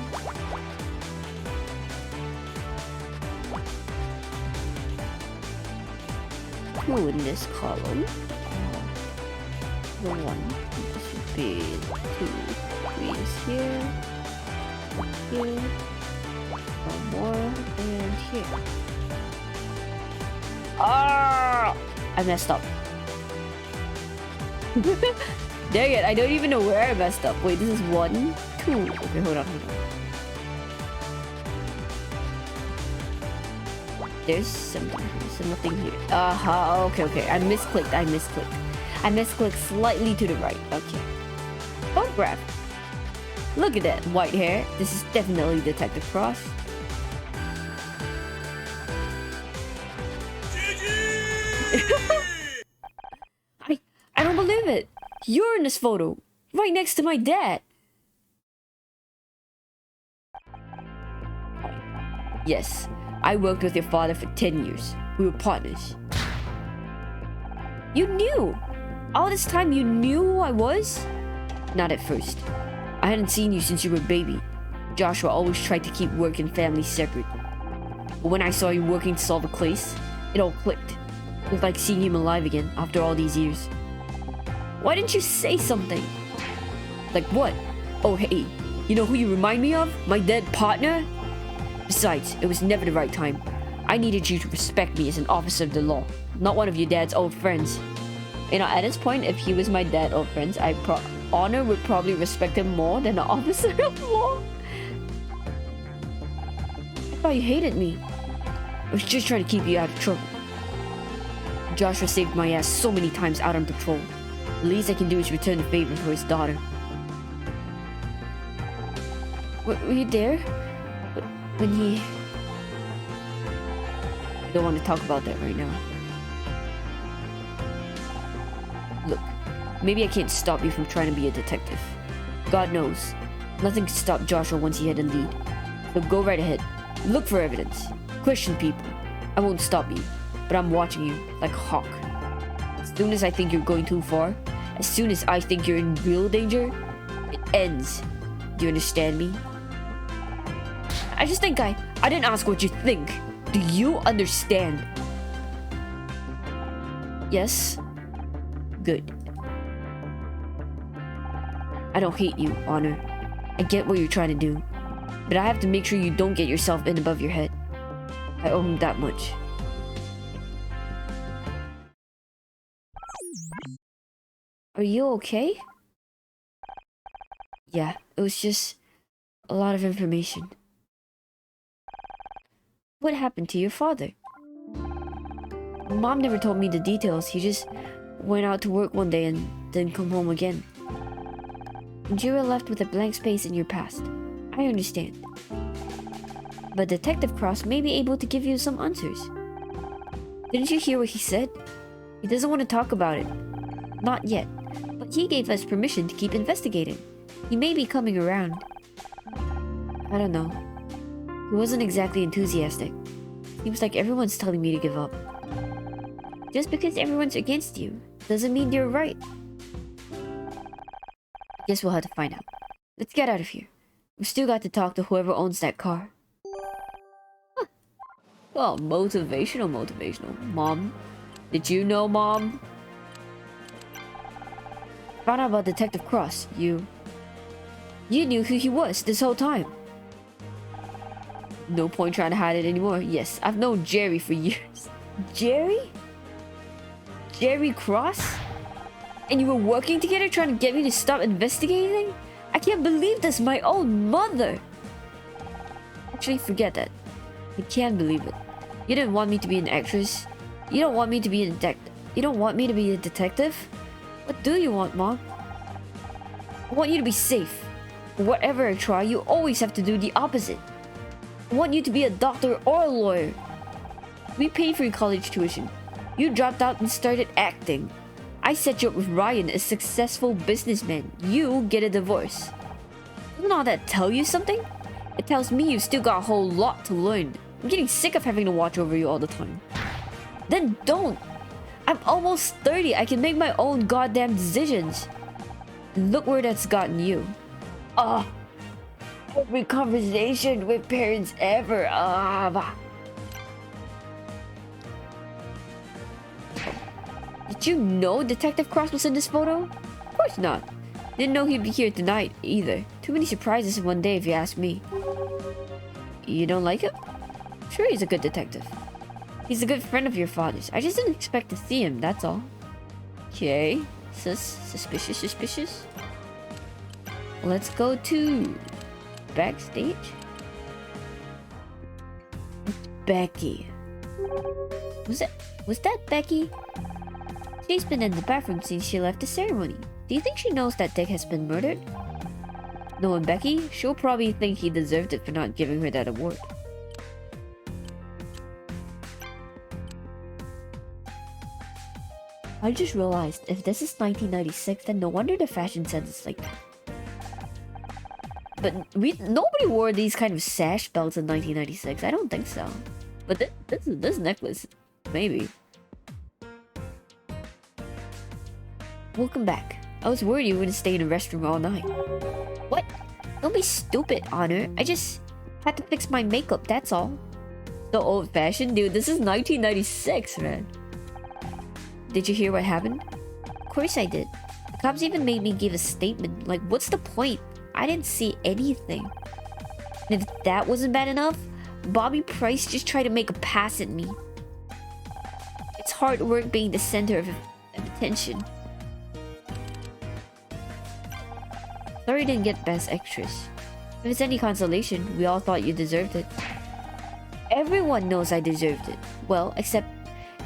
Two in this column. The 1. This would be 2. 3 is here. Here. 1 more. And here. Ah! I messed up. Dang it, I don't even know where I messed up. Wait, this is 1, 2. Okay, hold on. There's something here, so nothing here. Aha, okay. I misclicked. I misclicked slightly to the right. Okay. Photograph. Look at that white hair. This is definitely Detective Cross. I don't believe it. You're in this photo, right next to my dad. Yes, I worked with your father for 10 years. We were partners. You knew! All this time you knew who I was? Not at first. I hadn't seen you since you were a baby. Joshua always tried to keep work and family separate. But when I saw you working to solve a case, it all clicked. It was like seeing him alive again after all these years. Why didn't you say something? Like what? Oh hey, you know who you remind me of? My dead partner? Besides, it was never the right time. I needed you to respect me as an officer of the law, not one of your dad's old friends. You know, at this point, if he was my dad's old friends, Honor would probably respect him more than an officer of law. I thought you hated me. I was just trying to keep you out of trouble. Joshua saved my ass so many times out on patrol. The least I can do is return the favor for his daughter. Were you there? When he... I don't want to talk about that right now. Look, maybe I can't stop you from trying to be a detective. God knows, nothing can stop Joshua once he had a lead. So go right ahead. Look for evidence. Question people. I won't stop you, but I'm watching you like a hawk. As soon as I think you're going too far, as soon as I think you're in real danger, it ends. Do you understand me? I just think I didn't ask what you think. Do you understand? Yes? Good. I don't hate you, Honor. I get what you're trying to do. But I have to make sure you don't get yourself in above your head. I owe him that much. Are you okay? Yeah, it was just a lot of information. What happened to your father? Mom never told me the details. He just went out to work one day and didn't come home again. And you were left with a blank space in your past. I understand. But Detective Cross may be able to give you some answers. Didn't you hear what he said? He doesn't want to talk about it. Not yet. But he gave us permission to keep investigating. He may be coming around. I don't know. He wasn't exactly enthusiastic. Seems like everyone's telling me to give up. Just because everyone's against you doesn't mean you're right. Guess we'll have to find out. Let's get out of here. We've still got to talk to whoever owns that car. Huh. Well, motivational. Mom. Did you know, Mom? Found out about Detective Cross. You knew who he was this whole time. No point trying to hide it anymore. Yes, I've known Jerry for years. Jerry? Jerry Cross? And you were working together trying to get me to stop investigating? I can't believe this, my own mother! Actually, forget that. I can't believe it. You didn't want me to be an actress. You don't want me to be a detective. You don't want me to be a detective? What do you want, Mom? I want you to be safe. Whatever I try, you always have to do the opposite. I want you to be a doctor or a lawyer. We paid for your college tuition. You dropped out and started acting. I set you up with Ryan, a successful businessman. You get a divorce. Doesn't all that tell you something? It tells me you've still got a whole lot to learn. I'm getting sick of having to watch over you all the time. Then don't. I'm almost 30. I can make my own goddamn decisions. Look where that's gotten you. Ah. Every conversation with parents ever. Did you know Detective Cross was in this photo? Of course not. Didn't know he'd be here tonight either. Too many surprises in one day if you ask me. You don't like him? Sure, he's a good detective. He's a good friend of your father's. I just didn't expect to see him, that's all. Okay. Suspicious. Let's go to backstage. It's Becky. Was that Becky? She's been in the bathroom since she left the ceremony. Do you think she knows that Dick has been murdered? Knowing Becky, she'll probably think he deserved it for not giving her that award. I just realized, if this is 1996, then no wonder the fashion sense is like that. But nobody wore these kind of sash belts in 1996. I don't think so. But this necklace, maybe. Welcome back. I was worried you were gonna stay in the restroom all night. What? Don't be stupid, Honor. I just had to fix my makeup, that's all. So old-fashioned, dude. This is 1996, man. Did you hear what happened? Of course I did. The cops even made me give a statement. Like, what's the point? I didn't see anything. And if that wasn't bad enough, Bobby Price just tried to make a pass at me. It's hard work being the center of attention. Sorry you didn't get Best Extras. If it's any consolation, we all thought you deserved it. Everyone knows I deserved it. Well,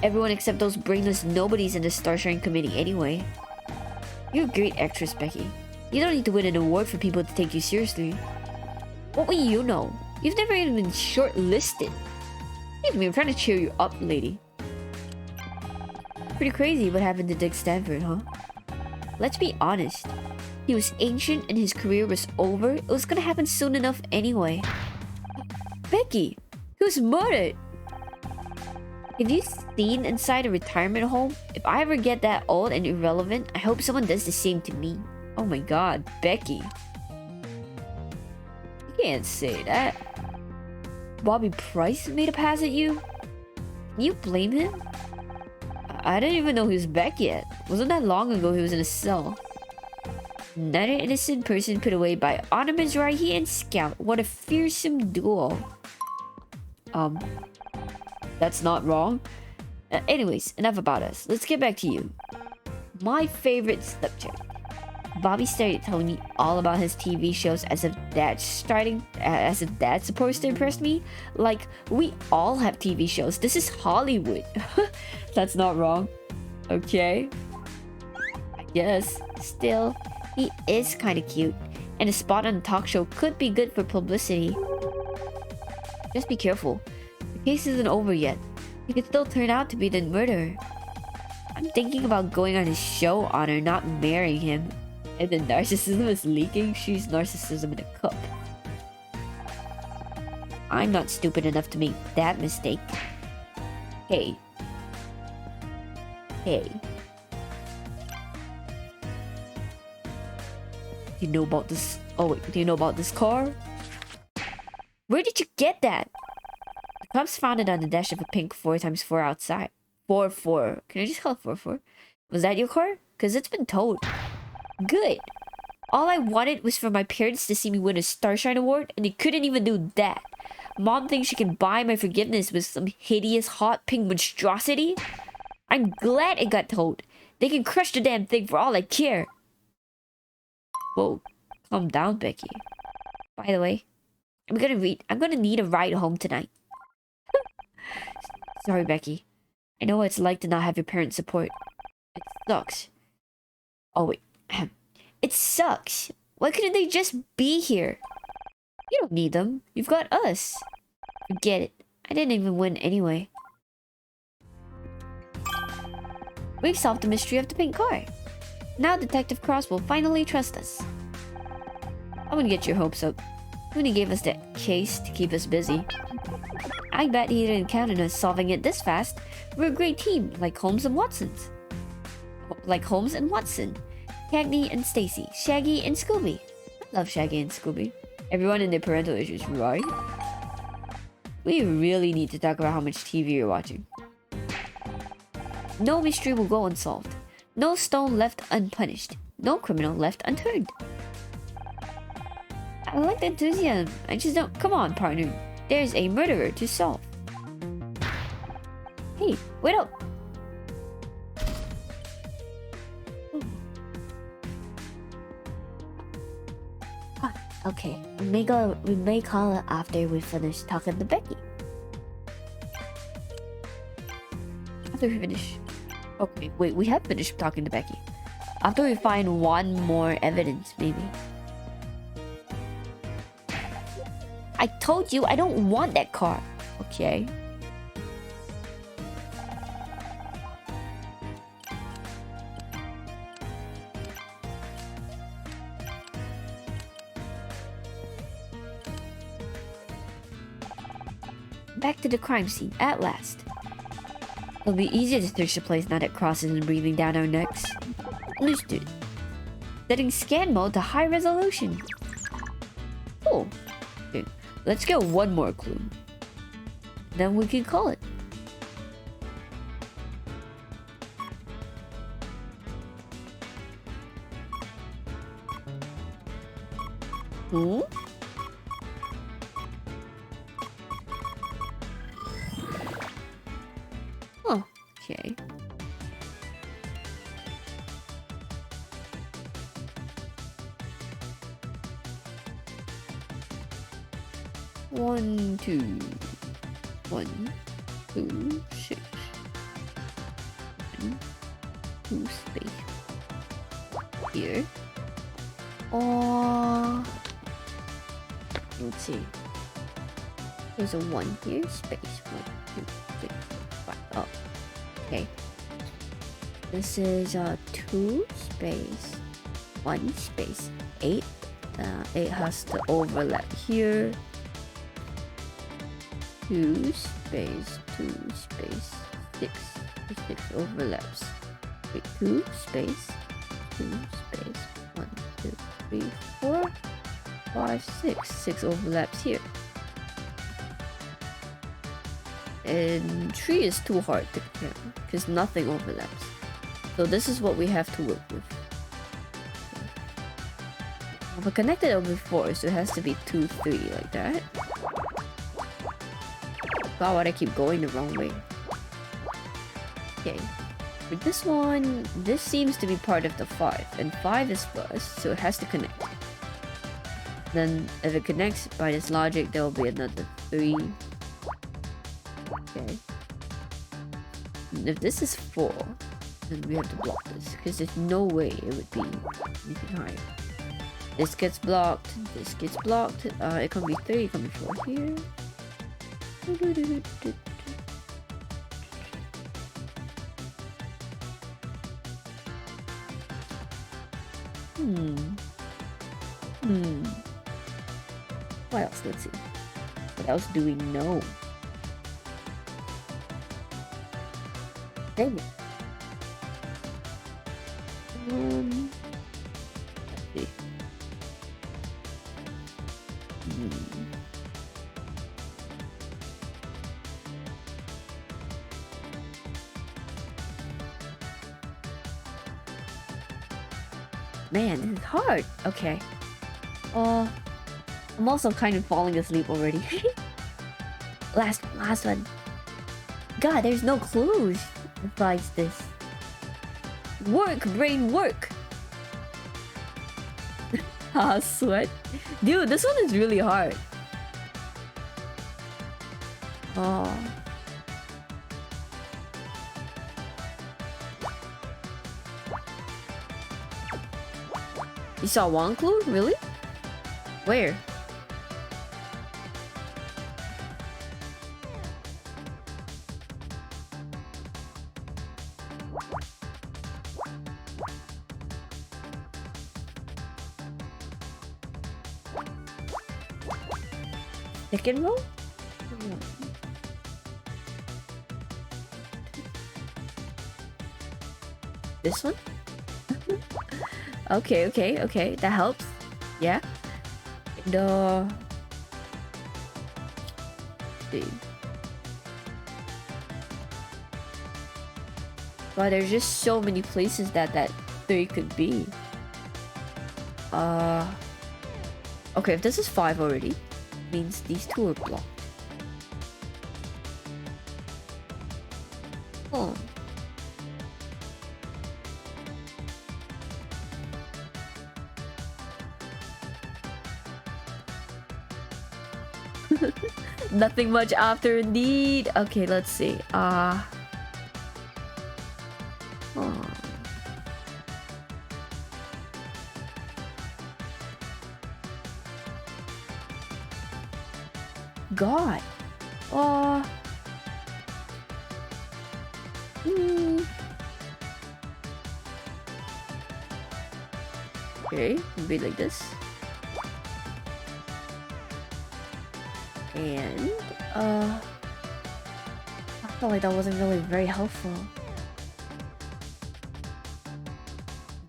everyone except those brainless nobodies in the Starshine Committee anyway. You're a great actress, Becky. You don't need to win an award for people to take you seriously. What will you know? You've never even been shortlisted. Excuse me, I'm trying to cheer you up, lady. Pretty crazy what happened to Dick Stanford, huh? Let's be honest. He was ancient and his career was over. It was gonna happen soon enough anyway. Becky, he was murdered. Have you seen inside a retirement home? If I ever get that old and irrelevant, I hope someone does the same to me. Oh my god, Becky. You can't say that. Bobby Price made a pass at you? Can you blame him? I didn't even know he was back yet. Wasn't that long ago he was in a cell. Another innocent person put away by Ottoman's Rahi and Scout. What a fearsome duo. That's not wrong. Anyways, enough about us. Let's get back to you. My favorite subject. Bobby started telling me all about his TV shows as if that's supposed to impress me. Like, we all have TV shows. This is Hollywood. That's not wrong. Okay. I guess. Still, he is kind of cute. And a spot on the talk show could be good for publicity. Just be careful. The case isn't over yet. He could still turn out to be the murderer. I'm thinking about going on his show, Honor, not marrying him. And the narcissism is leaking. She's narcissism in a cup. I'm not stupid enough to make that mistake. Hey. Hey. Do you know about this? Oh wait, do you know about this car? Where did you get that? The cops found it on the dash of a pink 4x4 outside. 4-4. Can I just call it 4-4? Was that your car? Cause it's been towed. Good. All I wanted was for my parents to see me win a Starshine Award, and they couldn't even do that. Mom thinks she can buy my forgiveness with some hideous hot pink monstrosity. I'm glad it got towed. They can crush the damn thing for all I care. Whoa, calm down, Becky. By the way, I'm gonna need a ride home tonight. Sorry, Becky. I know what it's like to not have your parents' support. It sucks. Oh wait. It sucks. Why couldn't they just be here? You don't need them. You've got us. Forget it. I didn't even win anyway. We've solved the mystery of the pink car. Now Detective Cross will finally trust us. I wouldn't get your hopes up. When he gave us that case to keep us busy. I bet he didn't count on us solving it this fast. We're a great team, like Holmes and Watson. Cagney and Stacy, Shaggy and Scooby. I love Shaggy and Scooby. Everyone in their parental issues, right? We really need to talk about how much TV you're watching. No mystery will go unsolved. No stone left unpunished. No criminal left unturned. I like the enthusiasm. I just don't... Come on, partner. There's a murderer to solve. Hey, wait up. Okay, we may call it after we finish talking to Becky. After we finish... Okay, wait, we have finished talking to Becky. After we find one more evidence, maybe. I told you I don't want that car. Okay. back to the crime scene at last. It'll be easier to search the place now that Cross isn't breathing down our necks. Understood. Setting scan mode to high resolution. Cool. Okay, let's get one more clue. Then we can call it. Hmm? Oh, okay. One, two, 1, 2, 6. 1, 2 space. Here. Oh. Let's see. There's a 1 here. Space. 1, 2, 3, 4, 5. Oh. Okay. This is 2 space 1 space 8. It has to overlap here. 2 space 2 space 6. 6 overlaps. Wait, 2 space 2 space 1, 2, 3, 4, 5, 6. 6 overlaps here. And 3 is too hard to count because nothing overlaps. So this is what we have to work with. But connected over 4, so it has to be 2, 3 like that. God, why I keep going the wrong way. Okay. For this one, this seems to be part of the 5, and 5 is first, so it has to connect. Then, if it connects by this logic, there will be another 3. Okay. And if this is 4, then we have to block this, because there's no way it would be anything higher. This gets blocked, this gets blocked. It can be 3, it can be 4 here. What else? Let's see. What else do we know? Dang it. Let's see. Man, this is hard. Okay. I'm also kind of falling asleep already. last one. God, there's no clues besides this. Work, brain, work. Sweat. Dude, this one is really hard. Oh. You saw one clue? Really? Where? Second row? This one? Okay. That helps. Yeah. And, see. Wow, there's just so many places that 3 could be. Okay, if this is 5 already, means these 2 are blocked. Oh. Nothing much after indeed. Okay, let's see. Oh. God. Okay, be like this. And felt like that wasn't really very helpful.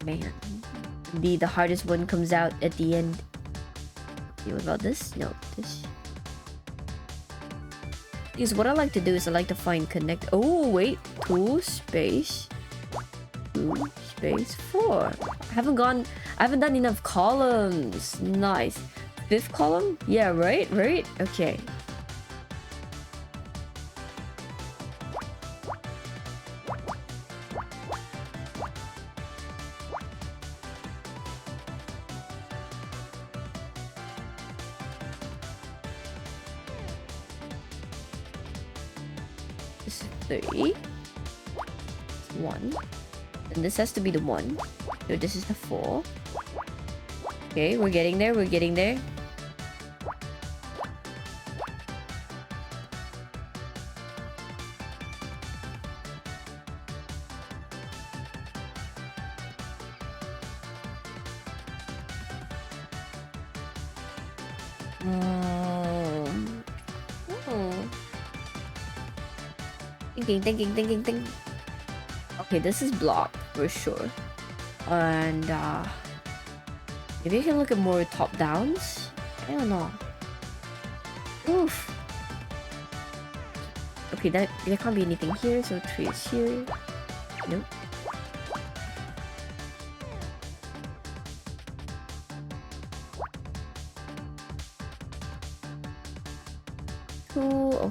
Man. The hardest one comes out at the end. Okay, what about this? No, this. Because what I like to do is I like to find connect. Oh, wait. 2 space 2 space 4. I haven't done enough columns. Nice. 5th column? Yeah, right? Okay. This is 3. It's 1. And this has to be the 1. So this is the 4. Okay, we're getting there. Thinking. Okay, this is blocked for sure. And maybe I can look at more top downs. I don't know. Oof. Okay, there can't be anything here, so 3 is here. Nope.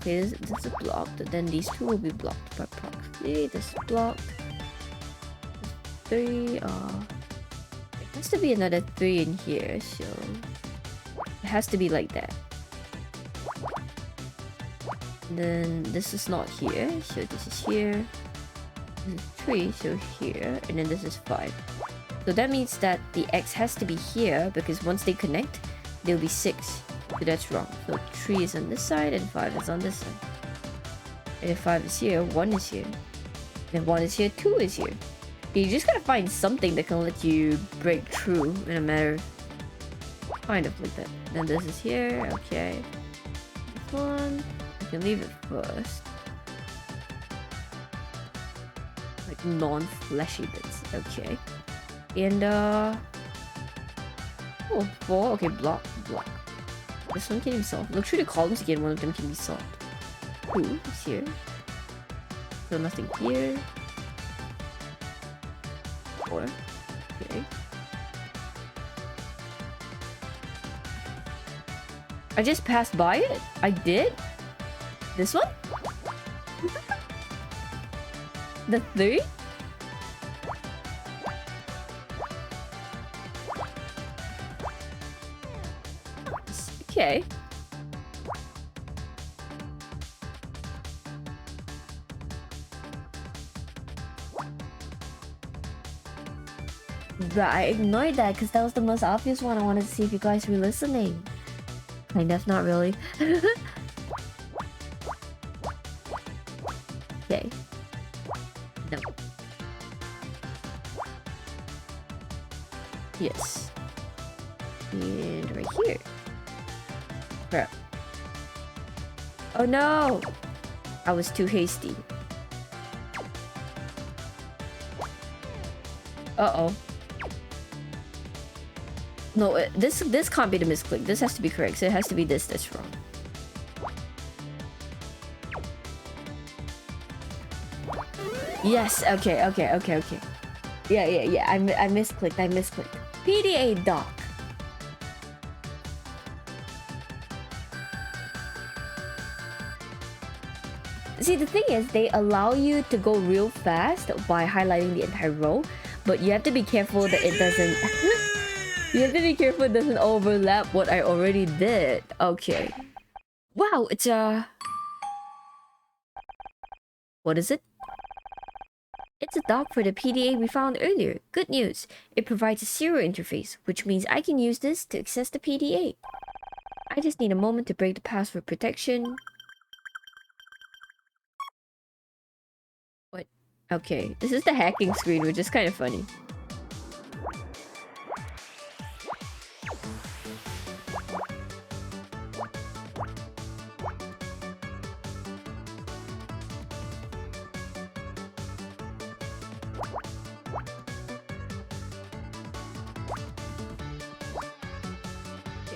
Okay, this is blocked. Then these 2 will be blocked by proxy. This is blocked. 3. It has to be another 3 in here, so it has to be like that. And then this is not here, so this is here. This is 3, so here, and then this is 5. So that means that the X has to be here because once they connect, they'll be 6. So that's wrong. So 3 is on this side and 5 is on this side. And if 5 is here, 1 is here. And if 1 is here, 2 is here. You just gotta find something that can let you break through in a matter. Kind of like that. Then this is here, okay. This one, I can leave it first. Like non-fleshy bits, okay. And oh, 4, okay, block. This one can be solved. Look through the columns again, one of them can be solved. 2 is here. So nothing here. 4. Okay. I just passed by it? I did? This one? The 3? Okay. But I ignored that because that was the most obvious one. I wanted to see if you guys were listening. Kind of, not really. Okay. No. Yes. And right here. Crap. Oh no! I was too hasty. Uh-oh. No, this can't be the misclick. This has to be correct. So it has to be this that's wrong. Yes, okay. Yeah. I misclicked. PDA doc. See, the thing is, they allow you to go real fast by highlighting the entire row, but you have to be careful that it doesn't... You have to be careful it doesn't overlap what I already did. Okay. Wow, it's a... What is it? It's a dock for the PDA we found earlier. Good news. It provides a serial interface, which means I can use this to access the PDA. I just need a moment to break the password protection. What? Okay, this is the hacking screen, which is kind of funny.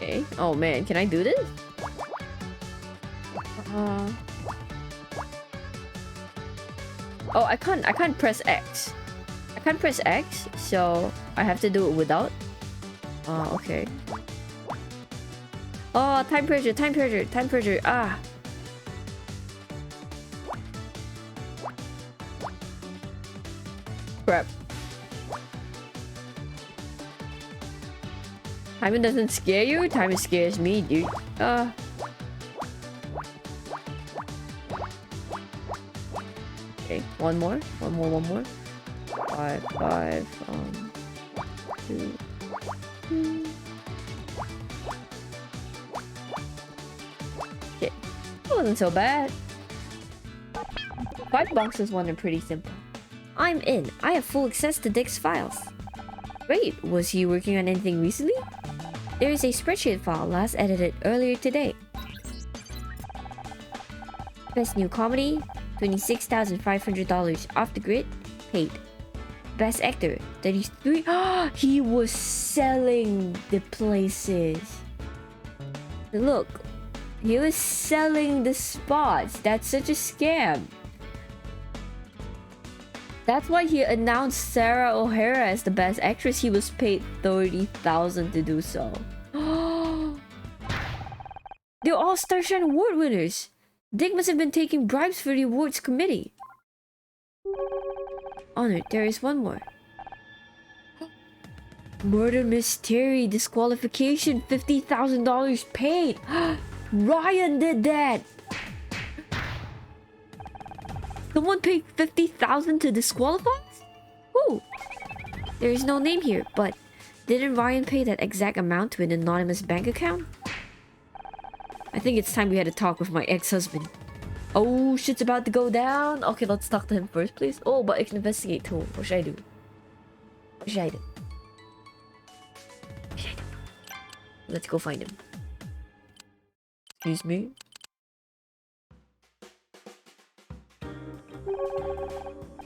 Okay. Oh man, can I do this? Oh, I can't press X. I can't press X, so I have to do it without. Okay. Oh, time pressure, time pressure, time pressure. Ah. Crap. Timing doesn't scare you? Timing scares me, dude. Okay, one more. 5, 2. Okay, that wasn't so bad. 5 boxes, one are pretty simple. I'm in. I have full access to Dick's files. Great. Was he working on anything recently? There is a spreadsheet file last edited earlier today. Best new comedy, $26,500 off the grid, paid. Best actor, 33. He was selling the places. Look, he was selling the spots. That's such a scam. That's why he announced Sarah O'Hara as the best actress. He was paid $30,000 to do so. They're all Starshine Award winners. Dick must have been taking bribes for the awards committee. Honored, there is one more. Murder mystery disqualification, $50,000 paid. Ryan did that. Someone paid $50,000 to disqualify us? Who? There is no name here, but didn't Ryan pay that exact amount to an anonymous bank account? I think it's time we had a talk with my ex-husband. Oh, shit's about to go down. Okay, let's talk to him first, please. Oh, but I can investigate too. What should I do? What should I do? What should I do? Let's go find him. Excuse me?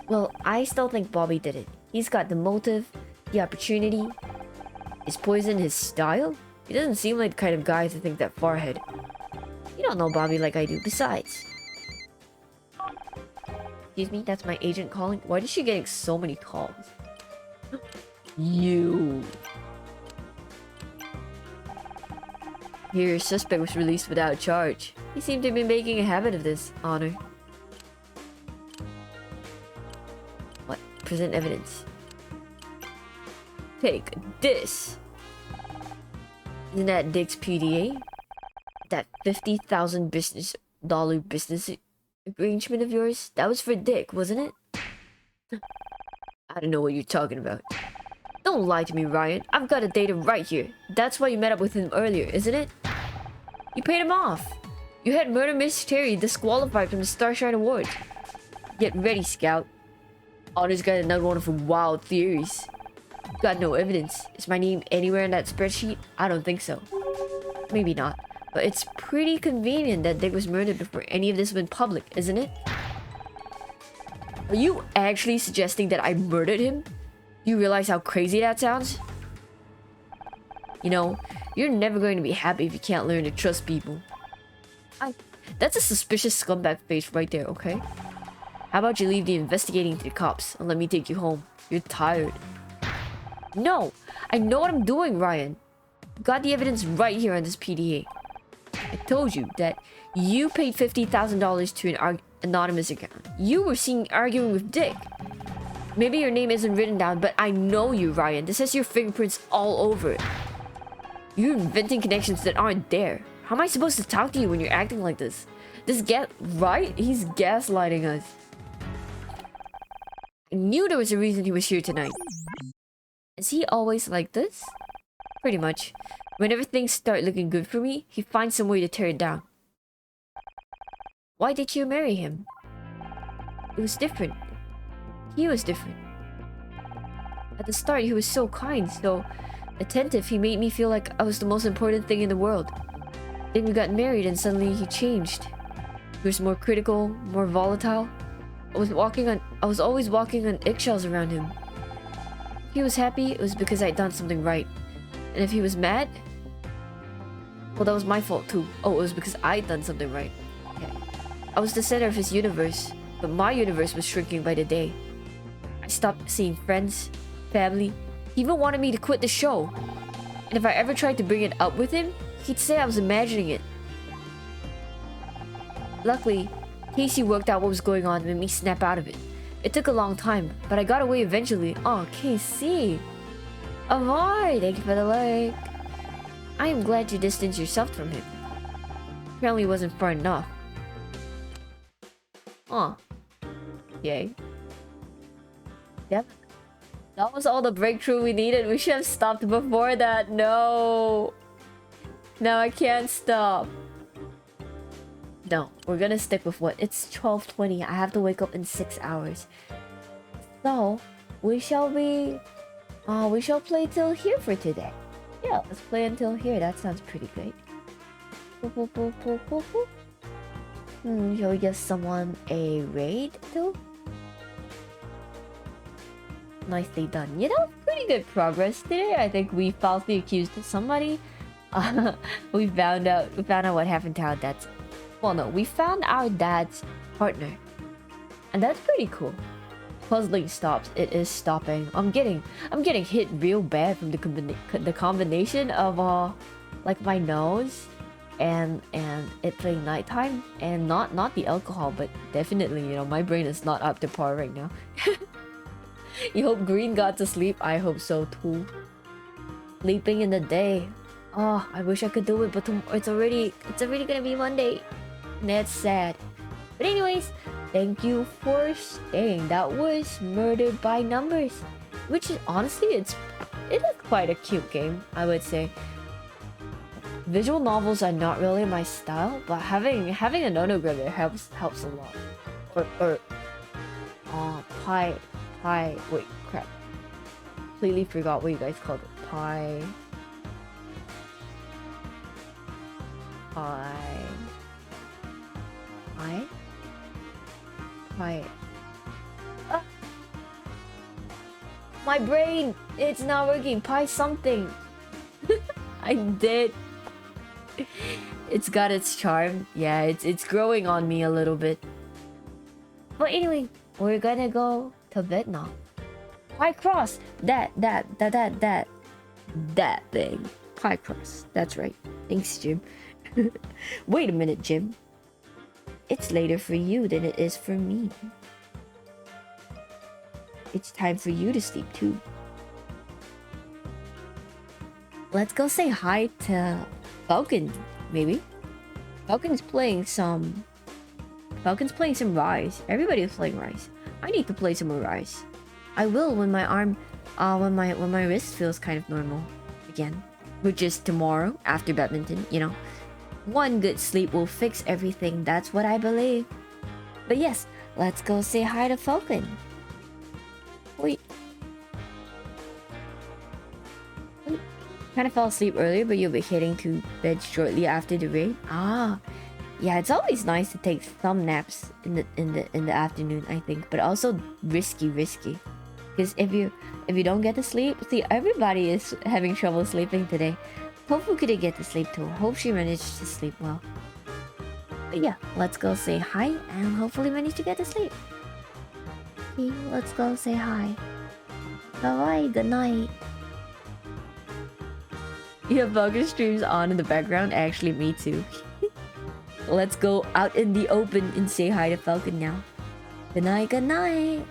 Well, I still think Bobby did it. He's got the motive, the opportunity. Is poison his style? He doesn't seem like the kind of guy to think that far ahead. You don't know Bobby like I do. Besides... Excuse me, that's my agent calling. Why is she getting so many calls? You. Here, your suspect was released without charge. He seemed to be making a habit of this, Honor. What? Present evidence. Take this. Isn't that Dick's PDA? That $50,000 business arrangement of yours? That was for Dick, wasn't it? I don't know what you're talking about. Don't lie to me, Ryan. I've got a data right here. That's why you met up with him earlier, isn't it? You paid him off. You had Murder Mystery disqualified from the Starshine Award. Get ready, Scout. Otter's got another one of her wild theories. Got no evidence. Is my name anywhere in that spreadsheet? I don't think so. Maybe not. But it's pretty convenient that Dick was murdered before any of this went public, isn't it? Are you actually suggesting that I murdered him? Do you realize how crazy that sounds? You know, you're never going to be happy if you can't learn to trust people. That's a suspicious scumbag face right there, okay? How about you leave the investigating to the cops and let me take you home? You're tired. No! I know what I'm doing, Ryan. Got the evidence right here on this PDA. I told you that you paid $50,000 to an anonymous account. You were seen arguing with Dick. Maybe your name isn't written down, but I know you, Ryan. This has your fingerprints all over it. You're inventing connections that aren't there. How am I supposed to talk to you when you're acting like this? Right? He's gaslighting us. I knew there was a reason he was here tonight. Is he always like this? Pretty much. Whenever things start looking good for me, he finds some way to tear it down. Why did you marry him? It was different. He was different. At the start, he was so kind, so attentive, he made me feel like I was the most important thing in the world. Then we got married and suddenly he changed. He was more critical, more volatile. I was always walking on eggshells around him. If he was happy, it was because I'd done something right. And if he was mad, Well, that was my fault too. Oh, it was because I'd done something right. Okay. I was the center of his universe, but my universe was shrinking by the day. I stopped seeing friends, family. He even wanted me to quit the show. And if I ever tried to bring it up with him, he'd say I was imagining it. Luckily, Casey worked out what was going on and made me snap out of it. It took a long time, but I got away eventually. Oh, Casey. Amor, thank you for the like. I am glad you distanced yourself from him. Apparently it wasn't far enough. Huh. Yay. Yep. That was all the breakthrough we needed. We should have stopped before that. No. No, I can't stop. No, we're gonna stick with what? It's 12:20. I have to wake up in 6 hours. So, we shall play till here for today. Yeah, let's play until here. That sounds pretty great. Shall we give someone a raid too? Nicely done. You know, pretty good progress today. I think we falsely accused somebody. We found out what happened to our dad's. Well, no, we found our dad's partner, and that's pretty cool. Puzzling stops. It is stopping. I'm getting hit real bad from the combination of like my nose and it playing nighttime, and not the alcohol, but definitely, you know, my brain is not up to par right now. You hope Green got to sleep. I hope so too. Sleeping in the day. Oh, I wish I could do it, but it's already gonna be Monday. That's sad. But anyways, thank you for staying. That was Murdered by Numbers, which is honestly it is quite a cute game, I would say. Visual novels are not really my style, but having an autograph helps a lot. Pie. Wait, crap. Completely forgot what you guys called it. Pie. Ah! My brain, it's not working. Pie something. I did. It's got its charm. Yeah, it's growing on me a little bit. But anyway, we're gonna go to bed now. Pie cross. That thing. Pie cross. That's right. Thanks, Jim. Wait a minute, Jim. It's later for you than it is for me. It's time for you to sleep too. Let's go say hi to Falcon, maybe. Falcon's playing some Rise. Everybody's playing Rise. I need to play some more Rise. I will when my arm when my wrist feels kind of normal again. Which is tomorrow after badminton, you know. One good sleep will fix everything, that's what I believe. But yes, let's go say hi to Falcon. Wait. Kind of fell asleep earlier, but you'll be heading to bed shortly after the raid. Ah, yeah, it's always nice to take some naps in the afternoon, I think, but also risky. Because if you don't get to sleep, see, everybody is having trouble sleeping today. Hope Fuku did get to sleep too. Hope she managed to sleep well. But yeah, let's go say hi and hopefully manage to get to sleep. Okay, let's go say hi. Bye-bye, good night. You have Falcon streams on in the background? Actually, me too. Let's go out in the open and say hi to Falcon now. Good night, good night.